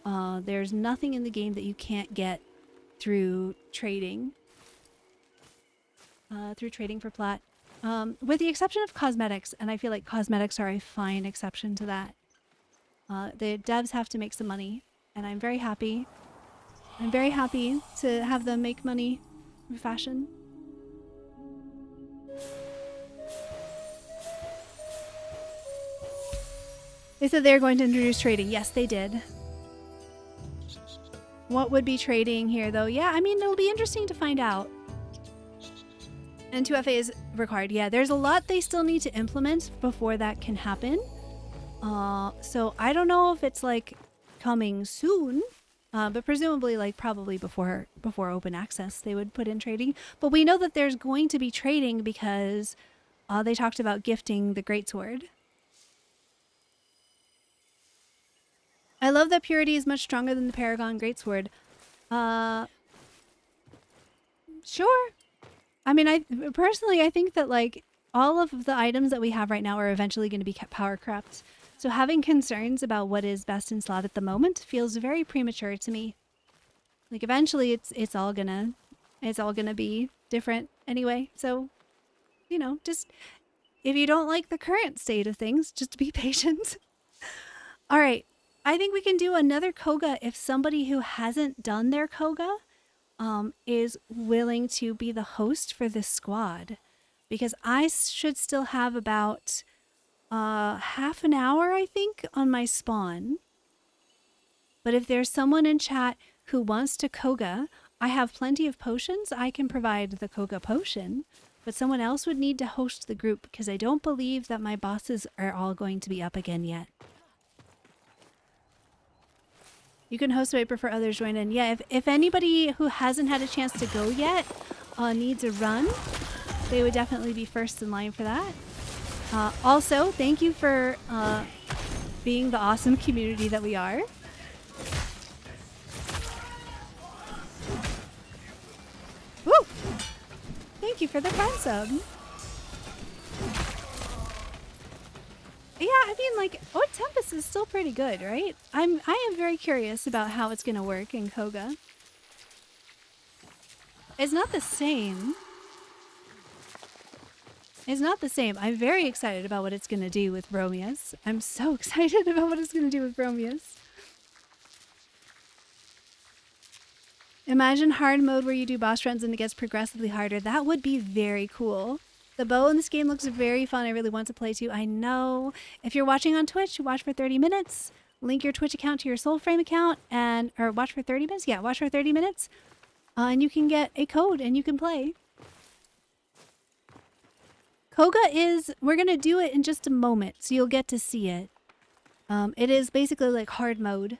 there's nothing in the game that you can't get through trading. Through trading for plat. With the exception of cosmetics, and I feel like cosmetics are a fine exception to that. The devs have to make some money, and I'm very happy I'm very happy to have them make money in fashion. They said they were going to introduce trading. Yes, they did. What would be trading here, though? Yeah, I mean, it'll be interesting to find out. And 2FA is required. Yeah, there's a lot they still need to implement before that can happen. So I don't know if it's like coming soon, but presumably like probably before open access they would put in trading. But we know that there's going to be trading because they talked about gifting the greatsword. I love that purity is much stronger than the Paragon greatsword. Sure. I mean, I think that like all of the items that we have right now are eventually going to be power crept. So having concerns about what is best in slot at the moment feels very premature to me. Like eventually it's all gonna be different anyway. So, you know, just if you don't like the current state of things, just be patient. All right. I think we can do another Koga if somebody who hasn't done their Koga is willing to be the host for this squad. Because I should still have about half an hour, I think, on my spawn. But if there's someone in chat who wants to Koga, I have plenty of potions. I can provide the Koga potion. But someone else would need to host the group because I don't believe that my bosses are all going to be up again yet. You can host a paper for others join in. Yeah, if anybody who hasn't had a chance to go yet needs a run, they would definitely be first in line for that. Also, thank you for being the awesome community that we are. Woo! Thank you for the prime sub. Yeah, I mean, like, Tempest is still pretty good, right? I am very curious about how it's gonna work in Koga. It's not the same. It's not the same. I'm very excited about what it's gonna do with Bromeus. I'm so excited about what it's gonna do with Bromeus. Imagine hard mode where you do boss runs and it gets progressively harder. That would be very cool. The bow in this game looks very fun. I really want to play too. I know. If you're watching on Twitch, watch for 30 minutes. Link your Twitch account to your Soulframe account or watch for 30 minutes. Yeah, watch for 30 minutes. And you can get a code and you can play. Koga we're going to do it in just a moment, so you'll get to see it. It is basically like hard mode.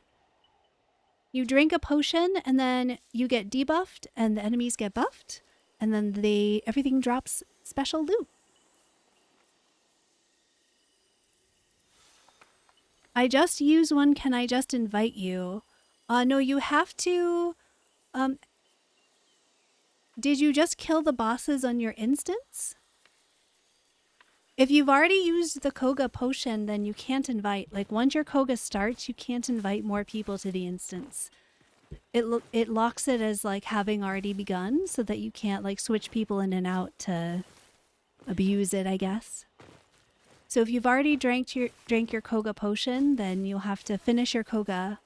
You drink a potion and then you get debuffed and the enemies get buffed. And then everything drops special loot. I just used one. Can I just invite you? No, you have to... Did you just kill the bosses on your instance? If you've already used the Koga potion, then you can't invite. Like, once your Koga starts, you can't invite more people to the instance. It locks it as, like, having already begun, so that you can't, like, switch people in and out to abuse it, I guess. So if you've already drank your Koga potion, then you'll have to finish your Koga.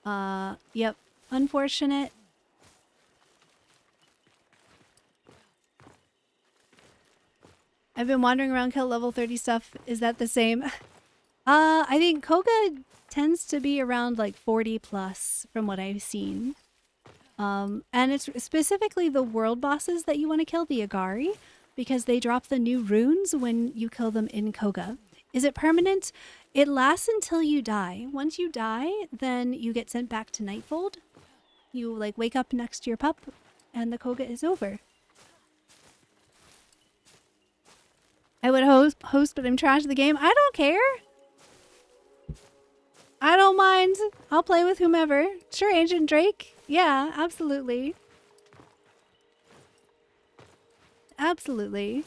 Yep. Unfortunate. I've been wandering around kill level 30 stuff. Is that the same? I think Koga tends to be around like 40 plus from what I've seen. And it's specifically the world bosses that you want to kill, the Agari, because they drop the new runes when you kill them in Koga. Is it permanent? It lasts until you die. Once you die, then you get sent back to Nightfold. You like wake up next to your pup and the Koga is over. I would host, but I'm trash at the game. I don't care. I don't mind. I'll play with whomever. Sure, Agent Drake. Yeah, absolutely. Absolutely.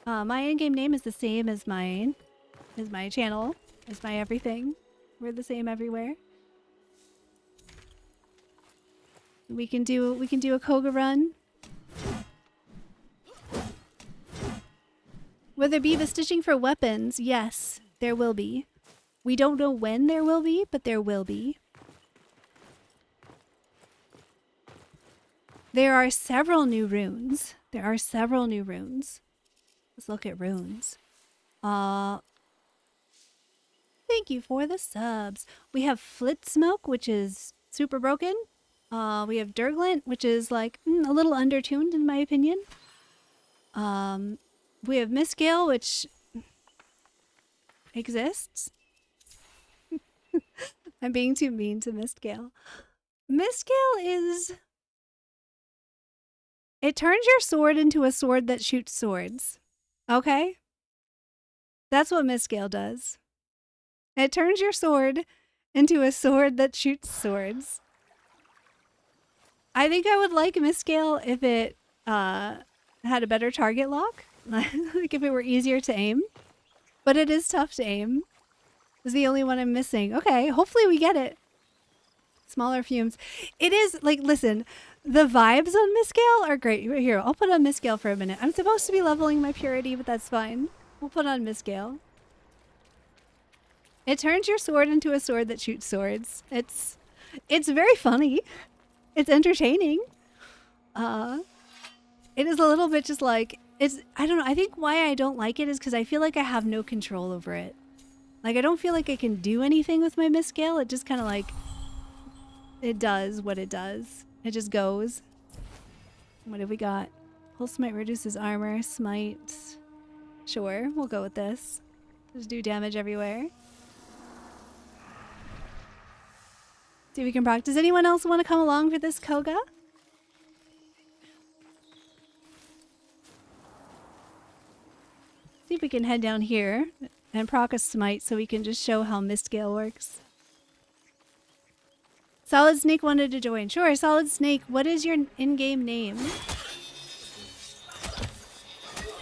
My in-game name is the same as my channel, as my everything. We're the same everywhere. We can do a Koga run. Will there be the stitching for weapons? Yes, there will be. We don't know when there will be, but there will be. There are several new runes. There are several new runes. Let's look at runes. Thank you for the subs. We have Flit Smoke, which is super broken. We have Durglint, which is like a little undertuned in my opinion. We have Mistgale, which exists. I'm being too mean to Mistgale. Mistgale is... It turns your sword into a sword that shoots swords. Okay? That's what Mistgale does. It turns your sword into a sword that shoots swords. I think I would like Mistgale if it had a better target lock. Like if it were easier to aim. But it is tough to aim. It's the only one I'm missing. Okay, hopefully we get it. Smaller fumes. It is, like, listen, the vibes on Mistgale are great. Here, I'll put on Mistgale for a minute. I'm supposed to be leveling my purity, but that's fine. We'll put on Mistgale. It turns your sword into a sword that shoots swords. It's very funny. It's entertaining. It is a little bit just like, I don't know, I think why I don't like it is because I feel like I have no control over it. Like, I don't feel like I can do anything with my Mistgale. It just kind of like, it does what it does. It just goes. What have we got? Pulse Smite reduces armor. Smite. Sure, we'll go with this. Just do damage everywhere. See if we can proc. Does anyone else want to come along for this Koga? See if we can head down here and proc a smite so we can just show how Mistgale works. Solid Snake wanted to join. Sure, Solid Snake, what is your in-game name?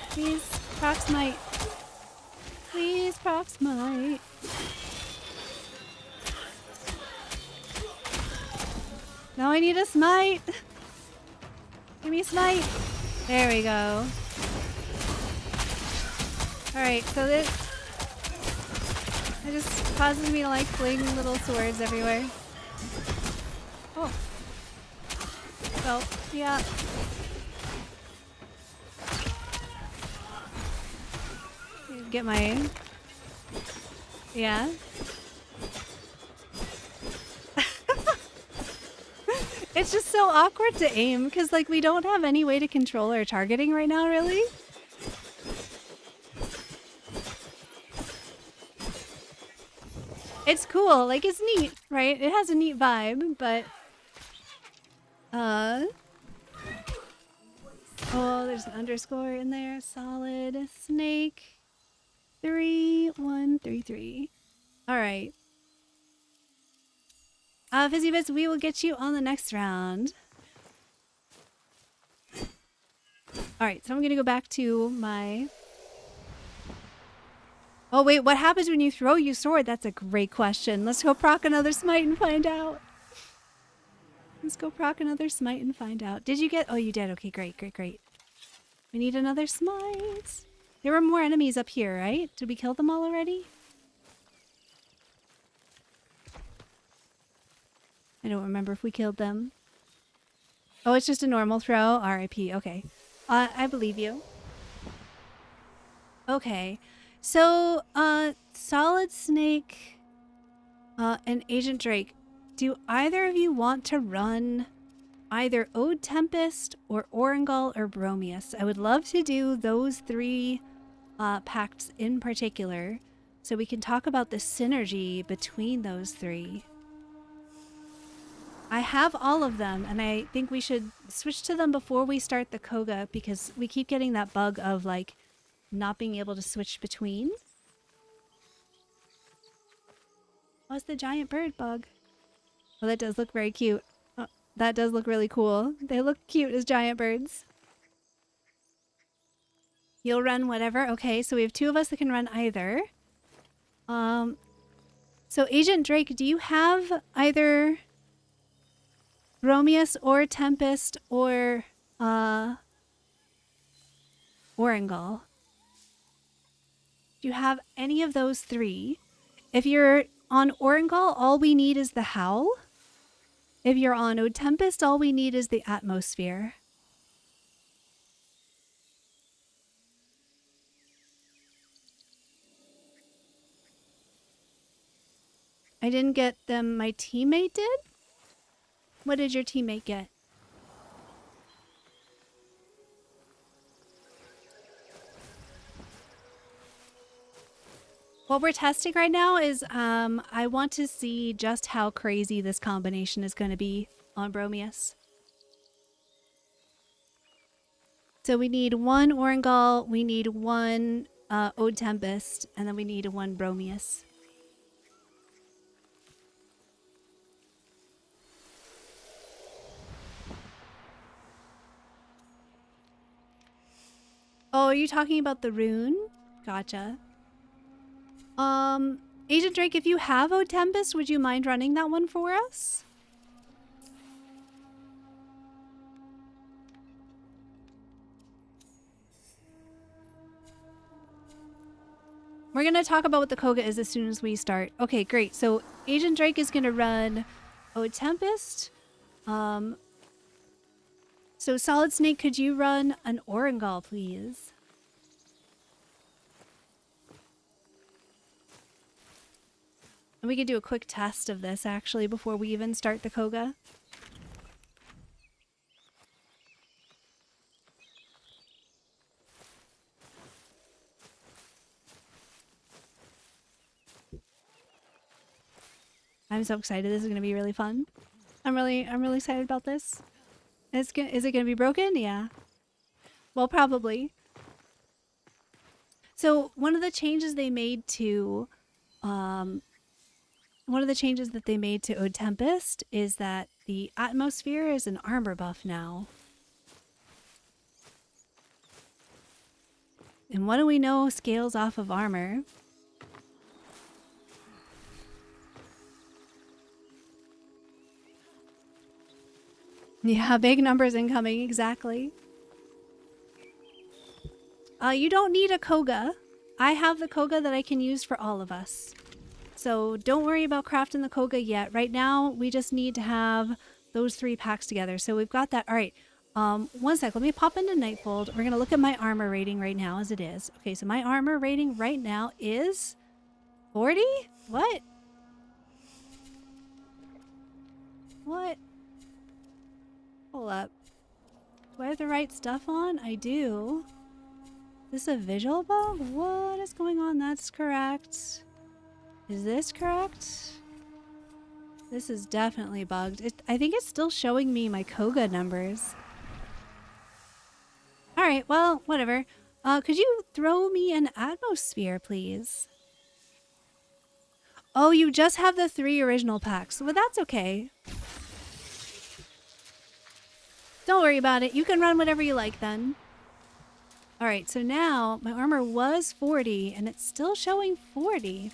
Please, proc smite. Please, proc smite. Now I need a smite. Give me a smite. There we go. Alright, so this... It just causes me to like fling little swords everywhere. Oh. Well, yeah. Get my... Yeah. It's just so awkward to aim because like we don't have any way to control our targeting right now, really. It's cool, like it's neat, right? It has a neat vibe, but oh, there's an underscore in there. Solid Snake 3133. All right. Fizzy Bits, we will get you on the next round. All right, so I'm gonna go back to my... Oh wait, what happens when you throw your sword? That's a great question. Let's go proc another smite and find out. Let's go proc another smite and find out. Did you get... Oh, you did. Okay, great, great, great. We need another smite. There were more enemies up here, right? Did we kill them all already? I don't remember if we killed them. Oh, it's just a normal throw? RIP. Okay. I believe you. Okay. So, Solid Snake and Agent Drake, do either of you want to run either Ode Tempest or Oringal or Bromeus? I would love to do those three pacts in particular so we can talk about the synergy between those three. I have all of them, and I think we should switch to them before we start the Koga because we keep getting that bug of like not being able to switch between. What's the giant bird bug? Oh, that does look very cute. Oh, that does look really cool. They look cute as giant birds. You'll run whatever. Okay, so we have two of us that can run either. So Agent Drake, do you have either Bromeus or Tempest or Oringal? Do you have any of those three? If you're on Orangol, all we need is the Howl. If you're on Ode Tempest, all we need is the Atmosphere. I didn't get them. My teammate did? What did your teammate get? What we're testing right now is I want to see just how crazy this combination is going to be on Bromeus. So we need one Orangol, we need one Ode Tempest, and then we need one Bromeus. Oh, are you talking about the rune? Gotcha. Agent Drake, if you have Ode Tempest, would you mind running that one for us? We're going to talk about what the Koga is as soon as we start. Okay, great. So Agent Drake is going to run Ode Tempest. So Solid Snake, could you run an Orangol, please? And we can do a quick test of this, actually, before we even start the Koga. I'm so excited. This is going to be really fun. I'm really excited about this. Is it going to be broken? Yeah. Well, probably. So one of the changes they made to Ode Tempest is that the Atmosphere is an armor buff now. And what do we know scales off of armor? Yeah, big numbers incoming, exactly. You don't need a Koga. I have the Koga that I can use for all of us. So don't worry about crafting the Koga yet. Right now, we just need to have those 3 packs together. So we've got that. All right. One sec. Let me pop into Nightfold. We're going to look at my armor rating right now as it is. Okay, so my armor rating right now is 40? What? What? Hold up. Do I have the right stuff on? I do. Is this a visual bug? What is going on? That's correct. Is this correct? This is definitely bugged. I think it's still showing me my Koga numbers. Alright, well, whatever. Could you throw me an Atmosphere, please? Oh, you just have the 3 original packs. Well, that's okay. Don't worry about it. You can run whatever you like then. Alright, so now my armor was 40 and it's still showing 40.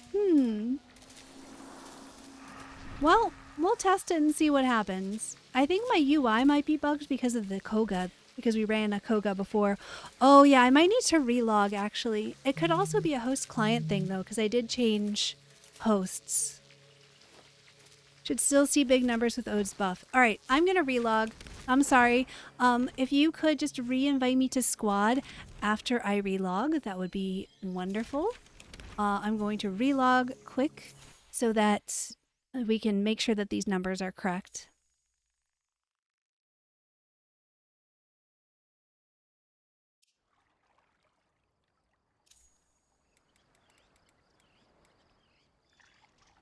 Well, we'll test it and see what happens. I think my UI might be bugged because of the Koga, because we ran a Koga before. Oh yeah, I might need to relog actually. It could also be a host client thing though, because I did change hosts. Should still see big numbers with Ode's buff. Alright, I'm gonna relog. I'm sorry. If you could just re-invite me to squad after I relog, that would be wonderful. I'm going to relog quick so that we can make sure that these numbers are correct.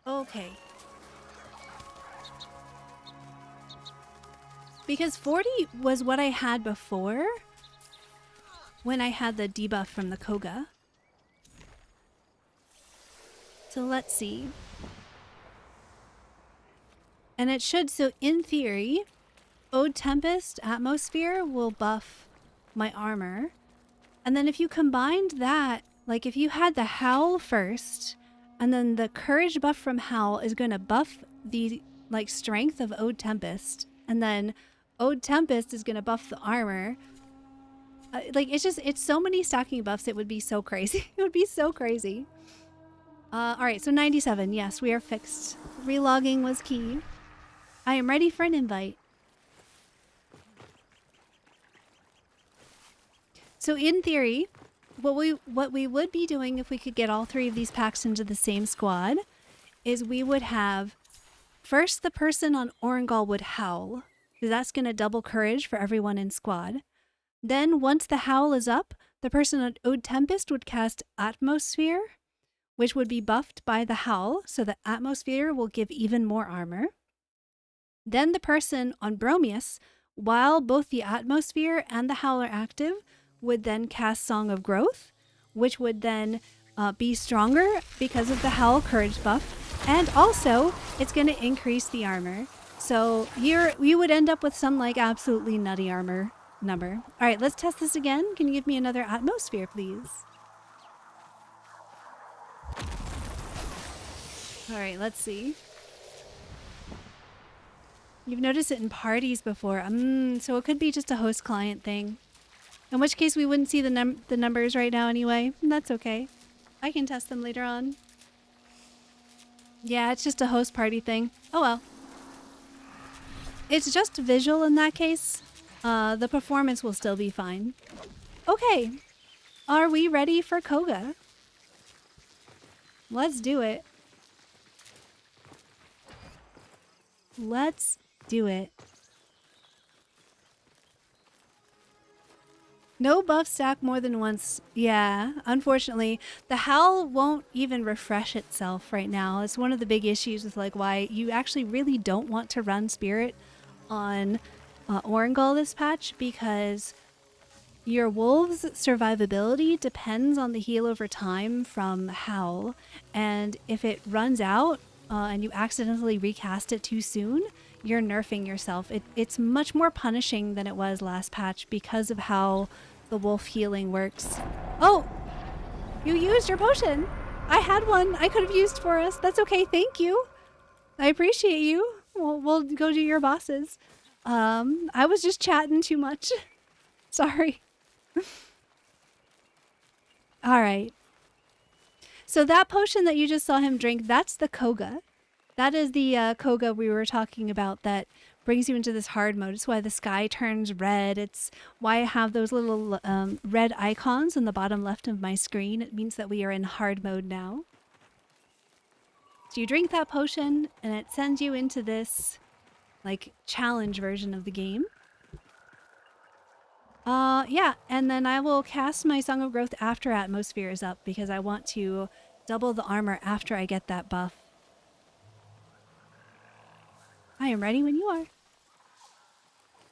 Okay. Because 40 was what I had before when I had the debuff from the Koga. So let's see. And it should, so in theory, Ode Tempest Atmosphere will buff my armor. And then if you combined that, like if you had the Howl first, and then the Courage buff from Howl is going to buff the like strength of Ode Tempest, and then Ode Tempest is going to buff the armor. Like it's so many stacking buffs, it would be so crazy. It would be so crazy. Alright, so 97. Yes, we are fixed. Relogging was key. I am ready for an invite. So in theory, what we would be doing if we could get all 3 of these packs into the same squad is we would have first the person on Orengal would howl, because that's going to double courage for everyone in squad. Then once the howl is up, the person on Ode Tempest would cast Atmosphere, which would be buffed by the howl, so the Atmosphere will give even more armor. Then the person on Bromeus, while both the Atmosphere and the howl are active, would then cast Song of Growth, which would then be stronger because of the howl courage buff. And also, it's going to increase the armor. So here you would end up with some like absolutely nutty armor number. All right, let's test this again. Can you give me another Atmosphere, please? All right, let's see. You've noticed it in parties before. So it could be just a host-client thing. In which case we wouldn't see the numbers right now anyway. That's okay. I can test them later on. Yeah, it's just a host party thing. Oh well. It's just visual in that case. The performance will still be fine. Okay. Are we ready for Koga? Let's do it. Let's do it. No buff stack more than once. Yeah, unfortunately, the howl won't even refresh itself right now. It's one of the big issues with like why you actually really don't want to run Spirit on Orengal this patch, because your wolf's survivability depends on the heal over time from howl, and if it runs out and you accidentally recast it too soon, you're nerfing yourself. It's much more punishing than it was last patch because of how the wolf healing works. Oh, you used your potion. I had one I could have used for us. That's okay. Thank you. I appreciate you. We'll go do your bosses. I was just chatting too much. Sorry. All right. So that potion that you just saw him drink, that's the Cogah. That is the Koga we were talking about that brings you into this hard mode. It's why the sky turns red. It's why I have those little red icons in the bottom left of my screen. It means that we are in hard mode now. So you drink that potion and it sends you into this like challenge version of the game. Yeah, and then I will cast my Song of Growth after Atmosphere is up because I want to double the armor after I get that buff. I am ready when you are.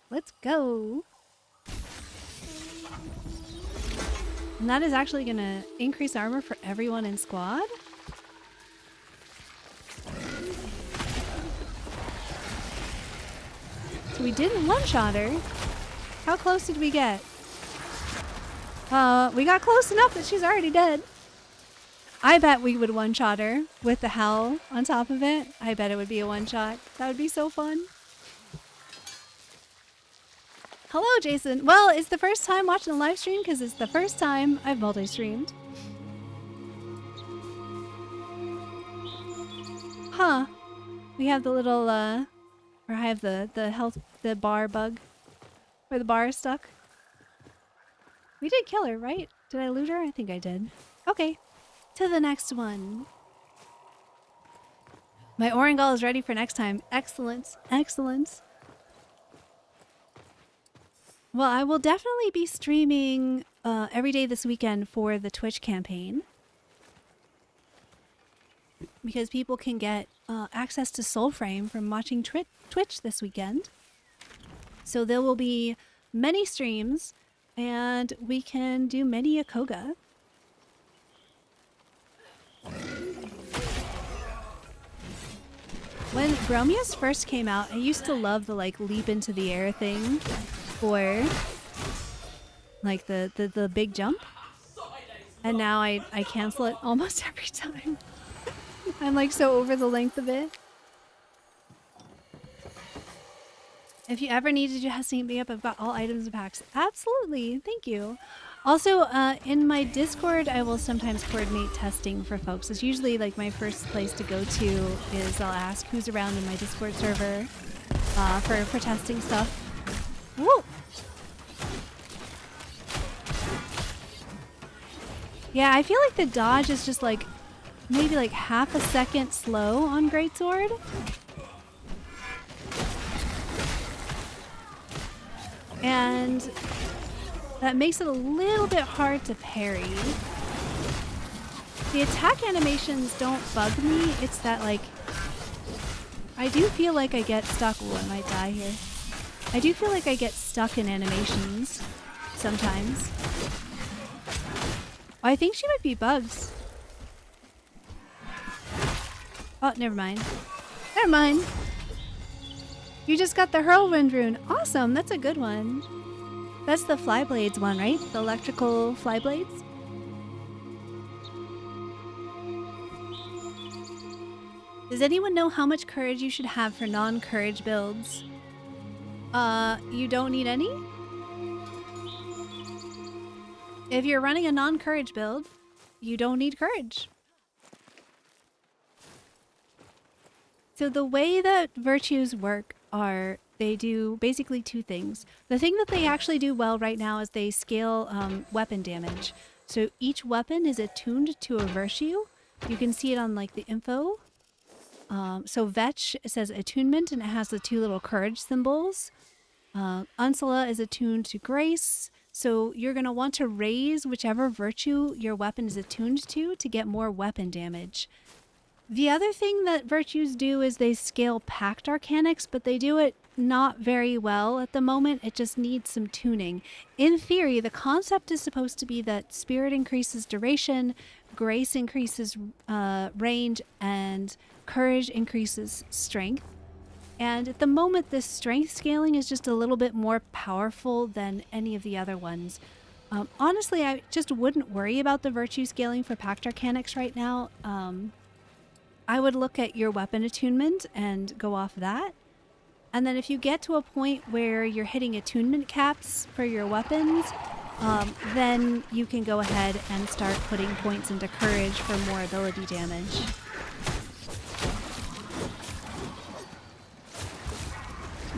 Let's go. And that is actually going to increase armor for everyone in squad. So we didn't one-shot her. How close did we get? We got close enough that she's already dead. I bet we would one-shot her with the howl on top of it. I bet it would be a one-shot. That would be so fun. Hello, Jason. Well, it's the first time watching a live stream because it's the first time I've multi-streamed. Huh. We have the little, or I have the bar bug. Where the bar is stuck. We did kill her, right? Did I loot her? I think I did. Okay. To the next one. My Orengal is ready for next time. Excellent. Excellent. Well, I will definitely be streaming every day this weekend for the Twitch campaign. Because people can get access to Soulframe from watching Twitch this weekend. So there will be many streams and we can do many a Koga. When Bromeus first came out, I used to love the like leap into the air thing for like the big jump. And now I cancel it almost every time. I'm like so over the length of it. If you ever needed your Tessin me up, I've got all items and packs. Absolutely. Thank you. Also, in my Discord, I will sometimes coordinate testing for folks. It's usually like my first place to go to is I'll ask who's around in my Discord server for testing stuff. Woo! Yeah, I feel like the dodge is just like maybe like half a second slow on Greatsword. And that makes it a little bit hard to parry. The attack animations don't bug me. It's that like I do feel like I get stuck. Oh, I might die here. I do feel like I get stuck in animations sometimes. Oh, I think she might be bugs. Oh, never mind. Never mind. You just got the Whirlwind rune. Awesome, that's a good one. That's the Flyblades one, right? The electrical Flyblades? Does anyone know how much courage you should have for non-courage builds? You don't need any? If you're running a non-courage build, you don't need courage. So the way that virtues work are they do basically two things. The thing that they actually do well right now is they scale weapon damage. So each weapon is attuned to a virtue. You can see it on like the info. So Vetch says attunement and it has the two little courage symbols. Unsula is attuned to grace. So you're going to want to raise whichever virtue your weapon is attuned to get more weapon damage. The other thing that virtues do is they scale pact arcanics, but they do it not very well at the moment. It just needs some tuning. In theory, the concept is supposed to be that spirit increases duration, grace increases range, and courage increases strength. And at the moment, this strength scaling is just a little bit more powerful than any of the other ones. Honestly, I just wouldn't worry about the virtue scaling for pact arcanics right now. I would look at your weapon attunement and go off that. And then if you get to a point where you're hitting attunement caps for your weapons, then you can go ahead and start putting points into courage for more ability damage.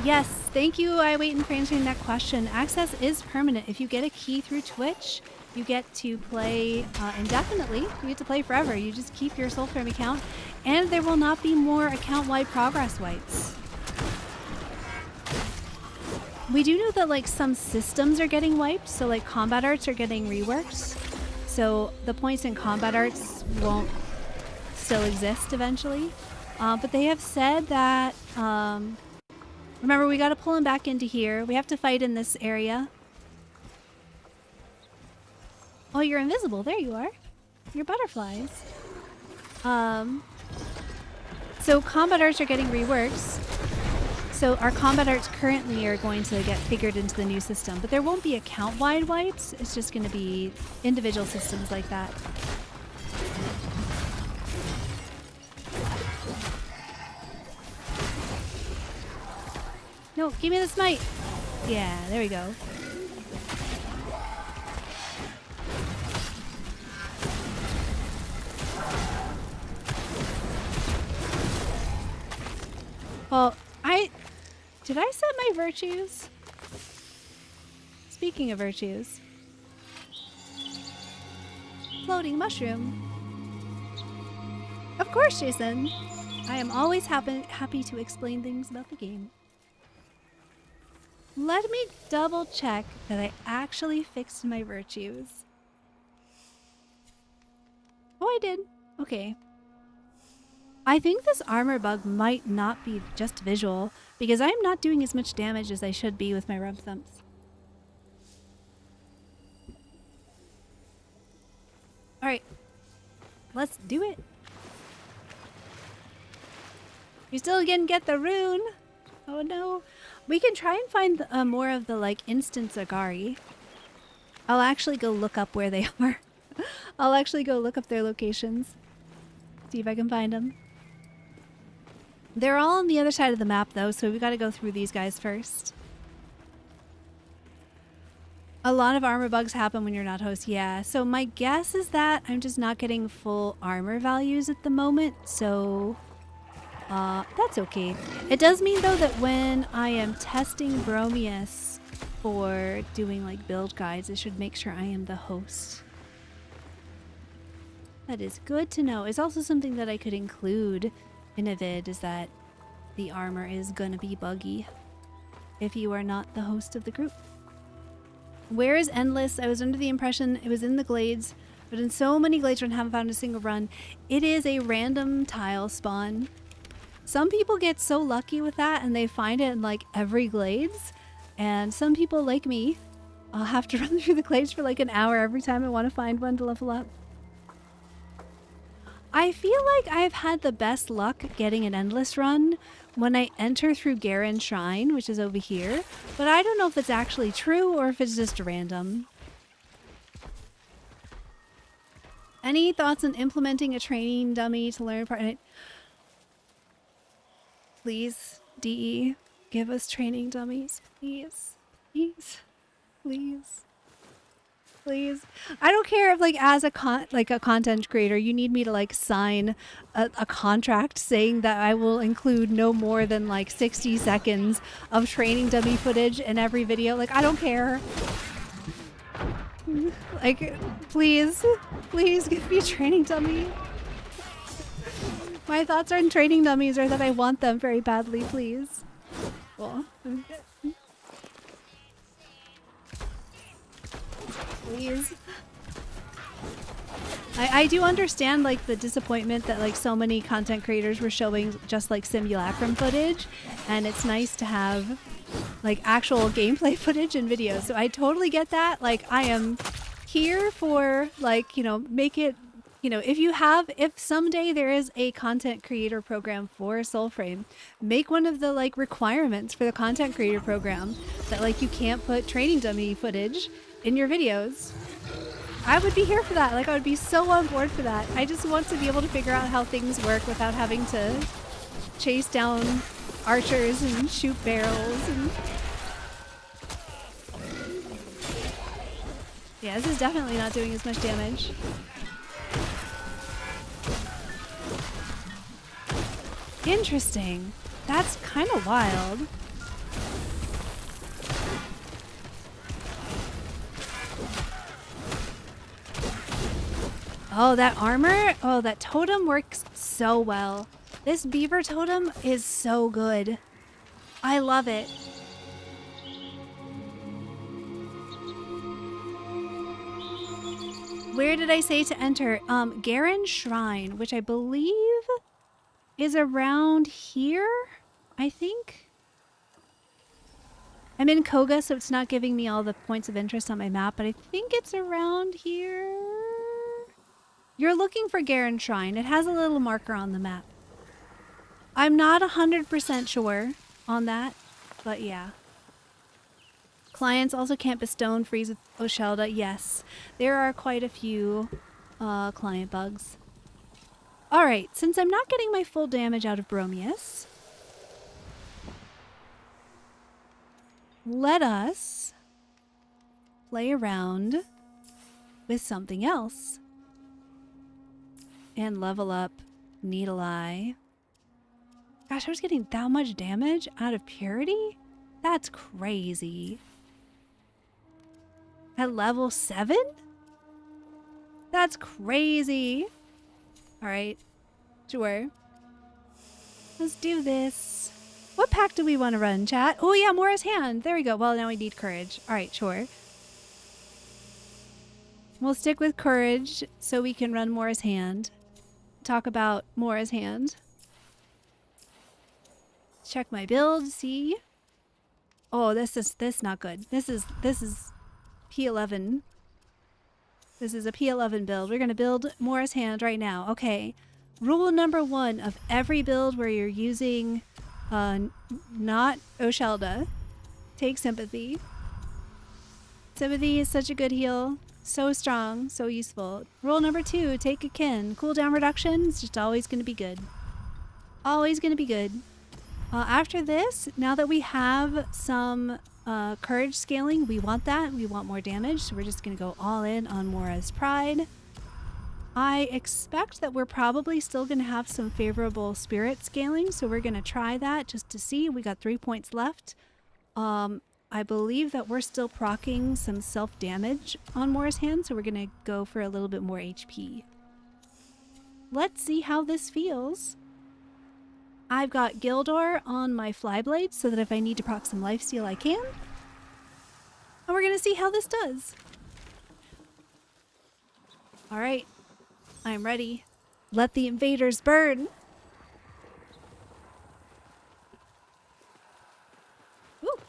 Yes, thank you, I wait for answering that question. Access is permanent. If you get a key through Twitch, you get to play indefinitely. You get to play forever. You just keep your Soulframe account, and there will not be more account-wide progress wipes. We do know that like some systems are getting wiped, so like combat arts are getting reworked. So the points in combat arts won't still exist eventually. But they have said that, remember we gotta pull him back into here. We have to fight in this area. Oh, you're invisible. There you are. You're butterflies. So combat arts are getting reworked. So our combat arts currently are going to get figured into the new system, but there won't be account-wide wipes. It's just going to be individual systems like that. No, give me the smite. Yeah, there we go. Well, did I set my virtues? Speaking of virtues. Floating mushroom. Of course, Jason. I am always happy to explain things about the game. Let me double check that I actually fixed my virtues. Oh, I did. Okay. I think this armor bug might not be just visual, because I'm not doing as much damage as I should be with my rub thumps. Alright, let's do it. You still didn't get the rune. Oh no. We can try and find more of the like instance Agari. I'll actually go look up where they are. I'll actually go look up their locations. See if I can find them. They're all on the other side of the map though, so we gotta go through these guys first. A lot of armor bugs happen when you're not host. Yeah. So my guess is that I'm just not getting full armor values at the moment. So that's okay. It does mean though that when I am testing Bromeus for doing like build guides, it should make sure I am the host. That is good to know. It's also something that I could include in a vid, is that the armor is gonna be buggy if you are not the host of the group. Where is Endless? I was under the impression it was in the glades, but in so many glades I haven't found a single run. It is a random tile spawn. Some people get so lucky with that and they find it in like every glades, and some people like me, I'll have to run through the glades for like an hour every time I want to find one to level up. I feel like I've had the best luck getting an Endless run when I enter through Garen Shrine, which is over here, but I don't know if it's actually true or if it's just random. Any thoughts on implementing a training dummy to learn part? Please, DE, give us training dummies. Please. Please. Please. Please. I don't care if like as a content creator you need me to like sign a contract saying that I will include no more than like 60 seconds of training dummy footage in every video. Like, I don't care. Like, please give me a training dummy. My thoughts on training dummies are that I want them very badly, please. Well, please. I do understand like the disappointment that like so many content creators were showing just like simulacrum footage, and it's nice to have like actual gameplay footage and videos. So I totally get that. Like, I am here for like, you know, make it, you know, if someday there is a content creator program for Soulframe, make one of the like requirements for the content creator program that like you can't put training dummy footage in your videos. I would be here for that. Like, I would be so on board for that. I just want to be able to figure out how things work without having to chase down archers and shoot barrels. And yeah, this is definitely not doing as much damage. Interesting. That's kind of wild. Oh, that armor? Oh, that totem works so well. This beaver totem is so good. I love it. Where did I say to enter? Garen Shrine, which I believe is around here, I think. I'm in Koga, so it's not giving me all the points of interest on my map, but I think it's around here. You're looking for Garen Shrine. It has a little marker on the map. I'm not 100% sure on that, but yeah. Clients also can't bestow and freeze with Oshelda. Yes, there are quite a few client bugs. Alright, since I'm not getting my full damage out of Bromeus, let us play around with something else and level up Needle Eye. Gosh, I was getting that much damage out of Purity? That's crazy. At level 7? That's crazy. Alright, sure. Let's do this. What pack do we want to run, chat? Oh yeah, Mora's Hand. There we go. Well, now we need Courage. Alright, sure. We'll stick with Courage so we can run Mora's Hand. Talk about Mora's Hand. Check my build, see? Oh, this not good. This is P11. This is a P11 build. We're gonna build Mora's Hand right now. Okay. Rule number 1 of every build where you're using not Oshelda, take Sympathy. Sympathy is such a good heal. So strong, so useful. Rule number 2, take a Kin. Cooldown reduction is just always going to be good. Always going to be good. After this, now that we have some courage scaling. We want that. We want more damage. So we're just going to go all in on Mora's Pride. I expect that we're probably still going to have some favorable spirit scaling. So we're going to try that just to see. We got 3 points left. I believe that we're still proccing some self-damage on Mora's hand. So we're going to go for a little bit more HP. Let's see how this feels. I've got Gildor on my Flyblade so that if I need to proc some lifesteal, I can. And we're going to see how this does. All right. I'm ready. Let the invaders burn. Ooh.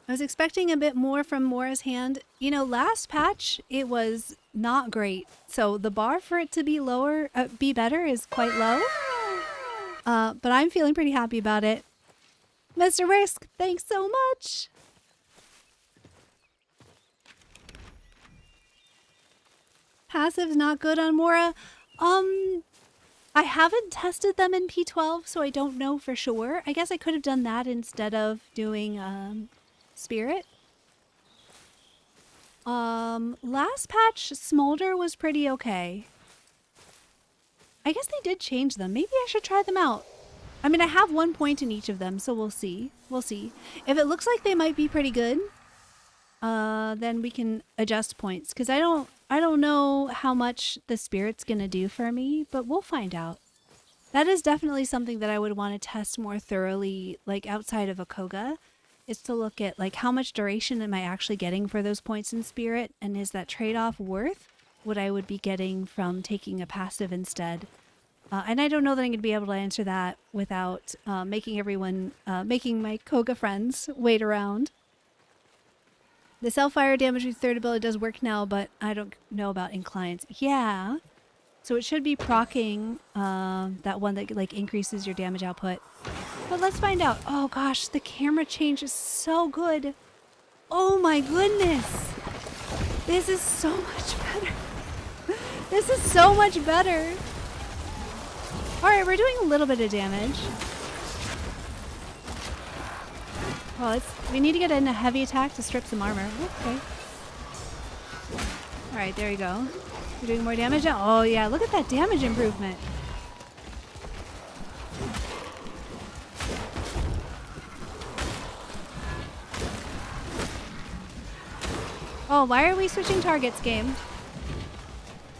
I was expecting a bit more from Mora's hand. You know, last patch, it was not great. So the bar for it to be lower, be better is quite low. But I'm feeling pretty happy about it. Mr. Risk, thanks so much. Passive's not good on Mora. I haven't tested them in P12, so I don't know for sure. I guess I could have done that instead of doing Spirit. Last patch, Smolder was pretty okay. I guess they did change them. Maybe I should try them out. I mean, I have 1 point in each of them, so we'll see. We'll see. If it looks like they might be pretty good, then we can adjust points. Because I don't know how much the Spirit's going to do for me, but we'll find out. That is definitely something that I would want to test more thoroughly, like outside of a Koga, is to look at like how much duration am I actually getting for those points in Spirit, and is that trade-off worth what I would be getting from taking a passive instead. And I don't know that I'm going to be able to answer that without making my Koga friends wait around. The self-fire damage with third ability does work now, but I don't know about inclines. Yeah. So it should be proccing that one that like increases your damage output. But let's find out. Oh gosh, the camera change is so good. Oh my goodness. This is so much better. This is so much better. Alright, we're doing a little bit of damage. Well, we need to get in a heavy attack to strip some armor. Okay. Alright, there you go. We're doing more damage now. Oh yeah, look at that damage improvement. Oh, why are we switching targets, game?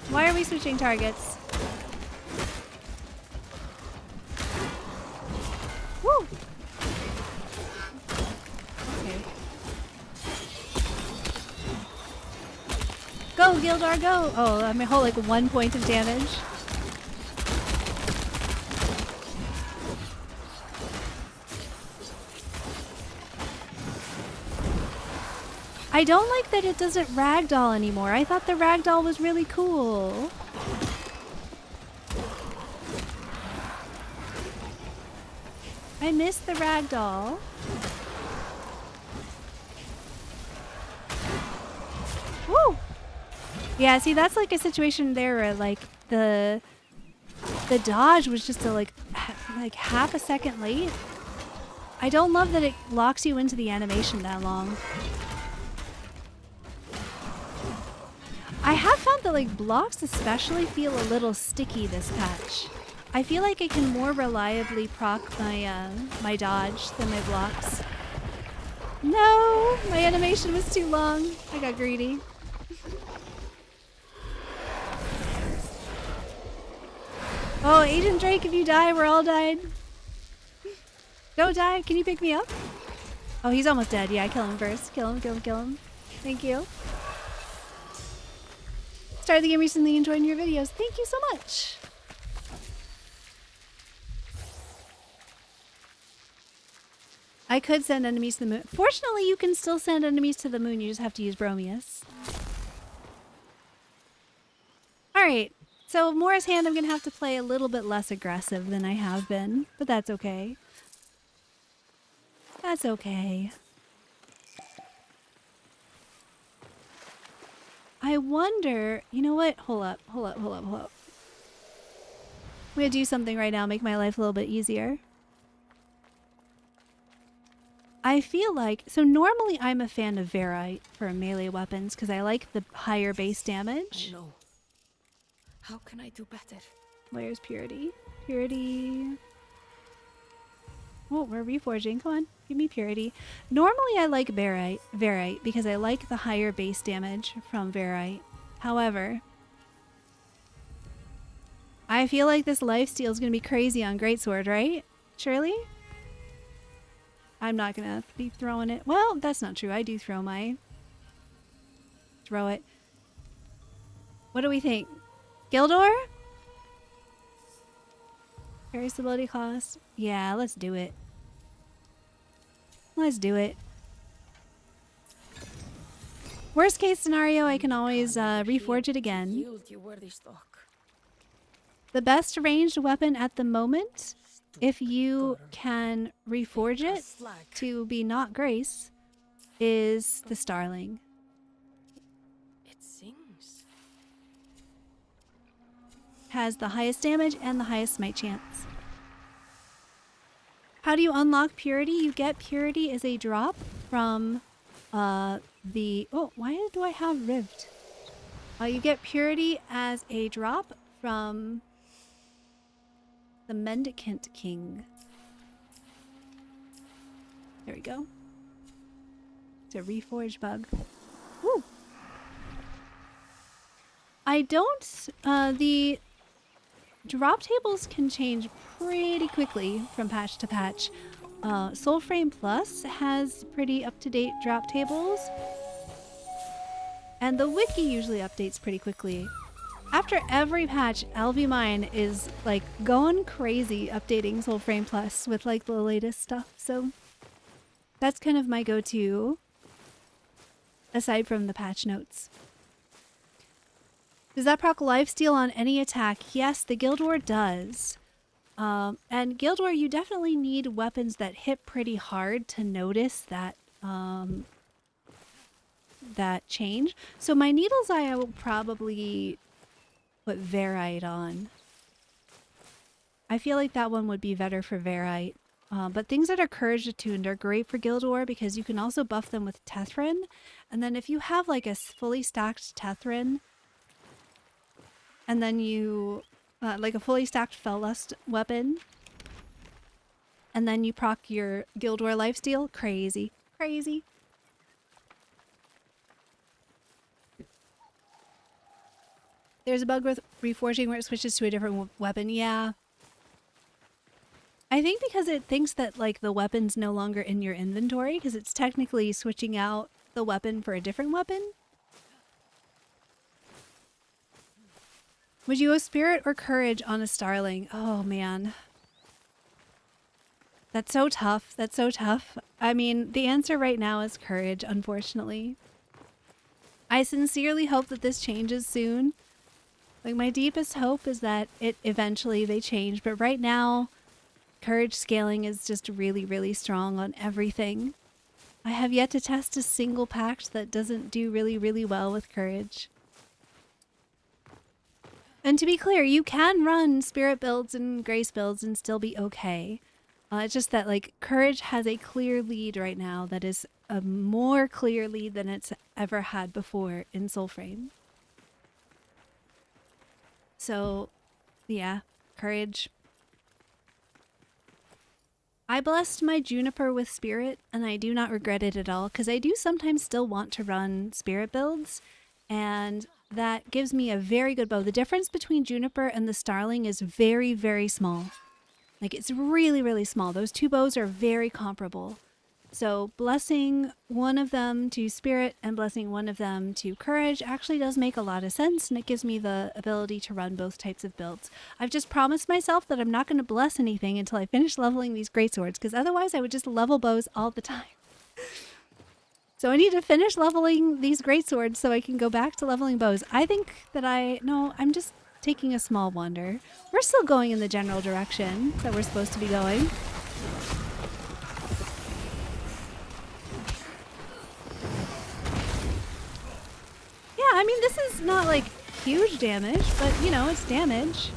Why are we switching targets? Woo! Okay. Go, Gildar, go! Oh, I'm gonna hold like 1 point of damage. I don't like that it doesn't ragdoll anymore. I thought the ragdoll was really cool. I miss the ragdoll. Woo! Yeah, see, that's like a situation there where like the dodge was just like half a second late. I don't love that it locks you into the animation that long. I have found that like blocks especially feel a little sticky this patch. I feel like I can more reliably proc my my dodge than my blocks. No, my animation was too long. I got greedy. Oh, Agent Drake, if you die, we're all died. Don't die. Can you pick me up? Oh, he's almost dead. Yeah, kill him first. Kill him, kill him, kill him. Thank you. Started the game recently, enjoying your videos. Thank you so much. I could send enemies to the moon. Fortunately, you can still send enemies to the moon. You just have to use Bromeus. Alright. So, Mora's hand, I'm going to have to play a little bit less aggressive than I have been. But that's okay. That's okay. I wonder, you know what? Hold up. I'm gonna do something right now, make my life a little bit easier. I feel like, so normally I'm a fan of Verite for melee weapons because I like the higher base damage. I know. How can I do better? Where's Purity? Purity. Oh, we're reforging. Come on, give me Purity. Normally I like Verite because I like the higher base damage from Verite. However, I feel like this lifesteal is going to be crazy on Greatsword, right? Surely? I'm not going to be throwing it. Well, that's not true. I do throw my... Throw it. What do we think? Gildor? Carry stability cost? Yeah, let's do it. Let's do it. Worst case scenario, I can always reforge it again. Yield you worthy stock. The best ranged weapon at the moment, if you can reforge it to be not Grace, is the Starling. It sings. Has the highest damage and the highest smite chance. How do you unlock Purity? You get Purity as a drop from the... Oh, why do I have Rift? You get Purity as a drop from the Mendicant King. There we go. It's a reforge bug. Woo! I don't... the drop tables can change pretty quickly from patch to patch. Soulframe Plus has pretty up-to-date drop tables. And the wiki usually updates pretty quickly. After every patch, LV Mine is like going crazy updating Soulframe Plus with like the latest stuff. So that's kind of my go-to aside from the patch notes. Does that proc lifesteal on any attack? Yes, the Guild War does. And Guild War, you definitely need weapons that hit pretty hard to notice that that change. So my Needle's Eye I will probably put Verite on. I feel like that one would be better for Verite. But things that are courage attuned are great for Guild War because you can also buff them with Tessin. And then if you have like a fully stacked Tessin, and then you, like a fully stacked Fellust weapon, and then you proc your Guild War lifesteal, crazy. Crazy. There's a bug with reforging where it switches to a different weapon. Yeah. I think because it thinks that like the weapon's no longer in your inventory because it's technically switching out the weapon for a different weapon. Would you go Spirit or Courage on a Starling? Oh man. That's so tough. That's so tough. I mean, the answer right now is Courage, unfortunately. I sincerely hope that this changes soon. Like, my deepest hope is that eventually they change, but right now, Courage scaling is just really, really strong on everything. I have yet to test a single pact that doesn't do really, really well with Courage. And to be clear, you can run Spirit builds and Grace builds and still be okay. It's just that, like, Courage has a clear lead right now that is a more clear lead than it's ever had before in Soulframe. So, yeah, Courage. I blessed my Juniper with Spirit, and I do not regret it at all, because I do sometimes still want to run Spirit builds, and that gives me a very good bow. The difference between Juniper and the Starling is very, very small. Like, it's really, really small. Those two bows are very comparable. So blessing one of them to Spirit and blessing one of them to Courage actually does make a lot of sense, and it gives me the ability to run both types of builds. I've just promised myself that I'm not going to bless anything until I finish leveling these greatswords, because otherwise I would just level bows all the time. So I need to finish leveling these greatswords so I can go back to leveling bows. I think that I'm just taking a small wander. We're still going in the general direction that we're supposed to be going. Yeah, I mean, this is not like huge damage, but you know, it's damage.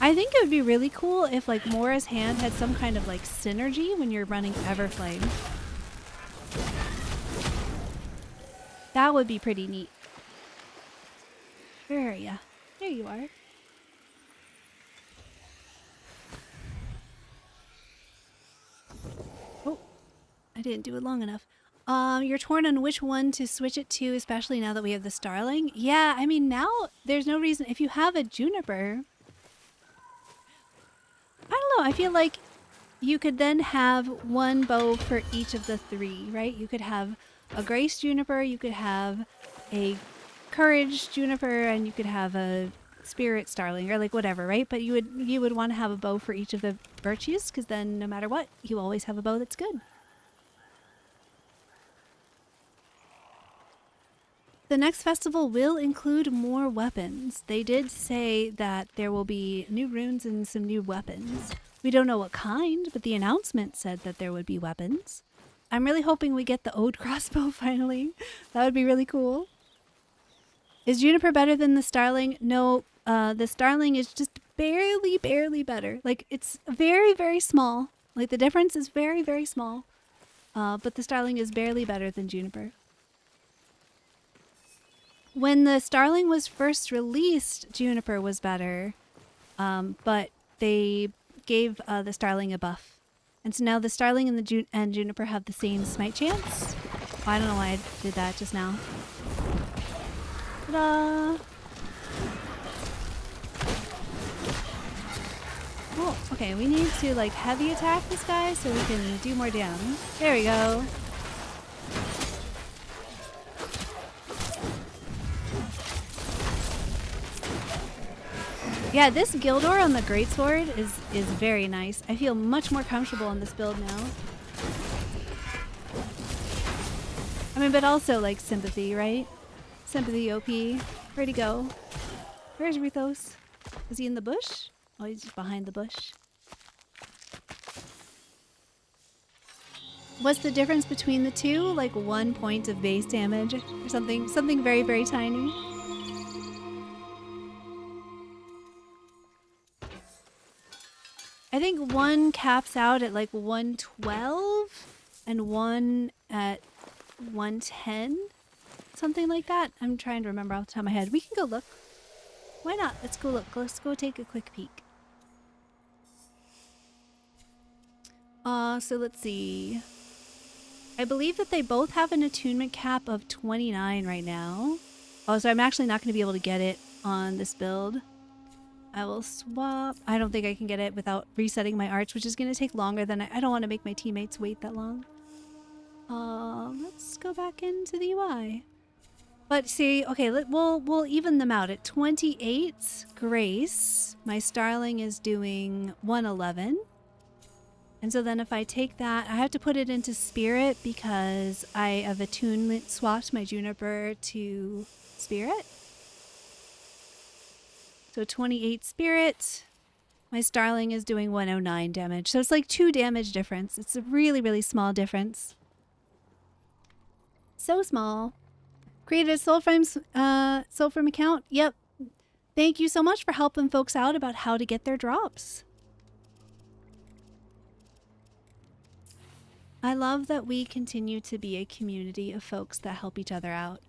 I think it would be really cool if like Mora's hand had some kind of like synergy when you're running Everflame. That would be pretty neat. Where are ya? There you are. Oh, I didn't do it long enough. You're torn on which one to switch it to, especially now that we have the Starling. Yeah, I mean now there's no reason. If you have a Juniper, I don't know. I feel like you could then have one bow for each of the three, right? You could have a Grace Juniper, you could have a Courage Juniper, and you could have a Spirit Starling, or like whatever, right? But you would want to have a bow for each of the virtues, because then no matter what, you always have a bow that's good. The next festival will include more weapons. They did say that there will be new runes and some new weapons. We don't know what kind, but the announcement said that there would be weapons. I'm really hoping we get the Ode crossbow finally. That would be really cool. Is Juniper better than the Starling? No, the Starling is just barely better. Like, it's very, very small. Like, the difference is very, very small. But the Starling is barely better than Juniper. When the Starling was first released, Juniper was better, but they gave the Starling a buff. And so now the Starling and the Juniper have the same smite chance. Oh, I don't know why I did that just now. Ta-da! Oh, okay, we need to like heavy attack this guy so we can do more damage. There we go. Yeah, this Gildor on the Greatsword is very nice. I feel much more comfortable on this build now. I mean, but also like Sympathy, right? Sympathy OP. Where'd he go? Where's Rithos? Is he in the bush? Oh, he's just behind the bush. What's the difference between the two? Like 1 point of base damage or something? Something very, very tiny. I think one caps out at like 112 and one at 110. Something like that. I'm trying to remember off the top of my head. We can go look. Why not? Let's go look. Let's go take a quick peek. So let's see. I believe that they both have an attunement cap of 29 right now. Oh, so I'm actually not going to be able to get it on this build. I will swap. I don't think I can get it without resetting my arch, which is going to take longer than I don't want to make my teammates wait that long. Let's go back into the UI. But see, okay, we'll even them out at 28 Grace. My Starling is doing 111. And so then if I take that, I have to put it into Spirit because I have attunement swapped my Juniper to Spirit. So 28 Spirit. My Starling is doing 109 damage. So it's like 2 damage difference. It's a really, really small difference. So small. Created a Soulframe account. Yep. Thank you so much for helping folks out about how to get their drops. I love that we continue to be a community of folks that help each other out.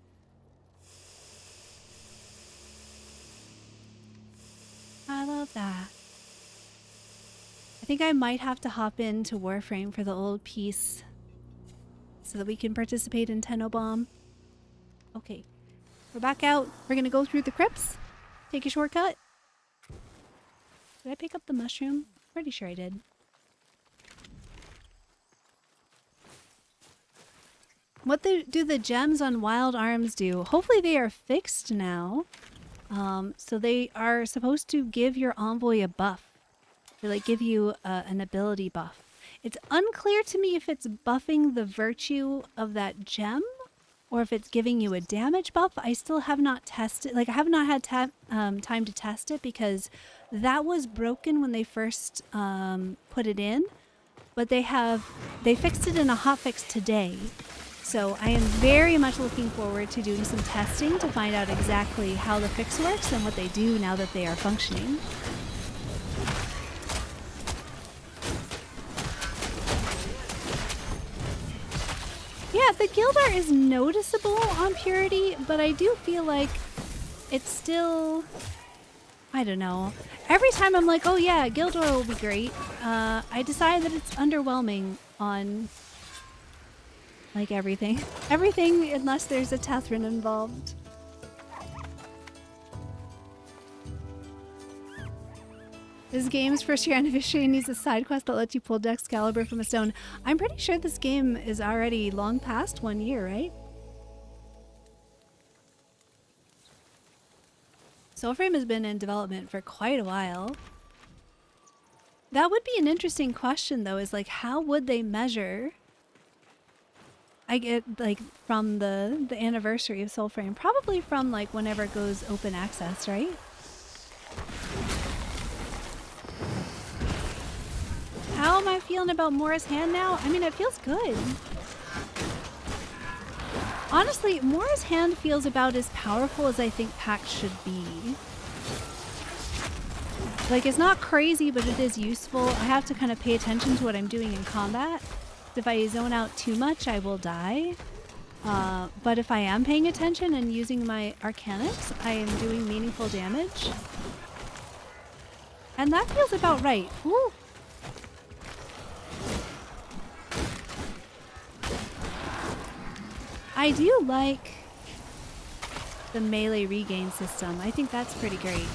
I love that. I think I might have to hop into Warframe for the old piece so that we can participate in Tenobomb. Okay, we're back out. We're gonna go through the crypts, take a shortcut. Did I pick up the mushroom? Pretty sure I did. What do the gems on Wild Arms do? Hopefully they are fixed now. So they are supposed to give your envoy a buff. They like give you an ability buff. It's unclear to me if it's buffing the virtue of that gem or if it's giving you a damage buff. I still have not tested, like I have not had time to test it because that was broken when they first put it in, but they fixed it in a hotfix today. So I am very much looking forward to doing some testing to find out exactly how the fix works and what they do now that they are functioning. the Gildor is noticeable on Purity, but I do feel like it's still, I don't know. Every time I'm like, oh yeah, Gildor will be great, I decide that it's underwhelming on like everything. Everything unless there's a Tessin involved. This game's first year anniversary needs a side quest that lets you pull Excalibur from a stone. I'm pretty sure this game is already long past 1 year, right? Soulframe has been in development for quite a while. That would be an interesting question though, is like how would they measure, I get like from the anniversary of Soulframe? Probably from like whenever it goes open access, right? How am I feeling about Mora's Hand now? I mean, it feels good. Honestly, Mora's Hand feels about as powerful as I think Pact should be. Like, it's not crazy, but it is useful. I have to kind of pay attention to what I'm doing in combat. If I zone out too much, I will die. But if I am paying attention and using my Arcanics, I am doing meaningful damage. And that feels about right. Ooh. I do like the melee regain system. I think that's pretty great.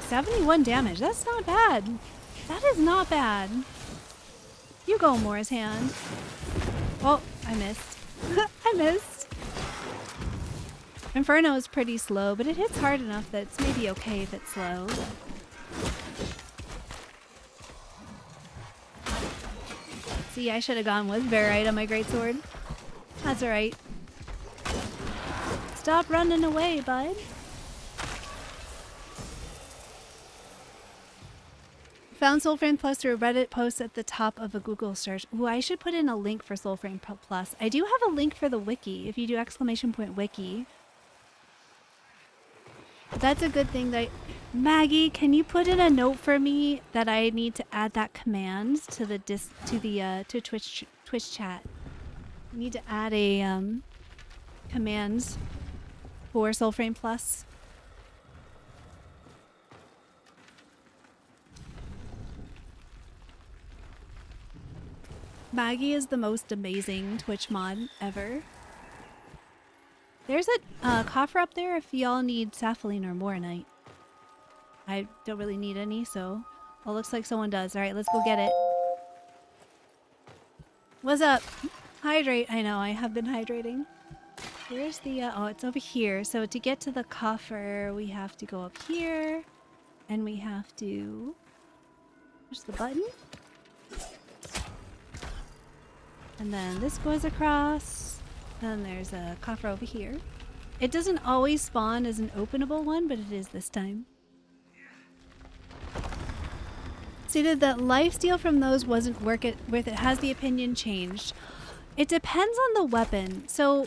71 damage. That's not bad. That is not bad. You go, Mora's Hand. Oh, I missed. I missed. Inferno is pretty slow, but it hits hard enough that it's maybe okay if it's slow. See, I should have gone with Verite on my greatsword. That's alright. Stop running away, bud. Found Soulframe Plus through a Reddit post at the top of a Google search. Ooh, I should put in a link for Soulframe Plus. I do have a link for the wiki, if you do !wiki. That's a good thing that Maggie, can you put in a note for me that I need to add that command to the to Twitch chat? I need to add a command for Soulframe Plus. Maggie is the most amazing Twitch mod ever. There's a coffer up there if y'all need Sapphire or Moronite. I don't really need any, so... Well, looks like someone does. Alright, let's go get it. What's up? Hydrate. I know, I have been hydrating. Where's the... oh, it's over here. So to get to the coffer, we have to go up here. And we have to... Push the button. And then this goes across. Then there's a coffer over here. It doesn't always spawn as an openable one, but it is this time. Stated that lifesteal from those wasn't worth it. Has the opinion changed? It depends on the weapon. So,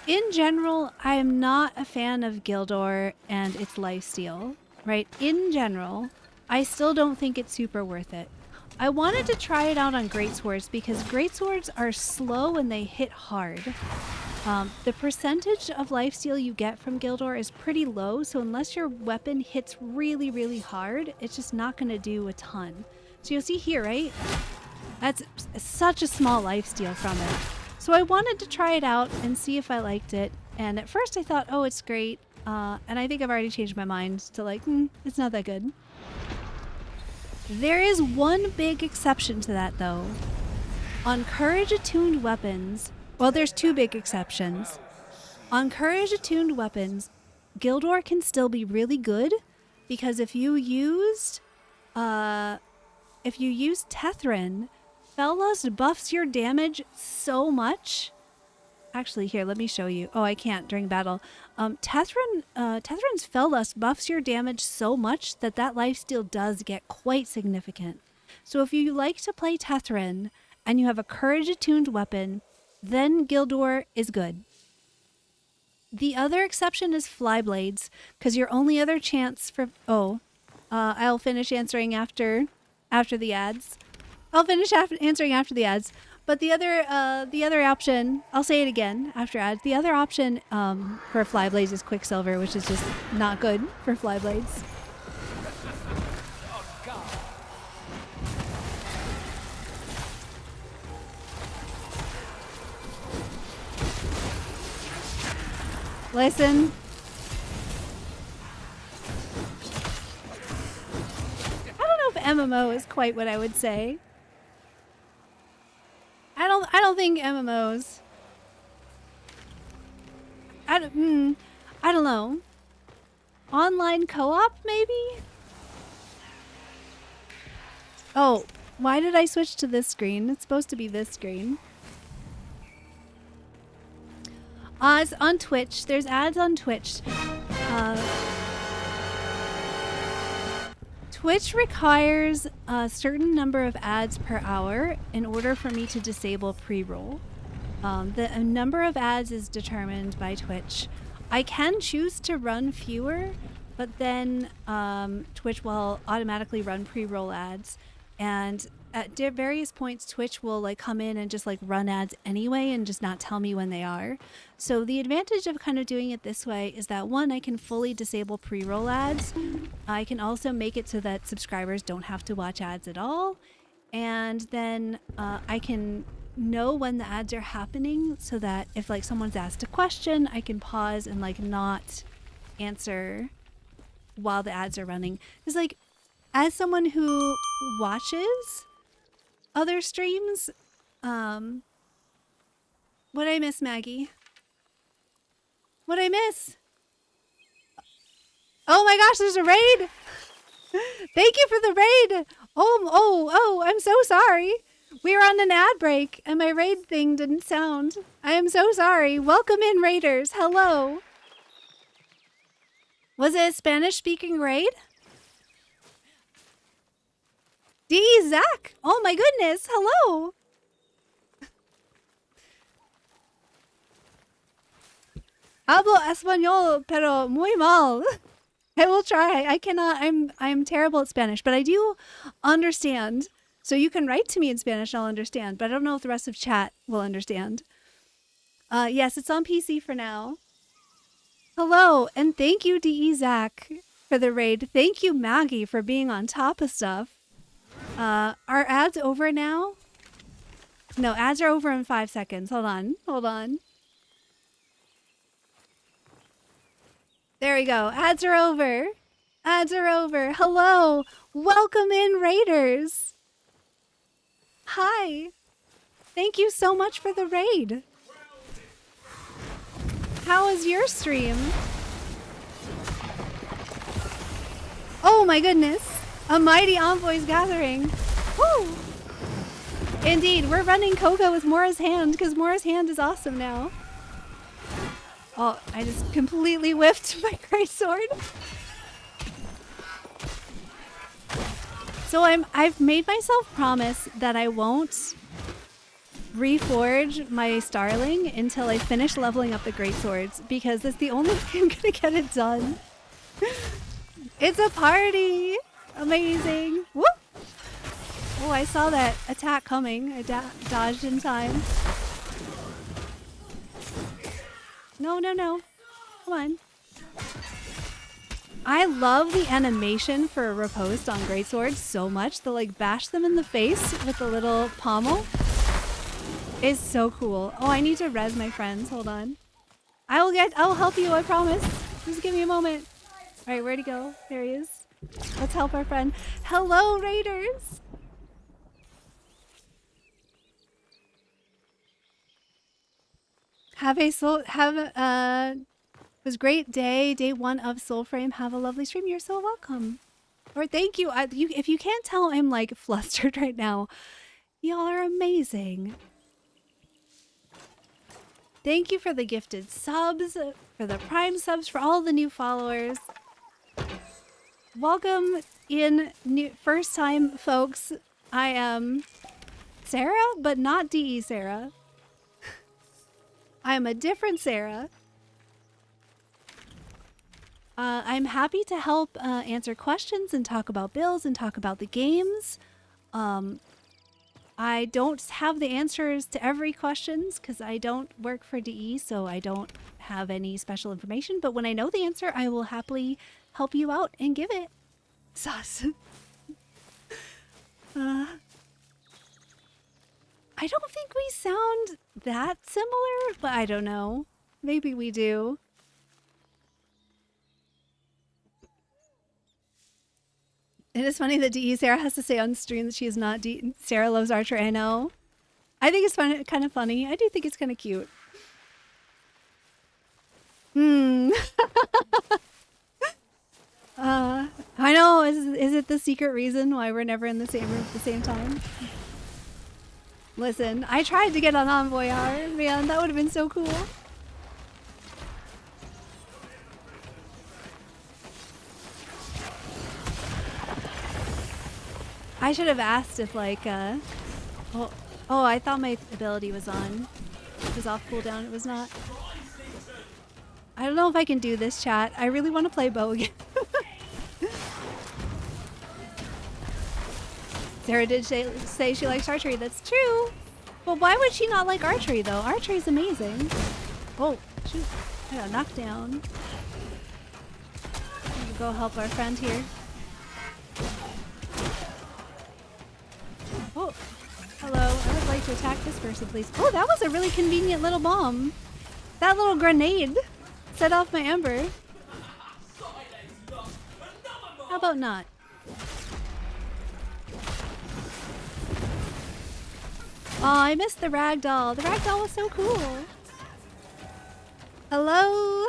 in general, I am not a fan of Gildor and its lifesteal. Right? In general, I still don't think it's super worth it. I wanted to try it out on greatswords because greatswords are slow and they hit hard. The percentage of lifesteal you get from Gildor is pretty low, so unless your weapon hits really, really hard, it's just not going to do a ton. So you'll see here, right? That's such a small lifesteal from it. So I wanted to try it out and see if I liked it. And at first I thought, oh, it's great. And I think I've already changed my mind to like, it's not that good. There is one big exception to that, though. On courage-attuned weapons... Well, there's two big exceptions. On courage-attuned weapons, Gildor can still be really good, because if you used Tessin, Fellust buffs your damage so much. Actually, here, let me show you. Oh, I can't during battle. Tethrin's Fellust buffs your damage so much that lifesteal does get quite significant. So if you like to play Tessin and you have a courage-attuned weapon, then Gildor is good. The other exception is Flyblades, because your only other chance for... I'll finish answering after the ads. I'll finish answering after the ads. But the other option, I'll say it again after ads. The other option for Flyblades is Quicksilver, which is just not good for Flyblades. Listen. I don't know if MMO is quite what I would say. I don't think MMOs. I don't know. Online co-op maybe? Oh, why did I switch to this screen? It's supposed to be this screen. It's on Twitch. There's ads on Twitch. Twitch requires a certain number of ads per hour in order for me to disable pre-roll. The number of ads is determined by Twitch. I can choose to run fewer, but then Twitch will automatically run pre-roll ads. And at various points, Twitch will like come in and just like run ads anyway and just not tell me when they are. So the advantage of kind of doing it this way is that one, I can fully disable pre-roll ads. I can also make it so that subscribers don't have to watch ads at all. And then I can know when the ads are happening so that if like someone's asked a question, I can pause and like not answer while the ads are running. Because like as someone who watches other streams, what'd I miss, Maggie? What'd I miss? Oh my gosh, there's a raid! Thank you for the raid! Oh, I'm so sorry. We were on an ad break and my raid thing didn't sound. I am so sorry. Welcome in, raiders. Hello. Was it a Spanish-speaking raid? D. Zach! Oh my goodness! Hello! Hablo español, pero muy mal. I will try. I cannot. I'm terrible at Spanish, but I do understand. So you can write to me in Spanish, I'll understand. But I don't know if the rest of chat will understand. Yes, it's on PC for now. Hello, and thank you, D.E. Zach, for the raid. Thank you, Maggie, for being on top of stuff. Are ads over now? No, ads are over in 5 seconds. Hold on. There we go. Ads are over. Hello. Welcome in, raiders. Hi. Thank you so much for the raid. How was your stream? Oh my goodness. A mighty envoys gathering. Woo! Indeed, we're running Koga with Mora's Hand because Mora's Hand is awesome now. Oh, I just completely whiffed my greatsword. So I've made myself promise that I won't reforge my Starling until I finish leveling up the greatswords because that's the only way I'm gonna get it done. It's a party! Amazing! Whoop! Oh, I saw that attack coming. I dodged in time. No. Come on. I love the animation for a riposte on greatswords so much. The like bash them in the face with the little pommel is so cool. Oh, I need to res my friends. Hold on. I'll help you, I promise. Just give me a moment. All right, where'd he go? There he is. Let's help our friend. Hello, raiders. It was great day 1 of Soulframe. Have a lovely stream. You're so welcome. Or thank you. If you can't tell, I'm like flustered right now. Y'all are amazing. Thank you for the gifted subs, for the prime subs, for all the new followers. Welcome in first time folks. I am Sarah, but not DE Sarah. I am a different Sarah. I'm happy to help answer questions and talk about builds and talk about the games. I don't have the answers to every questions because I don't work for DE, so I don't have any special information. But when I know the answer, I will happily help you out and give it. Sus. I don't think we sound that similar, but I don't know. Maybe we do. It is funny that DE Sarah has to say on stream that she is not Sarah loves archery. I know. I think it's fun, kind of funny. I do think it's kind of cute. I know. Is it the secret reason why we're never in the same room at the same time? Listen, I tried to get on Envoy Hour. Man, that would have been so cool. I should have asked if like, oh, I thought my ability was on. It was off cooldown. It was not. I don't know if I can do this, chat. I really want to play bow again. Sarah did say she likes archery. That's true. But why would she not like archery, though? Archery is amazing. Oh, shoot. I got knocked down. We'll go help our friend here. Oh, hello. I would like to attack this person, please. Oh, that was a really convenient little bomb. That little grenade set off my ember. How about not? Oh, I missed the ragdoll. The ragdoll was so cool. Hello?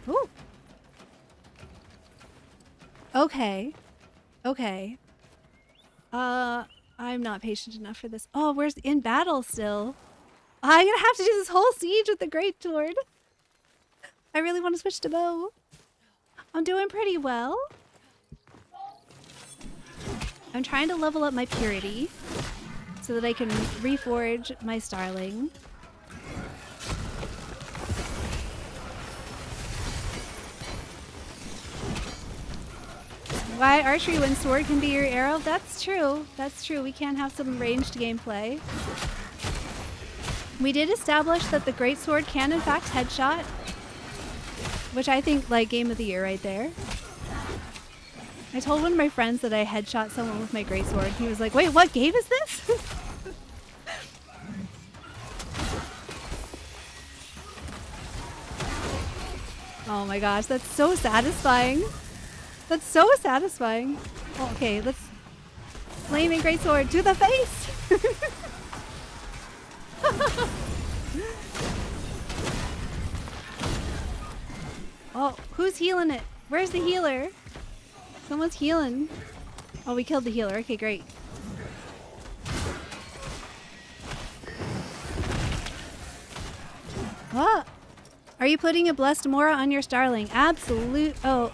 Ooh. Okay. Okay. I'm not patient enough for this. Oh, where's in battle still? I'm gonna have to do this whole siege with the Great Sword. I really want to switch to bow. I'm doing pretty well. I'm trying to level up my purity so that I can reforge my Starling. Why archery when sword can be your arrow? That's true. That's true. We can have some ranged gameplay. We did establish that the great sword can in fact headshot, which I think like game of the year right there. I told one of my friends that I headshot someone with my great sword. He was like, "Wait, what game is this?" Oh my gosh, that's so satisfying. That's so satisfying. Oh, okay, let's flaming great sword to the face. Oh, who's healing it? Where's the healer? Someone's healing. Oh, we killed the healer. Okay, great. What? Are you putting a Blessed Mora on your Starling? Absolute. Oh,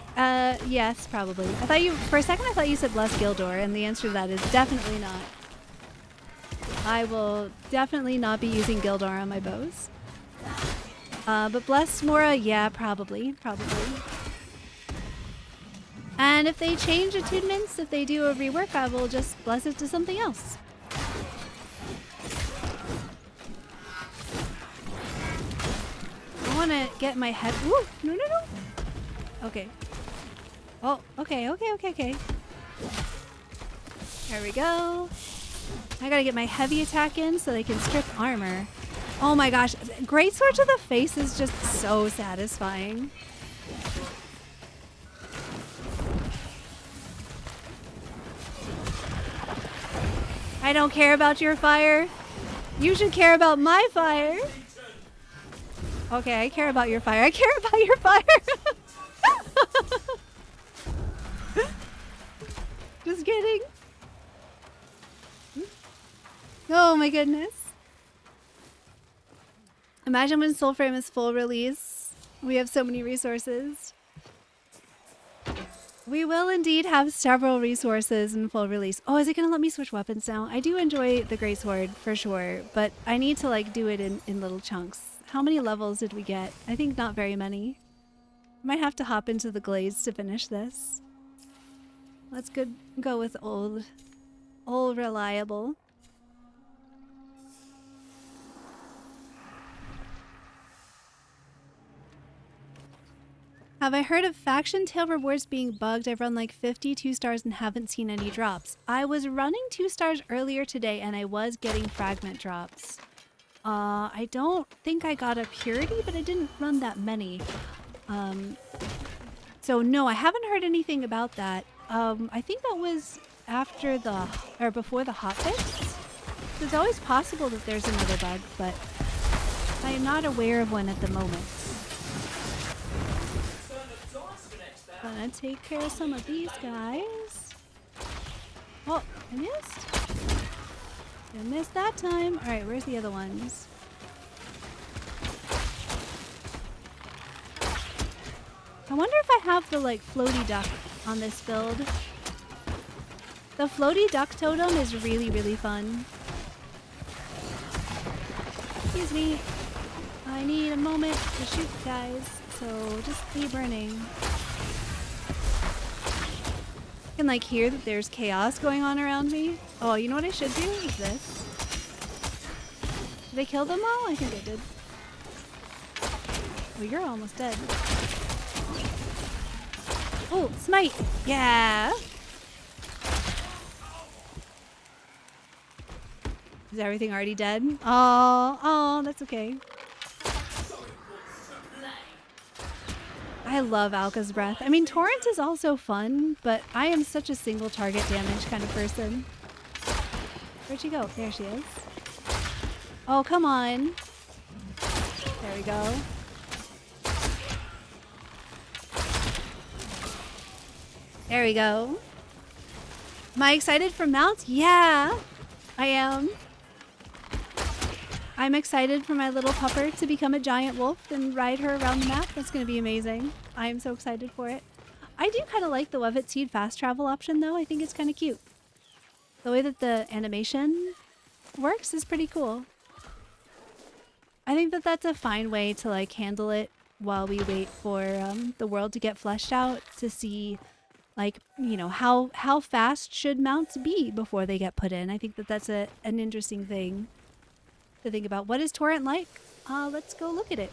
yes, probably. I thought you, for a second I thought you said Blessed Gildor, and the answer to that is definitely not. I will definitely not be using Gildor on my bows. But Blessed Mora, yeah, probably. And if they change attunements, if they do a rework, I will just bless it to something else. I want to get my head. Ooh, no. Okay. Oh, okay. There we go. I gotta get my heavy attack in so they can strip armor. Oh my gosh. Great sword to the face is just so satisfying. I don't care about your fire. You should care about my fire. Okay, I care about your fire. I care about your fire. Just kidding. Oh my goodness. Imagine when Soulframe is full release. We have so many resources. We will indeed have several resources in full release. Oh, is it going to let me switch weapons now? I do enjoy the Greatsword for sure, but I need to like do it in little chunks. How many levels did we get? I think not very many. Might have to hop into the glades to finish this. Let's go with old. All reliable. Have I heard of faction tail rewards being bugged? I've run like 50 2-stars and haven't seen any drops. I was running 2-stars earlier today and I was getting fragment drops. I don't think I got a purity, but I didn't run that many. So no, I haven't heard anything about that. I think that was after the, or before the hotfix. It's always possible that there's another bug, but I am not aware of one at the moment. Gonna take care of some of these guys. Oh, I missed. I missed that time. All right, where's the other ones? I wonder if I have the like floaty duck on this build. The floaty duck totem is really, really fun. Excuse me. I need a moment to shoot guys, so just be burning. I can like hear that there's chaos going on around me. Oh, you know what I should do? Is this. Did I kill them all? I think I did. Oh, you're almost dead. Oh, smite! Yeah! Is everything already dead? Oh, that's okay. I love Alka's Breath. I mean, Torrent is also fun, but I am such a single target damage kind of person. Where'd she go? There she is. Oh, come on. There we go. There we go. Am I excited for mounts? Yeah, I am. I'm excited for my little pupper to become a giant wolf and ride her around the map. That's going to be amazing. I am so excited for it. I do kind of like the Wevet Seed fast travel option, though. I think it's kind of cute. The way that the animation works is pretty cool. I think that that's a fine way to like handle it while we wait for the world to get fleshed out to see, like, you know, how fast should mounts be before they get put in. I think that that's an interesting thing to think about. What is Torrent like? Let's go look at it.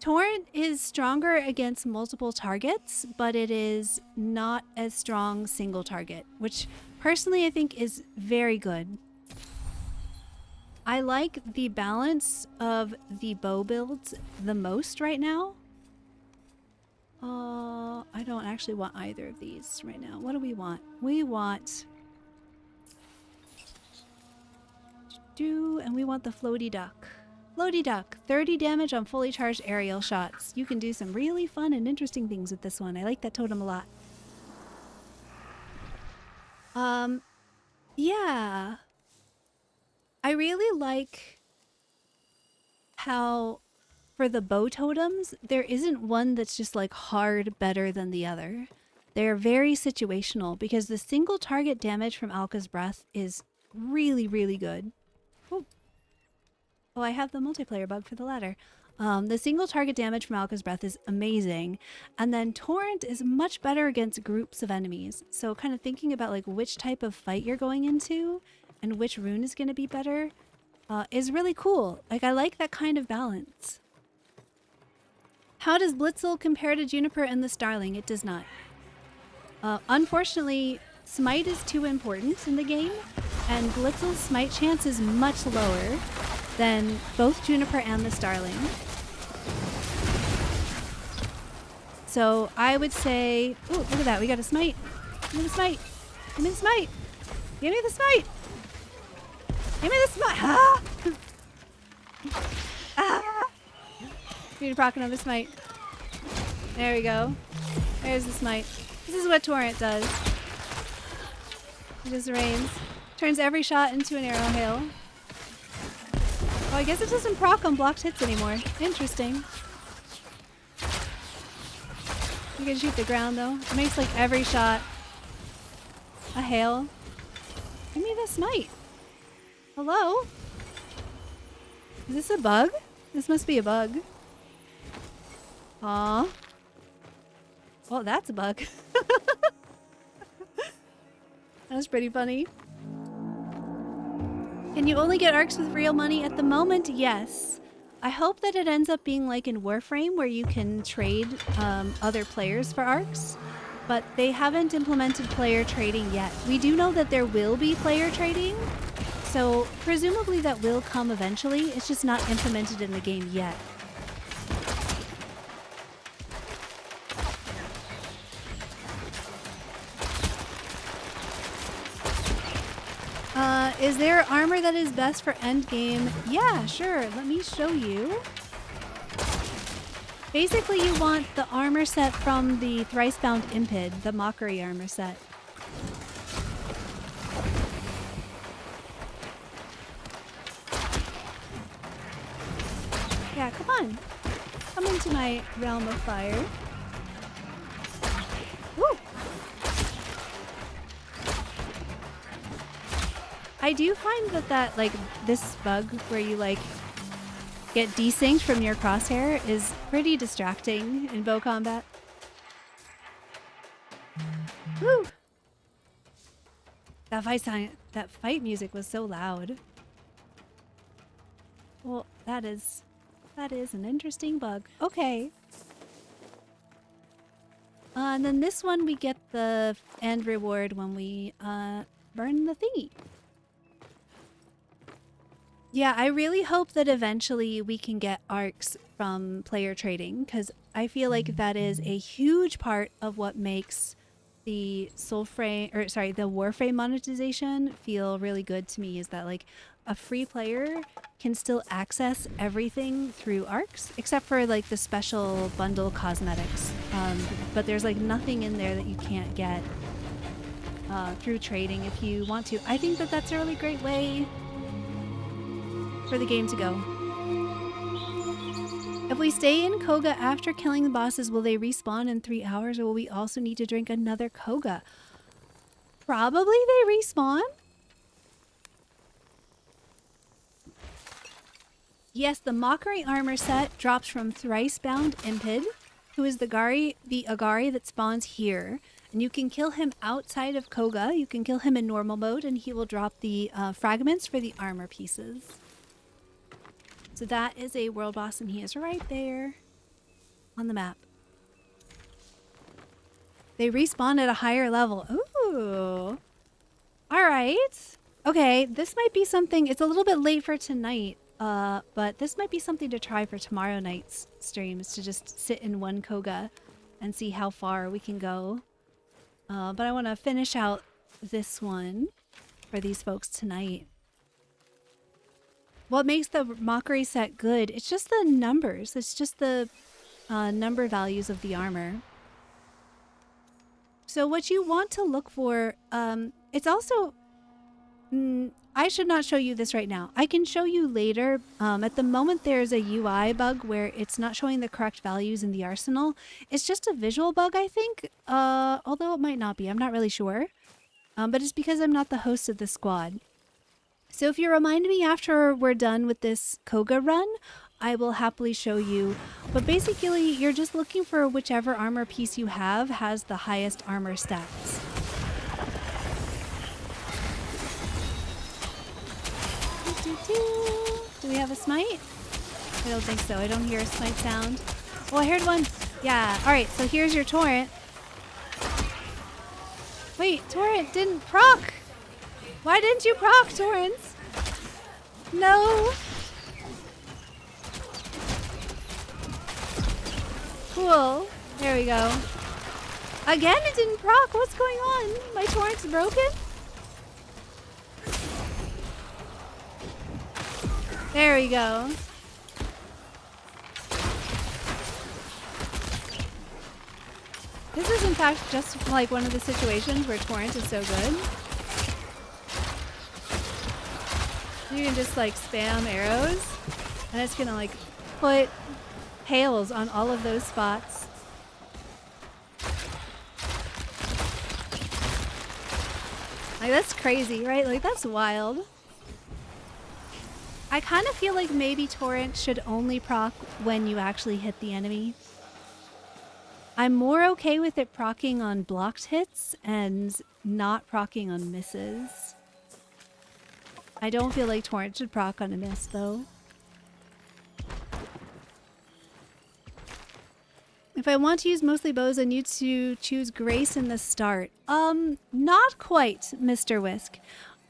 Torrent is stronger against multiple targets, but it is not as strong single target, which personally I think is very good. I like the balance of the bow builds the most right now. I don't actually want either of these right now. What do we want? We want and we want the floaty duck. Floaty duck, 30 damage on fully charged aerial shots. You can do some really fun and interesting things with this one. I like that totem a lot. Yeah. I really like how for the bow totems, there isn't one that's just like hard better than the other. They're very situational because the single target damage from Alka's Breath is really, really good. Oh, I have the multiplayer bug for the ladder. The single target damage from Alka's Breath is amazing. And then Torrent is much better against groups of enemies. So kind of thinking about like which type of fight you're going into and which rune is going to be better is really cool. Like, I like that kind of balance. How does Blitzel compare to Juniper and the Starling? It does not. Unfortunately, Smite is too important in the game, and Blitzel's Smite chance is much lower than both Juniper and the Starling. So I would say, ooh, look at that, we got a Smite. Give me the Smite. Give me the Smite. Give me the Smite. Give me the Smite. Ah! Ah! We need to proc another Smite. There we go. There's the Smite. This is what Torrent does. It just rains. Turns every shot into an arrow hail. Oh, I guess it doesn't proc on blocked hits anymore. Interesting. You can shoot the ground though. It makes like every shot a hail. Give me the Smite. Hello? Is this a bug? This must be a bug. Aw. Well, that's a bug. That was pretty funny. Can you only get arcs with real money at the moment? Yes. I hope that it ends up being like in Warframe where you can trade other players for arcs, but they haven't implemented player trading yet. We do know that there will be player trading, so presumably that will come eventually. It's just not implemented in the game yet. Is there armor that is best for endgame? Yeah, sure. Let me show you. Basically, you want the armor set from the Thrice-Bound Impid, the Mockery armor set. Yeah, come on. Come into my realm of fire. Woo! I do find that like this bug where you like get desynced from your crosshair is pretty distracting in bow combat. Woo! That fight music was so loud. Well, that is an interesting bug. Okay. And then this one we get the end reward when we burn the thingy. Yeah, I really hope that eventually we can get arcs from player trading, because I feel like that is a huge part of what makes the the Warframe monetization feel really good to me, is that like a free player can still access everything through arcs, except for like the special bundle cosmetics. But there's like nothing in there that you can't get through trading if you want to. I think that that's a really great way for the game to go. If we stay in Koga after killing the bosses, will they respawn in 3 hours, or will we also need to drink another Koga? Probably they respawn. Yes, the Mockery armor set drops from Thrice-Bound Impid, who is the Agari that spawns here. And you can kill him outside of Koga. You can kill him in normal mode, and he will drop the fragments for the armor pieces. So that is a world boss, and he is right there on the map. They respawn at a higher level. Ooh. All right. Okay, this might be something. It's a little bit late for tonight, but this might be something to try for tomorrow night's streams, to just sit in one Koga and see how far we can go. But I want to finish out this one for these folks tonight. What makes the Mockery set good? It's just the numbers. It's just the number values of the armor. So what you want to look for, it's also... I should not show you this right now. I can show you later. At the moment, there's a UI bug where it's not showing the correct values in the arsenal. It's just a visual bug, I think, although it might not be. I'm not really sure. But it's because I'm not the host of the squad. So if you remind me after we're done with this Koga run, I will happily show you. But basically, you're just looking for whichever armor piece you have has the highest armor stats. Do we have a smite? I don't think so. I don't hear a smite sound. Oh, I heard one. Yeah. All right, so here's your torrent. Wait, torrent didn't proc. Why didn't you proc, torrents? No. Cool. There we go. Again, it didn't proc. What's going on? My torrent's broken? There we go. This is in fact just like one of the situations where torrent is so good. You can just like spam arrows and it's gonna like put hails on all of those spots. Like that's crazy, right? Like that's wild. I kind of feel like maybe torrent should only proc when you actually hit the enemy. I'm more okay with it proccing on blocked hits and not proccing on misses. I don't feel like Torrent should proc on a miss, though. If I want to use mostly bows, I need to choose Grace in the start. Not quite, Mr. Whisk.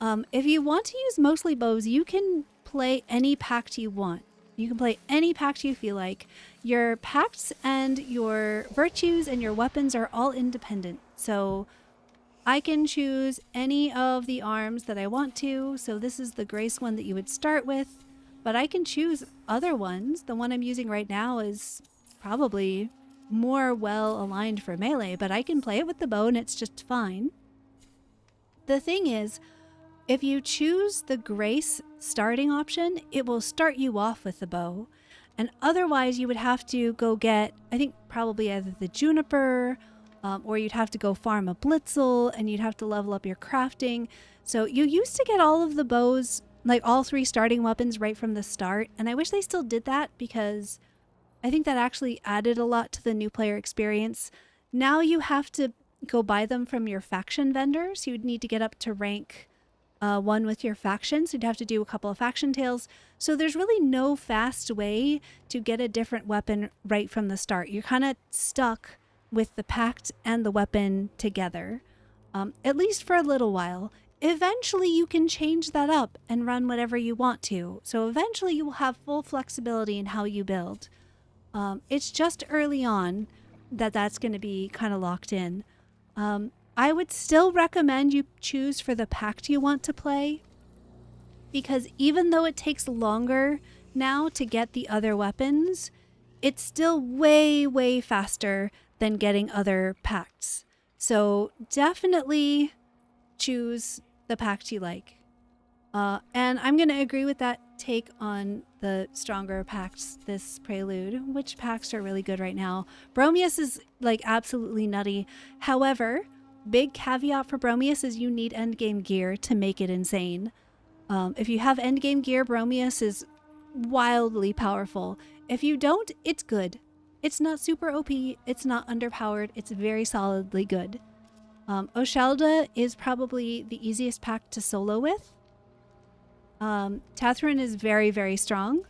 If you want to use mostly bows, you can play any pact you want. You can play any pact you feel like. Your pacts and your virtues and your weapons are all independent. So I can choose any of the arms that I want to. So this is the Grace one that you would start with. But I can choose other ones. The one I'm using right now is probably more well aligned for melee, but I can play it with the bow and it's just fine. The thing is, if you choose the Grace starting option, it will start you off with the bow. And otherwise, you would have to go get, I think, probably either the Juniper, or you'd have to go farm a Blitzel, and you'd have to level up your crafting. So you used to get all of the bows, like all 3 starting weapons right from the start. And I wish they still did that because I think that actually added a lot to the new player experience. Now you have to go buy them from your faction vendors. You'd need to get up to rank 1 with your factions. You'd have to do a couple of faction tales. So there's really no fast way to get a different weapon right from the start. You're kind of stuck with the pact and the weapon together, at least for a little while. Eventually you can change that up and run whatever you want to. So eventually you will have full flexibility in how you build. It's just early on that that's going to be kind of locked in. I would still recommend you choose for the pact you want to play, because even though it takes longer now to get the other weapons, it's still way, way faster than getting other pacts. So definitely choose the pact you like. And I'm going to agree with that take on the stronger pacts this prelude. Which pacts are really good right now? Bromeus is like absolutely nutty. However, big caveat for Bromeus is you need endgame gear to make it insane. If you have endgame gear, Bromeus is wildly powerful. If you don't, it's good. It's not super OP, it's not underpowered, it's very solidly good. Oshelda is probably the easiest pact to solo with. Tatharin is very, very strong.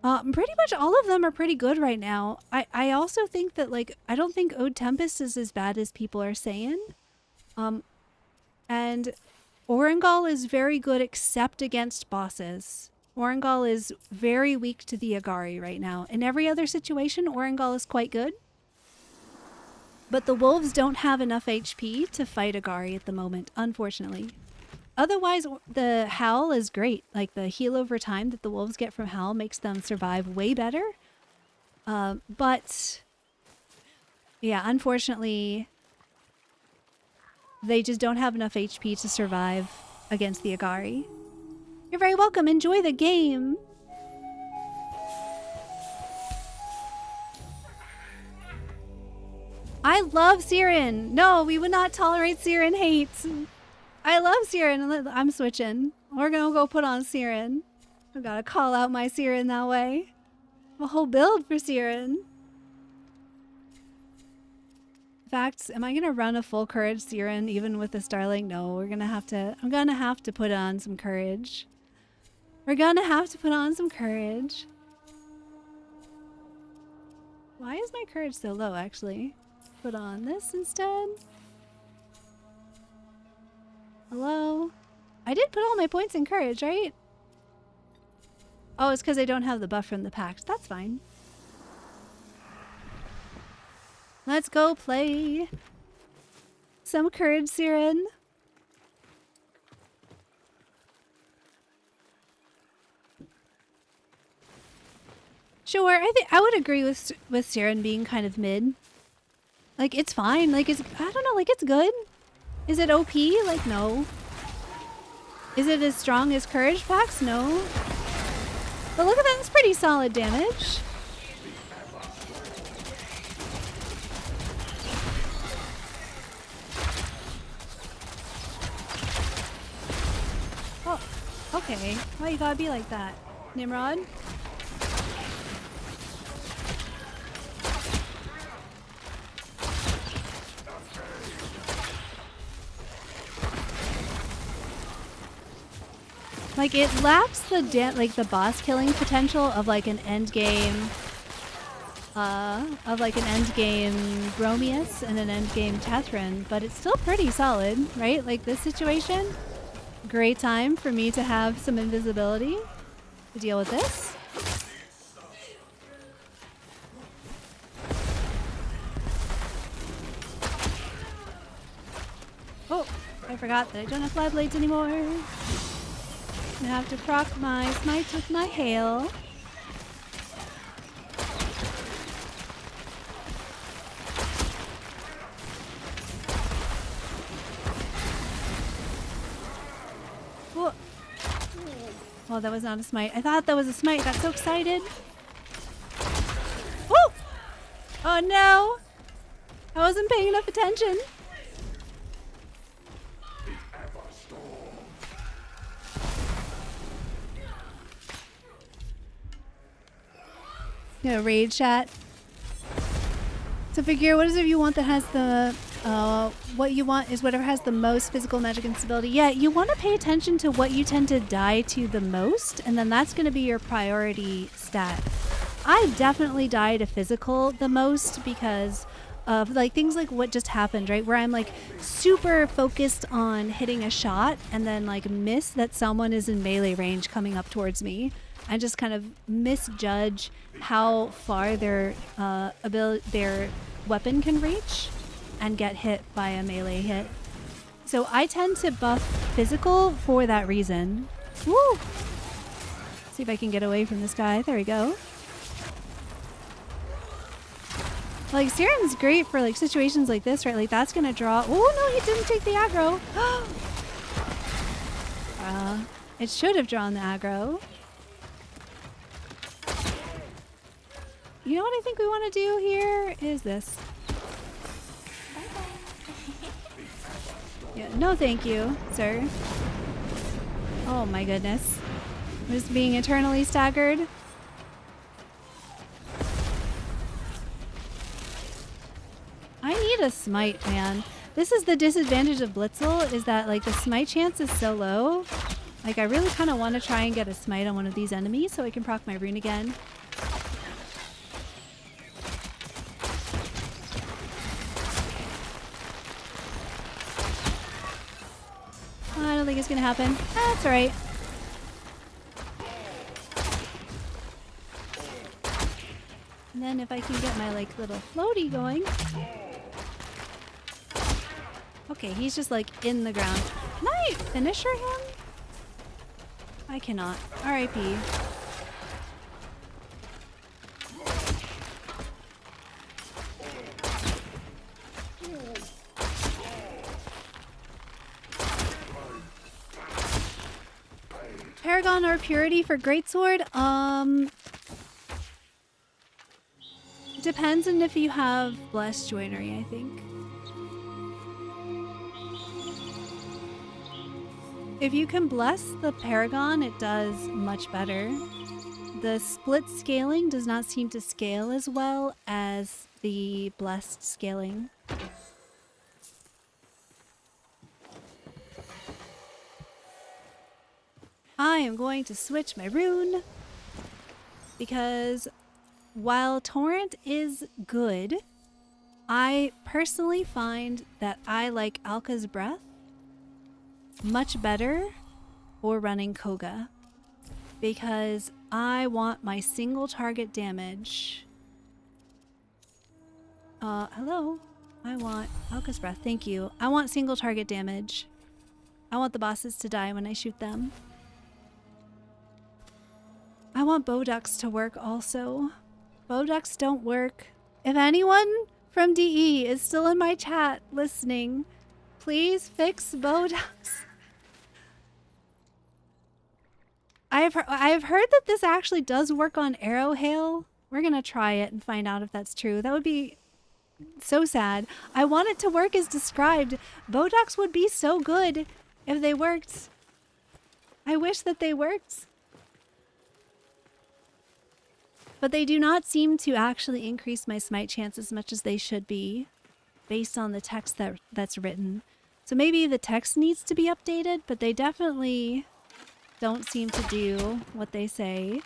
Pretty much all of them are pretty good right now. I also think that, like, I don't think Ode Tempest is as bad as people are saying. And Orengal is very good except against bosses. Orengal is very weak to the Agari right now. In every other situation, Orengal is quite good. But the wolves don't have enough HP to fight Agari at the moment, unfortunately. Otherwise, the Howl is great. Like, the heal over time that the wolves get from Howl makes them survive way better. But, yeah, unfortunately, they just don't have enough HP to survive against the Agari. You're very welcome. Enjoy the game. I love Sarin. No, we would not tolerate Sarin hate. I love Sarin. I'm switching. We're gonna go put on Sarin. I gotta call out my Sarin that way. A whole build for Sarin. In fact, am I gonna run a full courage Sarin even with the Starling? No, we're gonna have to. I'm gonna have to put on some courage. We're gonna have to put on some courage. Why is my courage so low, actually? Put on this instead. Hello? I did put all my points in courage, right? Oh, it's because I don't have the buff from the pact. That's fine. Let's go play some courage, Sarin. Sure, I would agree with Sarin being kind of mid. Like, it's fine. Like, it's, I don't know, like, it's good. Is it OP? Like, no. Is it as strong as courage packs? No. But look at that, it's pretty solid damage. Oh, okay. Why you gotta be like that, Nimrod? Like it lacks the the boss killing potential of like an end game Bromeus and an end game Tessin, but it's still pretty solid, right? Like this situation, great time for me to have some invisibility to deal with this. Oh, I forgot that I don't have fly blades anymore. I have to proc my smites with my hail. Whoa. Oh, that was not a smite. I thought that was a smite. I got so excited. Woo! Oh no! I wasn't paying enough attention. Yeah, raid chat. So figure, what is it you want that has the, what you want is whatever has the most physical magic instability. Yeah, you want to pay attention to what you tend to die to the most, and then that's going to be your priority stat. I definitely die to physical the most because of like things like what just happened, right? Where I'm like super focused on hitting a shot and then like miss that someone is in melee range coming up towards me. I just kind of misjudge how far their their weapon can reach and get hit by a melee hit. So I tend to buff physical for that reason. Woo! See if I can get away from this guy. There we go. Like Sarin's great for like situations like this, right? Like that's gonna draw. Oh no, he didn't take the aggro. It should have drawn the aggro. You know what I think we want to do here is this. Yeah, no thank you, sir. Oh my goodness. I'm just being eternally staggered. I need a smite, man. This is the disadvantage of Blitzel, is that like the smite chance is so low. Like I really kind of want to try and get a smite on one of these enemies so I can proc my rune again. I don't think it's gonna happen. That's alright. And then if I can get my like little floaty going. Okay, he's just like in the ground. Can I finisher him? I cannot. R.I.P. Paragon or Purity for Greatsword? Depends on if you have Blessed Joinery, I think. If you can bless the Paragon, it does much better. The split scaling does not seem to scale as well as the blessed scaling. I am going to switch my rune because while Torrent is good, I personally find that I like Alka's Breath much better for running Koga because I want my single target damage. Hello? I want Alka's Breath, thank you. I want single target damage. I want the bosses to die when I shoot them. I want bow ducks to work also. Bow ducks don't work. If anyone from DE is still in my chat listening, please fix bow ducks. I've heard that this actually does work on arrow hail. We're gonna try it and find out if that's true. That would be so sad. I want it to work as described. Bow ducks would be so good if they worked. I wish that they worked. But they do not seem to actually increase my smite chance as much as they should be based on the text that's written. So maybe the text needs to be updated, but they definitely don't seem to do what they say.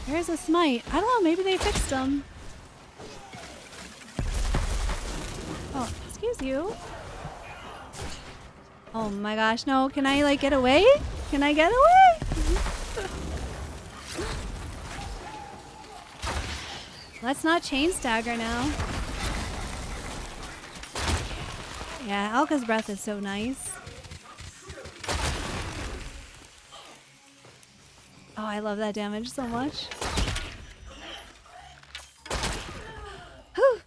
There's a smite. I don't know, maybe they fixed them. Oh, excuse you. Oh my gosh, no. Can I, like, get away? Can I get away? Let's not chain stagger now. Yeah, Alka's breath is so nice. Oh, I love that damage so much. Whew.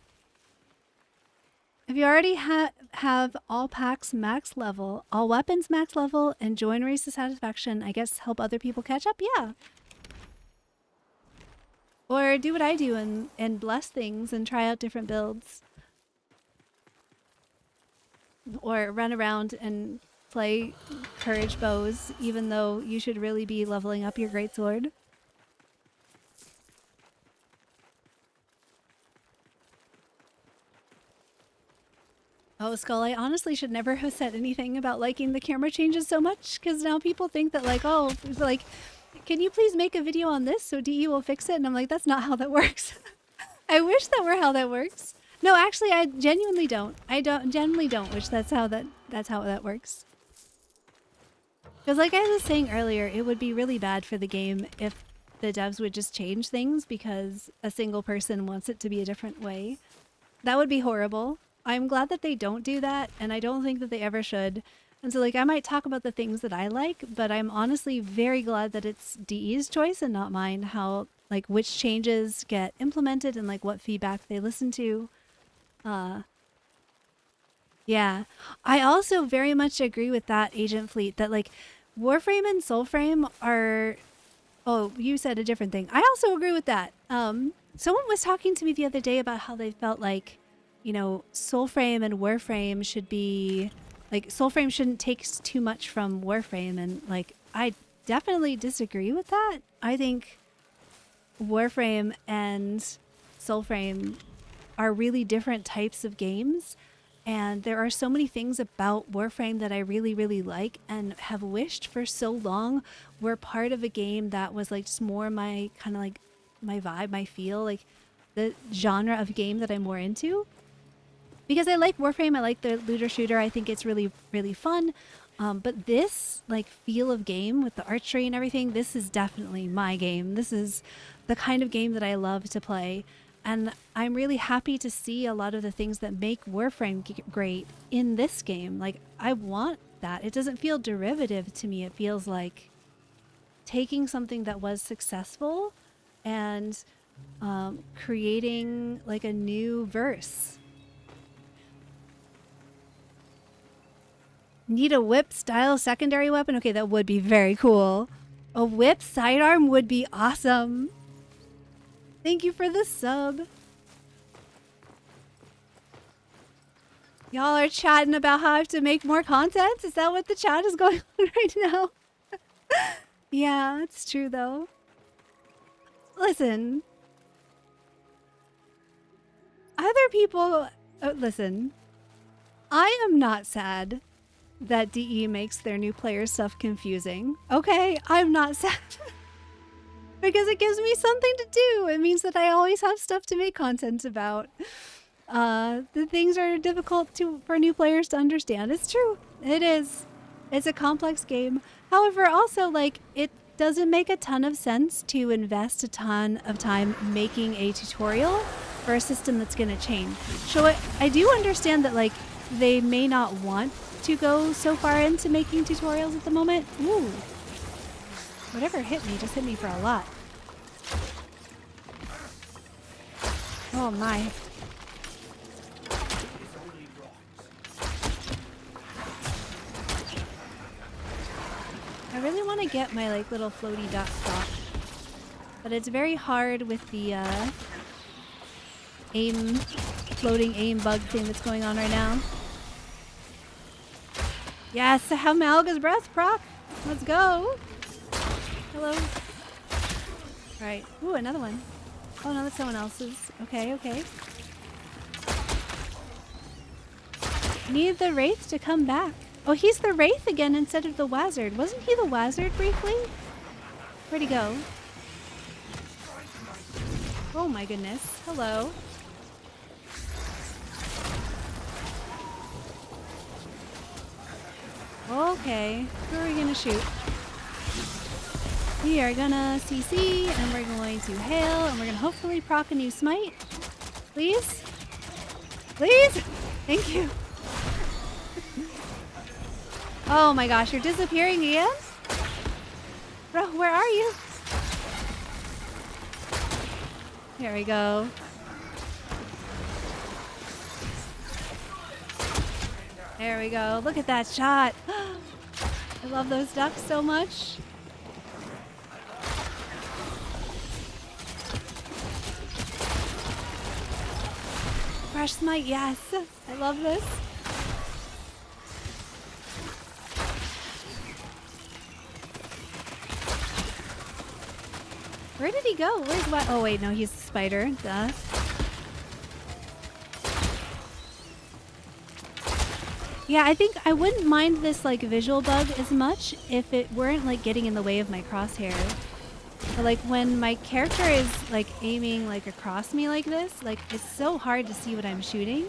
If you already have all packs max level, all weapons max level, and join Race to Satisfaction, I guess help other people catch up? Yeah. Or do what I do and bless things and try out different builds. Or run around and play courage bows, even though you should really be leveling up your greatsword. Oh, Skull, I honestly should never have said anything about liking the camera changes so much, because now people think that, like, oh, like, can you please make a video on this so DE will fix it? And I'm like, that's not how that works. I wish that were how that works. No, actually, I genuinely don't. I genuinely don't wish that's how that works. Because like I was saying earlier, it would be really bad for the game if the devs would just change things because a single person wants it to be a different way. That would be horrible. I'm glad that they don't do that, and I don't think that they ever should. And so, like, I might talk about the things that I like, but I'm honestly very glad that it's DE's choice and not mine, how, like, which changes get implemented and, like, what feedback they listen to. Yeah. I also very much agree with that, Agent Fleet, that, like, Warframe and Soulframe are... Oh, you said a different thing. I also agree with that. Someone was talking to me the other day about how they felt like, you know, Soulframe and Warframe should be... Like, Soulframe shouldn't take too much from Warframe, and, like, I definitely disagree with that. I think Warframe and Soulframe are really different types of games, and there are so many things about Warframe that I really, really like and have wished for so long were part of a game that was, like, just more my, kind of, like, my vibe, my feel, like, the genre of game that I'm more into. Because I like Warframe, I like the looter shooter, I think it's really, really fun. But this, like, feel of game with the archery and everything, this is definitely my game. This is the kind of game that I love to play. And I'm really happy to see a lot of the things that make Warframe great in this game. Like, I want that. It doesn't feel derivative to me. It feels like taking something that was successful and creating, like, a new verse. Need a whip style secondary weapon? Okay, that would be very cool. A whip sidearm would be awesome. Thank you for the sub. Y'all are chatting about how I have to make more content? Is that what the chat is going on right now? Yeah, it's true though. Listen. Other people... listen. I am not sad that DE makes their new player stuff confusing. Okay, I'm not sad. Because it gives me something to do. It means that I always have stuff to make content about. The things are difficult for new players to understand. It's true. It is. It's a complex game. However, also, like, it doesn't make a ton of sense to invest a ton of time making a tutorial for a system that's going to change. So I do understand that, like, they may not want to go so far into making tutorials at the moment. Ooh. Whatever hit me just hit me for a lot. Oh my. I really want to get my, like, little floaty dot stop. But it's very hard with the floating aim bug thing that's going on right now. Yes, I have my Alga's breath proc. Let's go. Hello. Right. Ooh, another one. Oh no, that's someone else's. Okay, okay. Need the Wraith to come back. Oh, he's the Wraith again instead of the Wazard. Wasn't he the Wazard briefly? Where'd he go? Oh my goodness. Hello. Okay. Who are we gonna shoot? We are gonna CC, and we're going to hail, and we're gonna hopefully proc a new smite. Please? Please? Thank you. Oh my gosh, you're disappearing again? Bro, where are you? Here we go. There we go. Look at that shot. I love those ducks so much. Fresh smite, yes. I love this. Where did he go? Where's what? Oh wait, no, he's the spider. Duh. Yeah, I think I wouldn't mind this like visual bug as much if it weren't like getting in the way of my crosshair. But like when my character is like aiming like across me like this, like it's so hard to see what I'm shooting.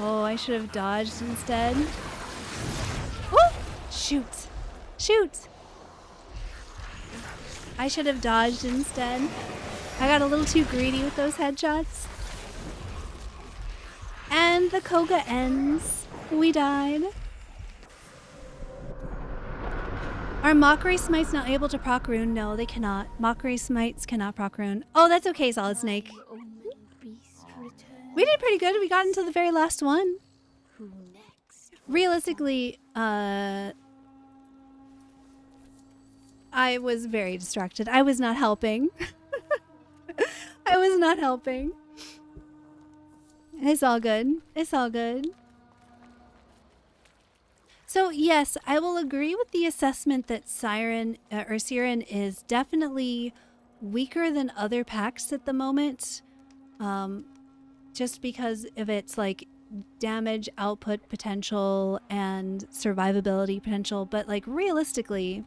Oh, I should have dodged instead. Oh! Shoot! Shoot! I should have dodged instead. I got a little too greedy with those headshots. And the Koga ends. We died. Are Mockery Smites not able to proc rune? No, they cannot. Mockery Smites cannot proc rune. Oh, that's okay, Solid Snake. We did pretty good. We got into the very last one. Realistically, I was very distracted. I was not helping. I was not helping. It's all good. It's all good. So yes, I will agree with the assessment that Sarin is definitely weaker than other packs at the moment. Just because of its like damage output potential and survivability potential, but like realistically,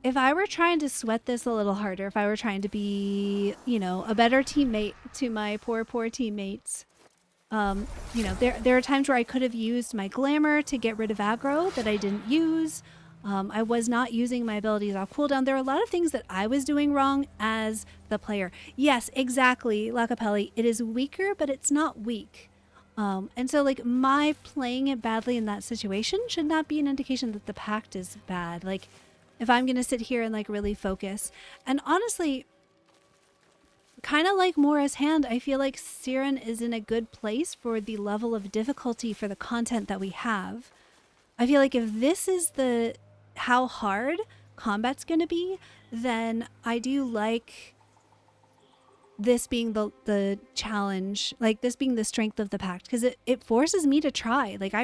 if I were trying to sweat this a little harder, if I were trying to be, you know, a better teammate to my poor teammates, you know, there are times where I could have used my glamour to get rid of aggro that I didn't use. I was not using my abilities off cooldown. There are a lot of things that I was doing wrong as the player. Yes, exactly, Lacapelli. It is weaker, but it's not weak. And so like my playing it badly in that situation should not be an indication that the pact is bad. Like if I'm going to sit here and like really focus. And honestly, kind of like Mora's Hand, I feel like Sarin is in a good place for the level of difficulty for the content that we have. I feel like if this is the how hard combat's going to be, then I do like this being the challenge, like this being the strength of the pact, because it forces me to try. Like I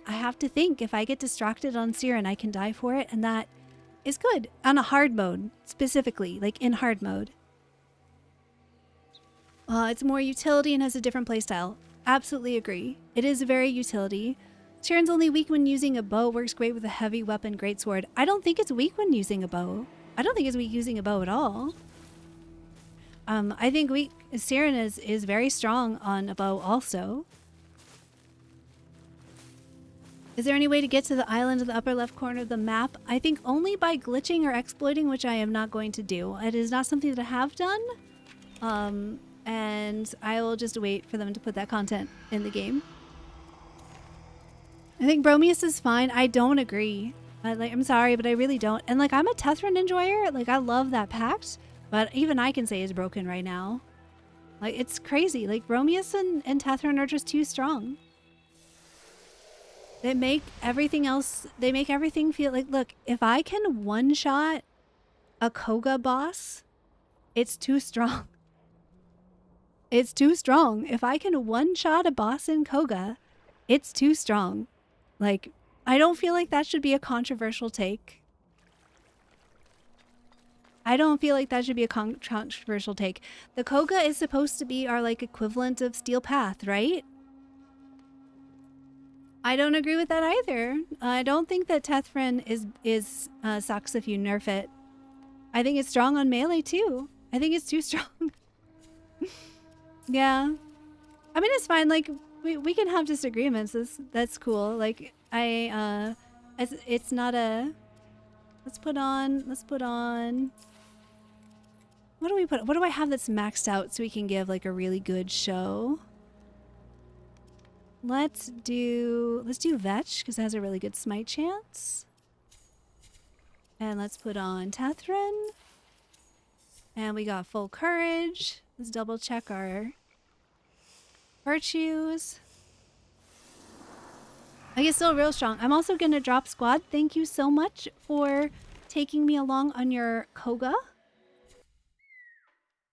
have to think if I get distracted on Sarin, I can die for it, and that is good on a hard mode, specifically like in hard mode. It's more utility and has a different playstyle. Absolutely agree. It is very utility. Sharon's only weak when using a bow. Works great with a heavy weapon, greatsword. I don't think it's weak when using a bow. I don't think it's weak using a bow at all. I think Sarin is very strong on a bow also. Is there any way to get to the island in the upper left corner of the map? I think only by glitching or exploiting, which I am not going to do. It is not something that I have done. And I will just wait for them to put that content in the game. I think Bromeus is fine. I don't agree. I'm sorry, but I really don't. And like, I'm a Tessin enjoyer. Like, I love that pact, but even I can say it's broken right now. Like, it's crazy. Like, Bromeus and Tessin are just too strong. They make everything else. They make everything feel like. Look, if I can one-shot a Koga boss, it's too strong. It's too strong. If I can one-shot a boss in Koga, it's too strong. Like, I don't feel like that should be a controversial take. I don't feel like that should be a controversial take. The Koga is supposed to be our like equivalent of Steel Path, right? I don't agree with that either. I don't think that Tessin is sucks if you nerf it. I think it's strong on melee too. I think it's too strong. Yeah. I mean, it's fine. Like, we can have disagreements. That's cool. Like, it's not a... Let's put on... What do we put? What do I have that's maxed out so we can give, like, a really good show? Let's do Vetch, because it has a really good smite chance. And let's put on Tessin. And we got full courage. Let's double check our virtues. I get still real strong. I'm also gonna drop squad. Thank you so much for taking me along on your Koga.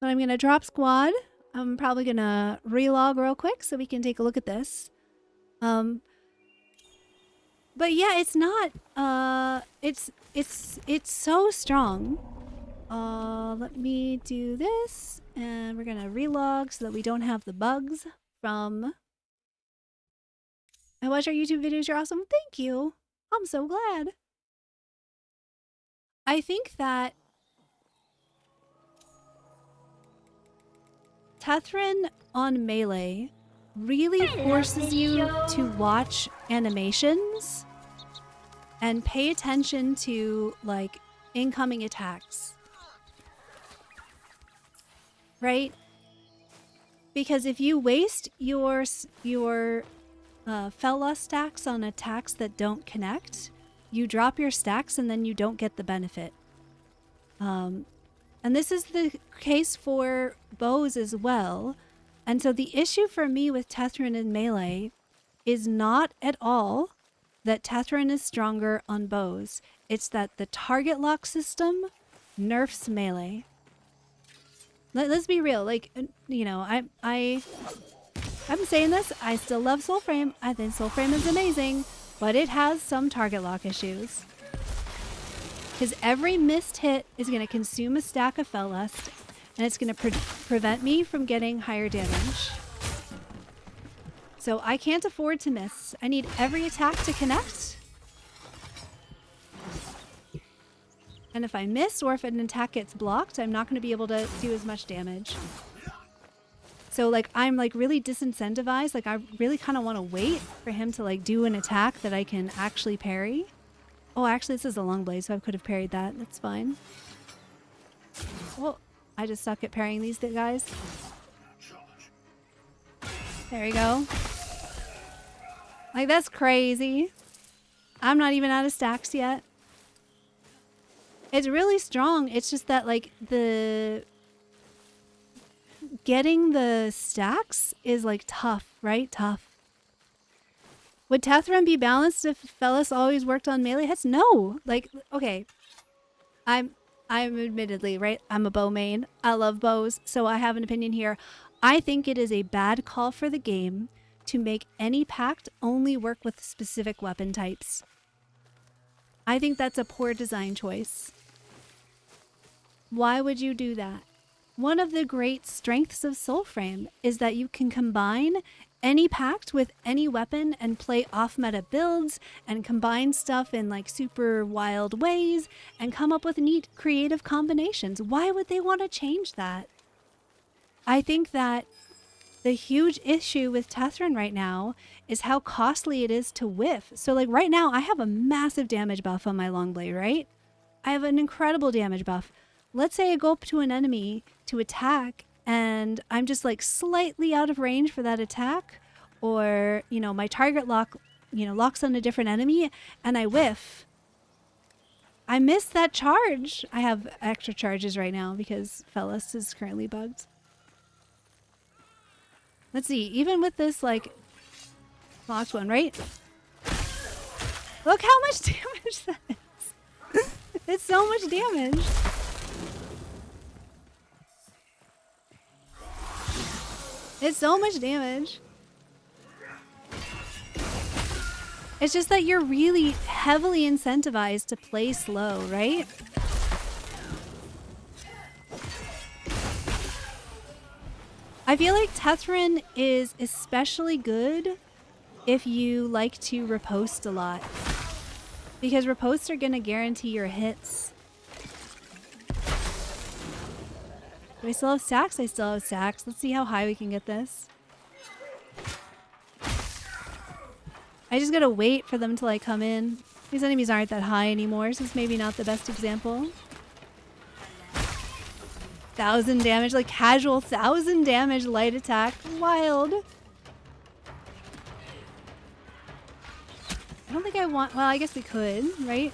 But I'm gonna drop squad. I'm probably gonna relog real quick so we can take a look at this. But yeah, it's not. It's so strong. Let me do this, and we're gonna relog so that we don't have the bugs from. I watch our YouTube videos. You're awesome. Thank you. I'm so glad. I think that Tessin on melee really forces you to watch animations and pay attention to like incoming attacks. Right? Because if you waste your Fella stacks on attacks that don't connect, you drop your stacks and then you don't get the benefit. And this is the case for bows as well. And so the issue for me with Tessin in melee is not at all that Tessin is stronger on bows. It's that the target lock system nerfs melee. Let's be real. Like, you know, I'm saying this. I still love Soulframe. I think Soulframe is amazing, but it has some target lock issues. Because every missed hit is going to consume a stack of Fellust, and it's going to prevent me from getting higher damage. So I can't afford to miss. I need every attack to connect. And if I miss or if an attack gets blocked, I'm not going to be able to do as much damage. So like I'm like really disincentivized. Like I really kind of want to wait for him to like do an attack that I can actually parry. Oh, actually this is a long blade, so I could have parried that. That's fine. Well, I just suck at parrying these guys. There we go. Like that's crazy. I'm not even out of stacks yet. It's really strong. It's just that like getting the stacks is like tough, right? Tough. Would Tessin be balanced if Fellas always worked on melee hits? No. Like, okay. I'm admittedly, right? I'm a bow main. I love bows, so I have an opinion here. I think it is a bad call for the game to make any pact only work with specific weapon types. I think that's a poor design choice. Why would you do that? One of the great strengths of Soulframe is that you can combine any pact with any weapon and play off-meta builds and combine stuff in like super wild ways and come up with neat creative combinations. Why would they want to change that? I think that the huge issue with Tessin right now is how costly it is to whiff. So like right now I have a massive damage buff on my long blade, right? I have an incredible damage buff. Let's say I go up to an enemy to attack and I'm just like slightly out of range for that attack, or, you know, my target lock, you know, locks on a different enemy and I whiff. I miss that charge. I have extra charges right now because Fellas is currently bugged. Let's see, even with this like locked one, right? Look how much damage that is. It's so much damage. It's so much damage. It's just that you're really heavily incentivized to play slow, right? I feel like Tessin is especially good if you like to riposte a lot. Because riposts are gonna guarantee your hits. Do I still have stacks? I still have stacks. Let's see how high we can get this. I just gotta wait for them to like come in. These enemies aren't that high anymore, so it's maybe not the best example. 1,000 damage, like casual 1,000 damage light attack. Wild. I don't think I want, well, I guess we could, right?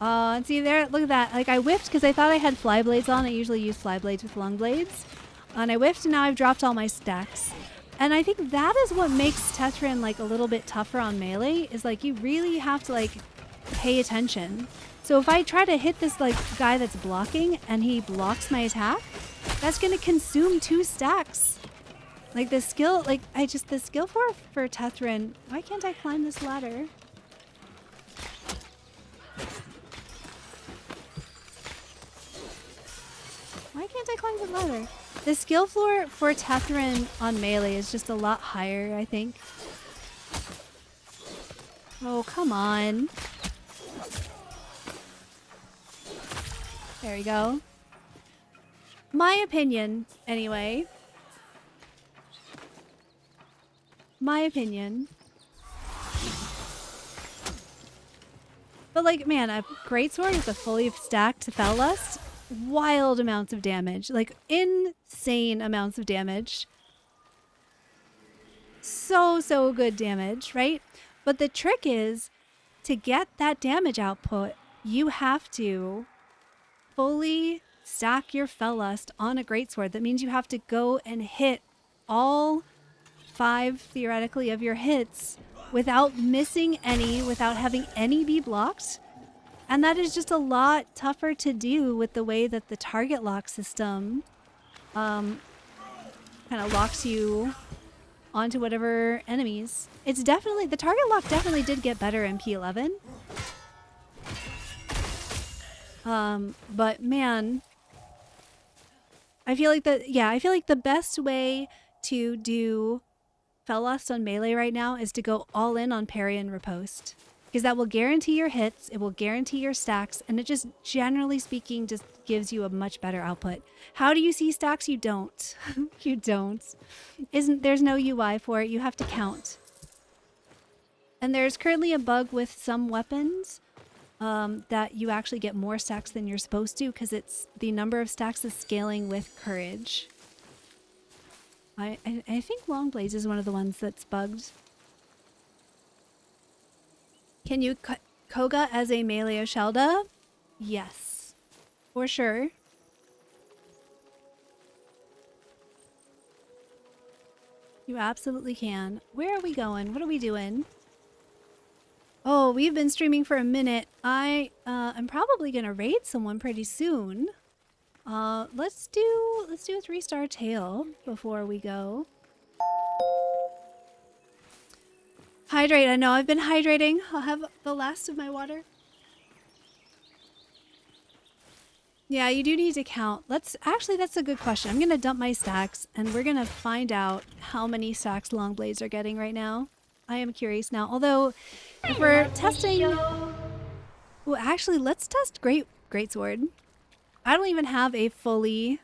And see there, look at that. Like I whiffed because I thought I had fly blades on. I usually use fly blades with long blades. And I whiffed and now I've dropped all my stacks. And I think that is what makes Tessin like a little bit tougher on melee, is like you really have to like pay attention. So if I try to hit this like guy that's blocking and he blocks my attack, that's gonna consume 2 stacks. Like the skill, like the skill for Tessin, why can't I climb this ladder? Why can't I climb the ladder? The skill floor for Tessin on melee is just a lot higher, I think. Oh, come on. There we go. My opinion, anyway. My opinion. But like, man, a greatsword with a fully stacked Fellust, wild amounts of damage. Like, insane amounts of damage. So good damage, right? But the trick is, to get that damage output, you have to fully stack your Fellust on a greatsword. That means you have to go and hit all 5, theoretically, of your hits without missing any, without having any be blocked. And that is just a lot tougher to do with the way that the target lock system kind of locks you onto whatever enemies. It's definitely, the target lock definitely did get better in P11. But man, I feel like the best way to do Fellust on melee right now is to go all in on parry and riposte. Because that will guarantee your hits, it will guarantee your stacks, and it just, generally speaking, just gives you a much better output. How do you see stacks? You don't. You don't. There's no UI for it, you have to count. And there's currently a bug with some weapons that you actually get more stacks than you're supposed to, because it's the number of stacks is scaling with courage. I think long blades is one of the ones that's bugged. Can you Koga as a melee Oshelda? Yes, for sure. You absolutely can. Where are we going? What are we doing? Oh, we've been streaming for a minute. I'm probably gonna raid someone pretty soon. Let's do a 3-star tail before we go. Hydrate. I know I've been hydrating. I'll have the last of my water. Yeah, you do need to count. That's a good question. I'm gonna dump my stacks and we're gonna find out how many stacks long blades are getting right now. I am curious now. Although, if we're testing, well, actually, let's test greatsword. I don't even have a fully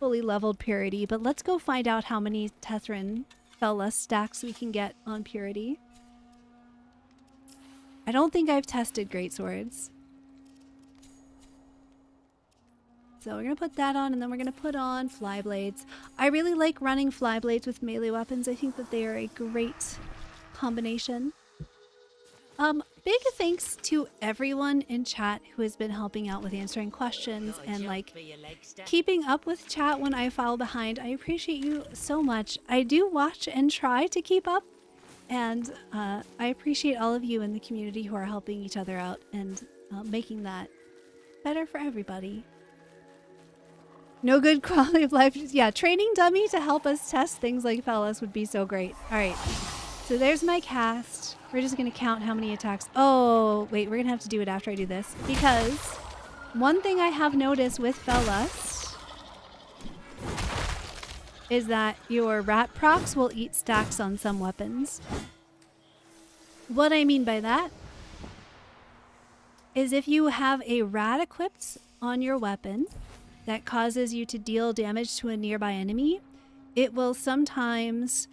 leveled purity, but let's go find out how many Tessin Fellust stacks we can get on purity. I don't think I've tested greatswords. So we're gonna put that on, and then we're gonna put on fly blades. I really like running fly blades with melee weapons. I think that they are a great combination. Big thanks to everyone in chat who has been helping out with answering questions and like keeping up with chat when I fall behind. I appreciate you so much. I do watch and try to keep up, and I appreciate all of you in the community who are helping each other out and making that better for everybody. No good quality of life. Yeah, training dummy to help us test things like Fellas would be so great. All right. So there's my cast. We're just going to count how many attacks. Oh, wait, we're going to have to do it after I do this. Because one thing I have noticed with Fellas is that your rat procs will eat stacks on some weapons. What I mean by that is if you have a rat equipped on your weapon that causes you to deal damage to a nearby enemy, it will sometimes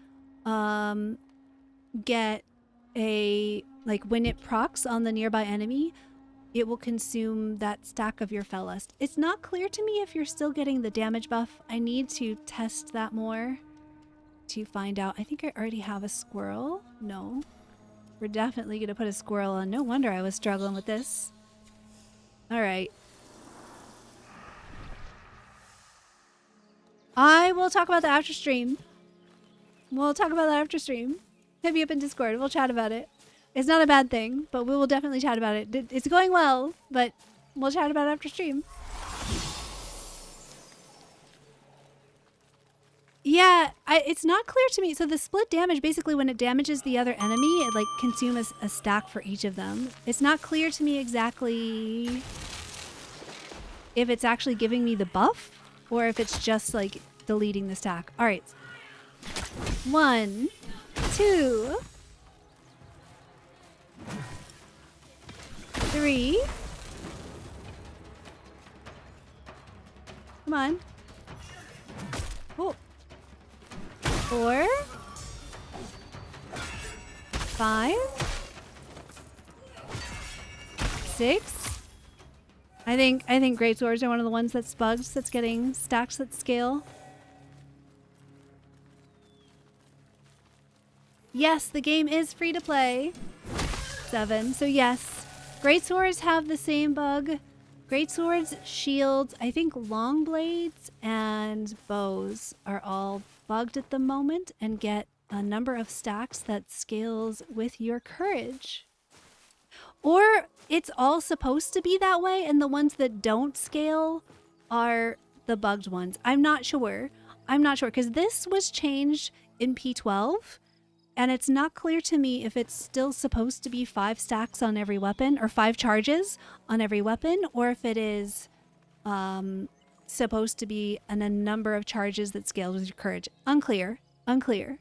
get a, like when it procs on the nearby enemy, it will consume that stack of your Fellas. It's not clear to me if you're still getting the damage buff. I need to test that more to find out. I think I already have a squirrel. No. We're definitely going to put a squirrel on. No wonder I was struggling with this. All right. I will talk about the after stream. We'll talk about that after stream. Hit me up in Discord. We'll chat about it. It's not a bad thing, but we will definitely chat about it. It's going well, but we'll chat about it after stream. Yeah, it's not clear to me. So the split damage, basically when it damages the other enemy, it like consumes a stack for each of them. It's not clear to me exactly if it's actually giving me the buff or if it's just like deleting the stack. All right. 1, 2, 3. Come on. Oh. 4, 5, 6. I think great swords are one of the ones that's bugs, that's getting stacks that scale. Yes, the game is free to play. 7. So yes, great swords have the same bug. Great swords, shields, I think long blades and bows are all bugged at the moment and get a number of stacks that scales with your courage. Or it's all supposed to be that way and the ones that don't scale are the bugged ones. I'm not sure. I'm not sure because this was changed in P12 and it's not clear to me if it's still supposed to be 5 stacks on every weapon or 5 charges on every weapon or if it is supposed to be a number of charges that scales with your courage. Unclear. Unclear.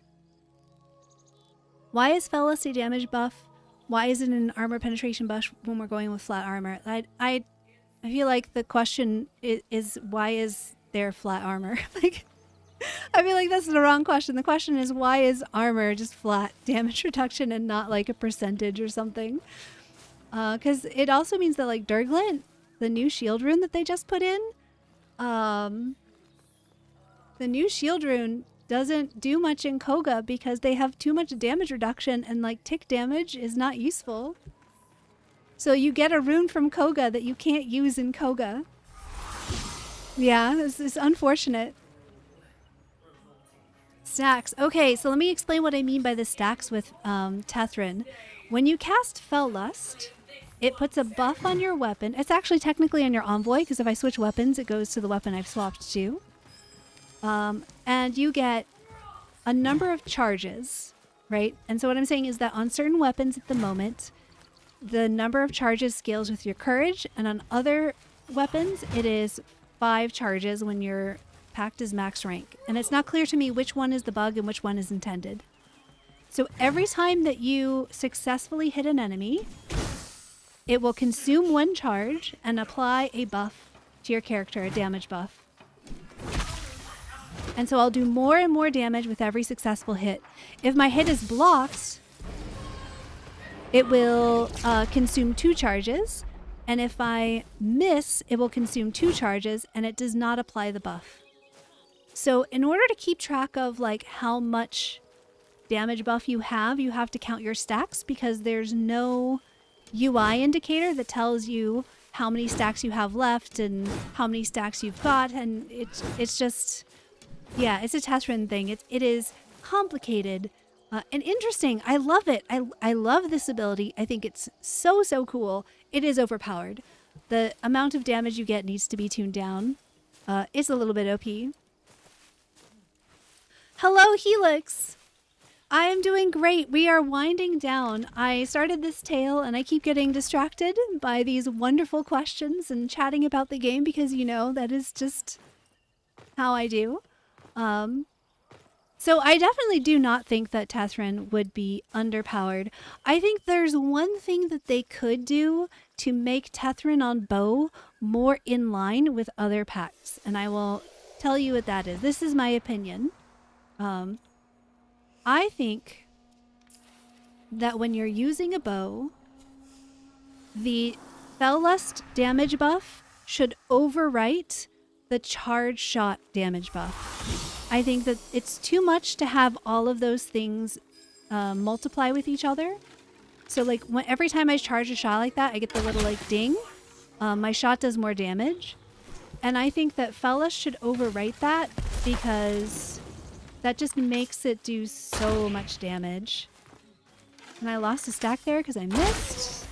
Why is Fellas a damage buff? Why is it an armor penetration buff when we're going with flat armor? I feel like the question is why is there flat armor? Like, I feel like that's the wrong question. The question is why is armor just flat damage reduction and not like a percentage or something? Because it also means that like Durglint, the new shield rune that they just put in, the new shield rune doesn't do much in Koga because they have too much damage reduction and like tick damage is not useful. So you get a rune from Koga that you can't use in Koga. Yeah, this is unfortunate. Stacks. Okay, so let me explain what I mean by the stacks with Tessin. When you cast Fell Lust, it puts a buff on your weapon. It's actually technically on your envoy because if I switch weapons, it goes to the weapon I've swapped to. And you get a number of charges, right? And so what I'm saying is that on certain weapons at the moment, the number of charges scales with your courage, and on other weapons, it is 5 charges when your pact is max rank. And it's not clear to me which one is the bug and which one is intended. So every time that you successfully hit an enemy, it will consume 1 charge and apply a buff to your character, a damage buff. And so I'll do more and more damage with every successful hit. If my hit is blocked, it will consume 2 charges. And if I miss, it will consume 2 charges and it does not apply the buff. So in order to keep track of like how much damage buff you have to count your stacks because there's no UI indicator that tells you how many stacks you have left and how many stacks you've got. And it's just... yeah, it's a Tessin thing. It is complicated and interesting. I love it. I love this ability. I think it's so, so cool. It is overpowered. The amount of damage you get needs to be tuned down. It's a little bit OP. Hello, Helix. I am doing great. We are winding down. I started this tale and I keep getting distracted by these wonderful questions and chatting about the game because, you know, that is just how I do. So I definitely do not think that Tessin would be underpowered. I think there's one thing that they could do to make Tessin on bow more in line with other packs. And I will tell you what that is. This is my opinion. I think that when you're using a bow, the Fellust damage buff should overwrite the charge shot damage buff. I think that it's too much to have all of those things multiply with each other. So like every time I charge a shot like that, I get the little like ding. My shot does more damage. And I think that Fellust should overwrite that because that just makes it do so much damage. And I lost a stack there because I missed.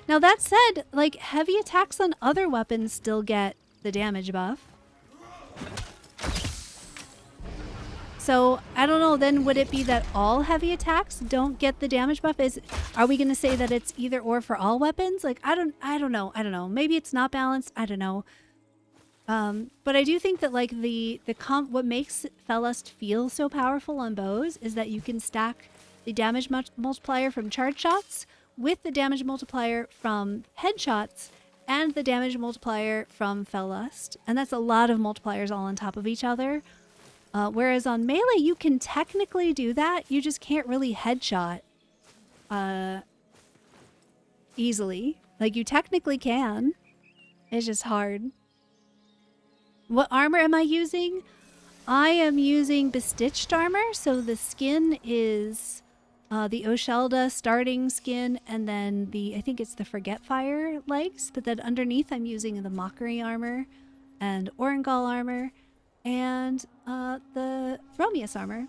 Now that said, like heavy attacks on other weapons still get the damage buff. So I don't know, then would it be that all heavy attacks don't get the damage buff? Are we gonna say that it's either or for all weapons? Like I don't know. Maybe it's not balanced. I don't know. But I do think that like what makes Fellust feel so powerful on bows is that you can stack the damage multiplier from charge shots with the damage multiplier from headshots and the damage multiplier from Fellust. And that's a lot of multipliers all on top of each other. Whereas on melee, you can technically do that. You just can't really headshot easily. Like you technically can. It's just hard. What armor am I using? I am using bestitched armor. So the skin is the Oshelda starting skin, and then I think it's the Forgetfire legs. But then underneath, I'm using the Mockery armor and Orengal armor and the Bromeus armor.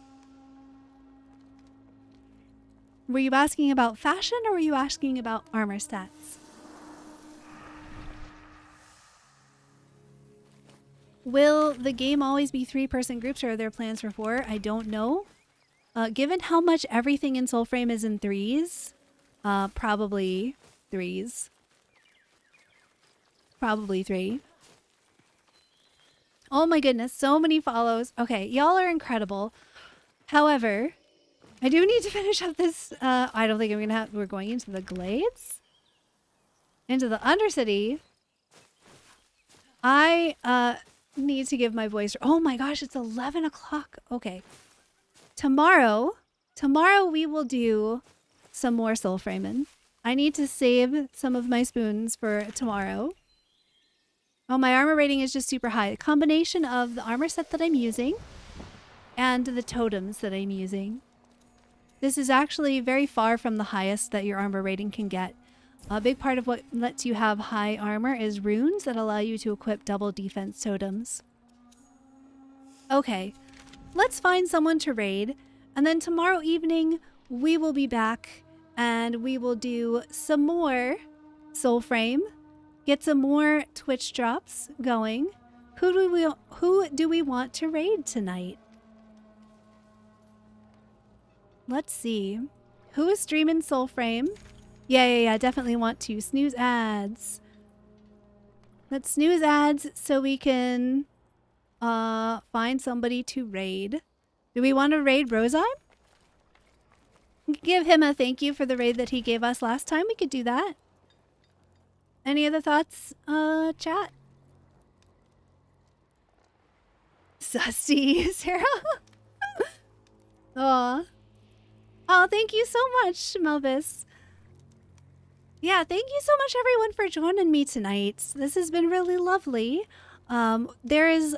Were you asking about fashion or were you asking about armor stats? Will the game always be 3-person groups or are there plans for 4? I don't know. Given how much everything in Soulframe is in 3s, probably 3s. Probably 3. Oh my goodness, so many follows. Okay, y'all are incredible. However, I do need to finish up this. I don't think I'm gonna we're going into the Glades? Into the Undercity. I need to give my voice. Oh my gosh, it's 11 o'clock. Okay. Tomorrow we will do some more Soulframing. I need to save some of my spoons for tomorrow. Oh, my armor rating is just super high. The combination of the armor set that I'm using and the totems that I'm using. This is actually very far from the highest that your armor rating can get. A big part of what lets you have high armor is runes that allow you to equip double defense totems. Okay, let's find someone to raid, and then tomorrow evening we will be back and we will do some more Soulframe, get some more Twitch drops going. Who do we want to raid tonight? Let's see. Who is streaming Soulframe? Yeah, definitely want to. Snooze ads. Let's snooze ads so we can find somebody to raid. Do we want to raid Rosheim? Give him a thank you for the raid that he gave us last time. We could do that. Any other thoughts, chat? Sussy, Sarah. Aw. Oh, thank you so much, Melvis. Yeah, thank you so much everyone for joining me tonight. This has been really lovely. There is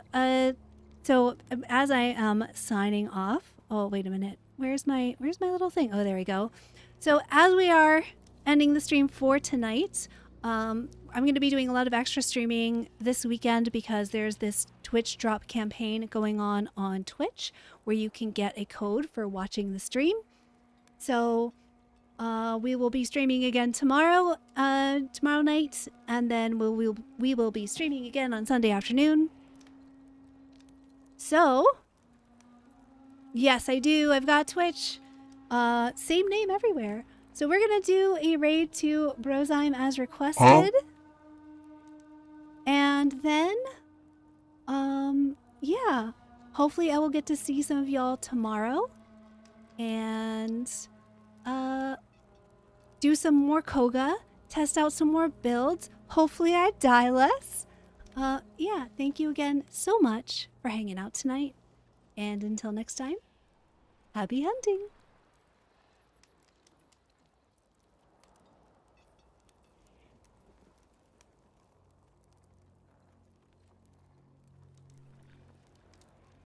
so as I am signing off. Oh, wait a minute. Where's my little thing? Oh, there we go. So as we are ending the stream for tonight, I'm going to be doing a lot of extra streaming this weekend because there's this Twitch drop campaign going on Twitch where you can get a code for watching the stream. So We will be streaming again tomorrow night, and then we will be streaming again on Sunday afternoon. So, yes, I do. I've got Twitch. Same name everywhere. So we're gonna do a raid to Brozyme as requested. And then, yeah. Hopefully I will get to see some of y'all tomorrow. And, do some more Koga. Test out some more builds. Hopefully I die less. Yeah, thank you again so much for hanging out tonight. And until next time, happy hunting!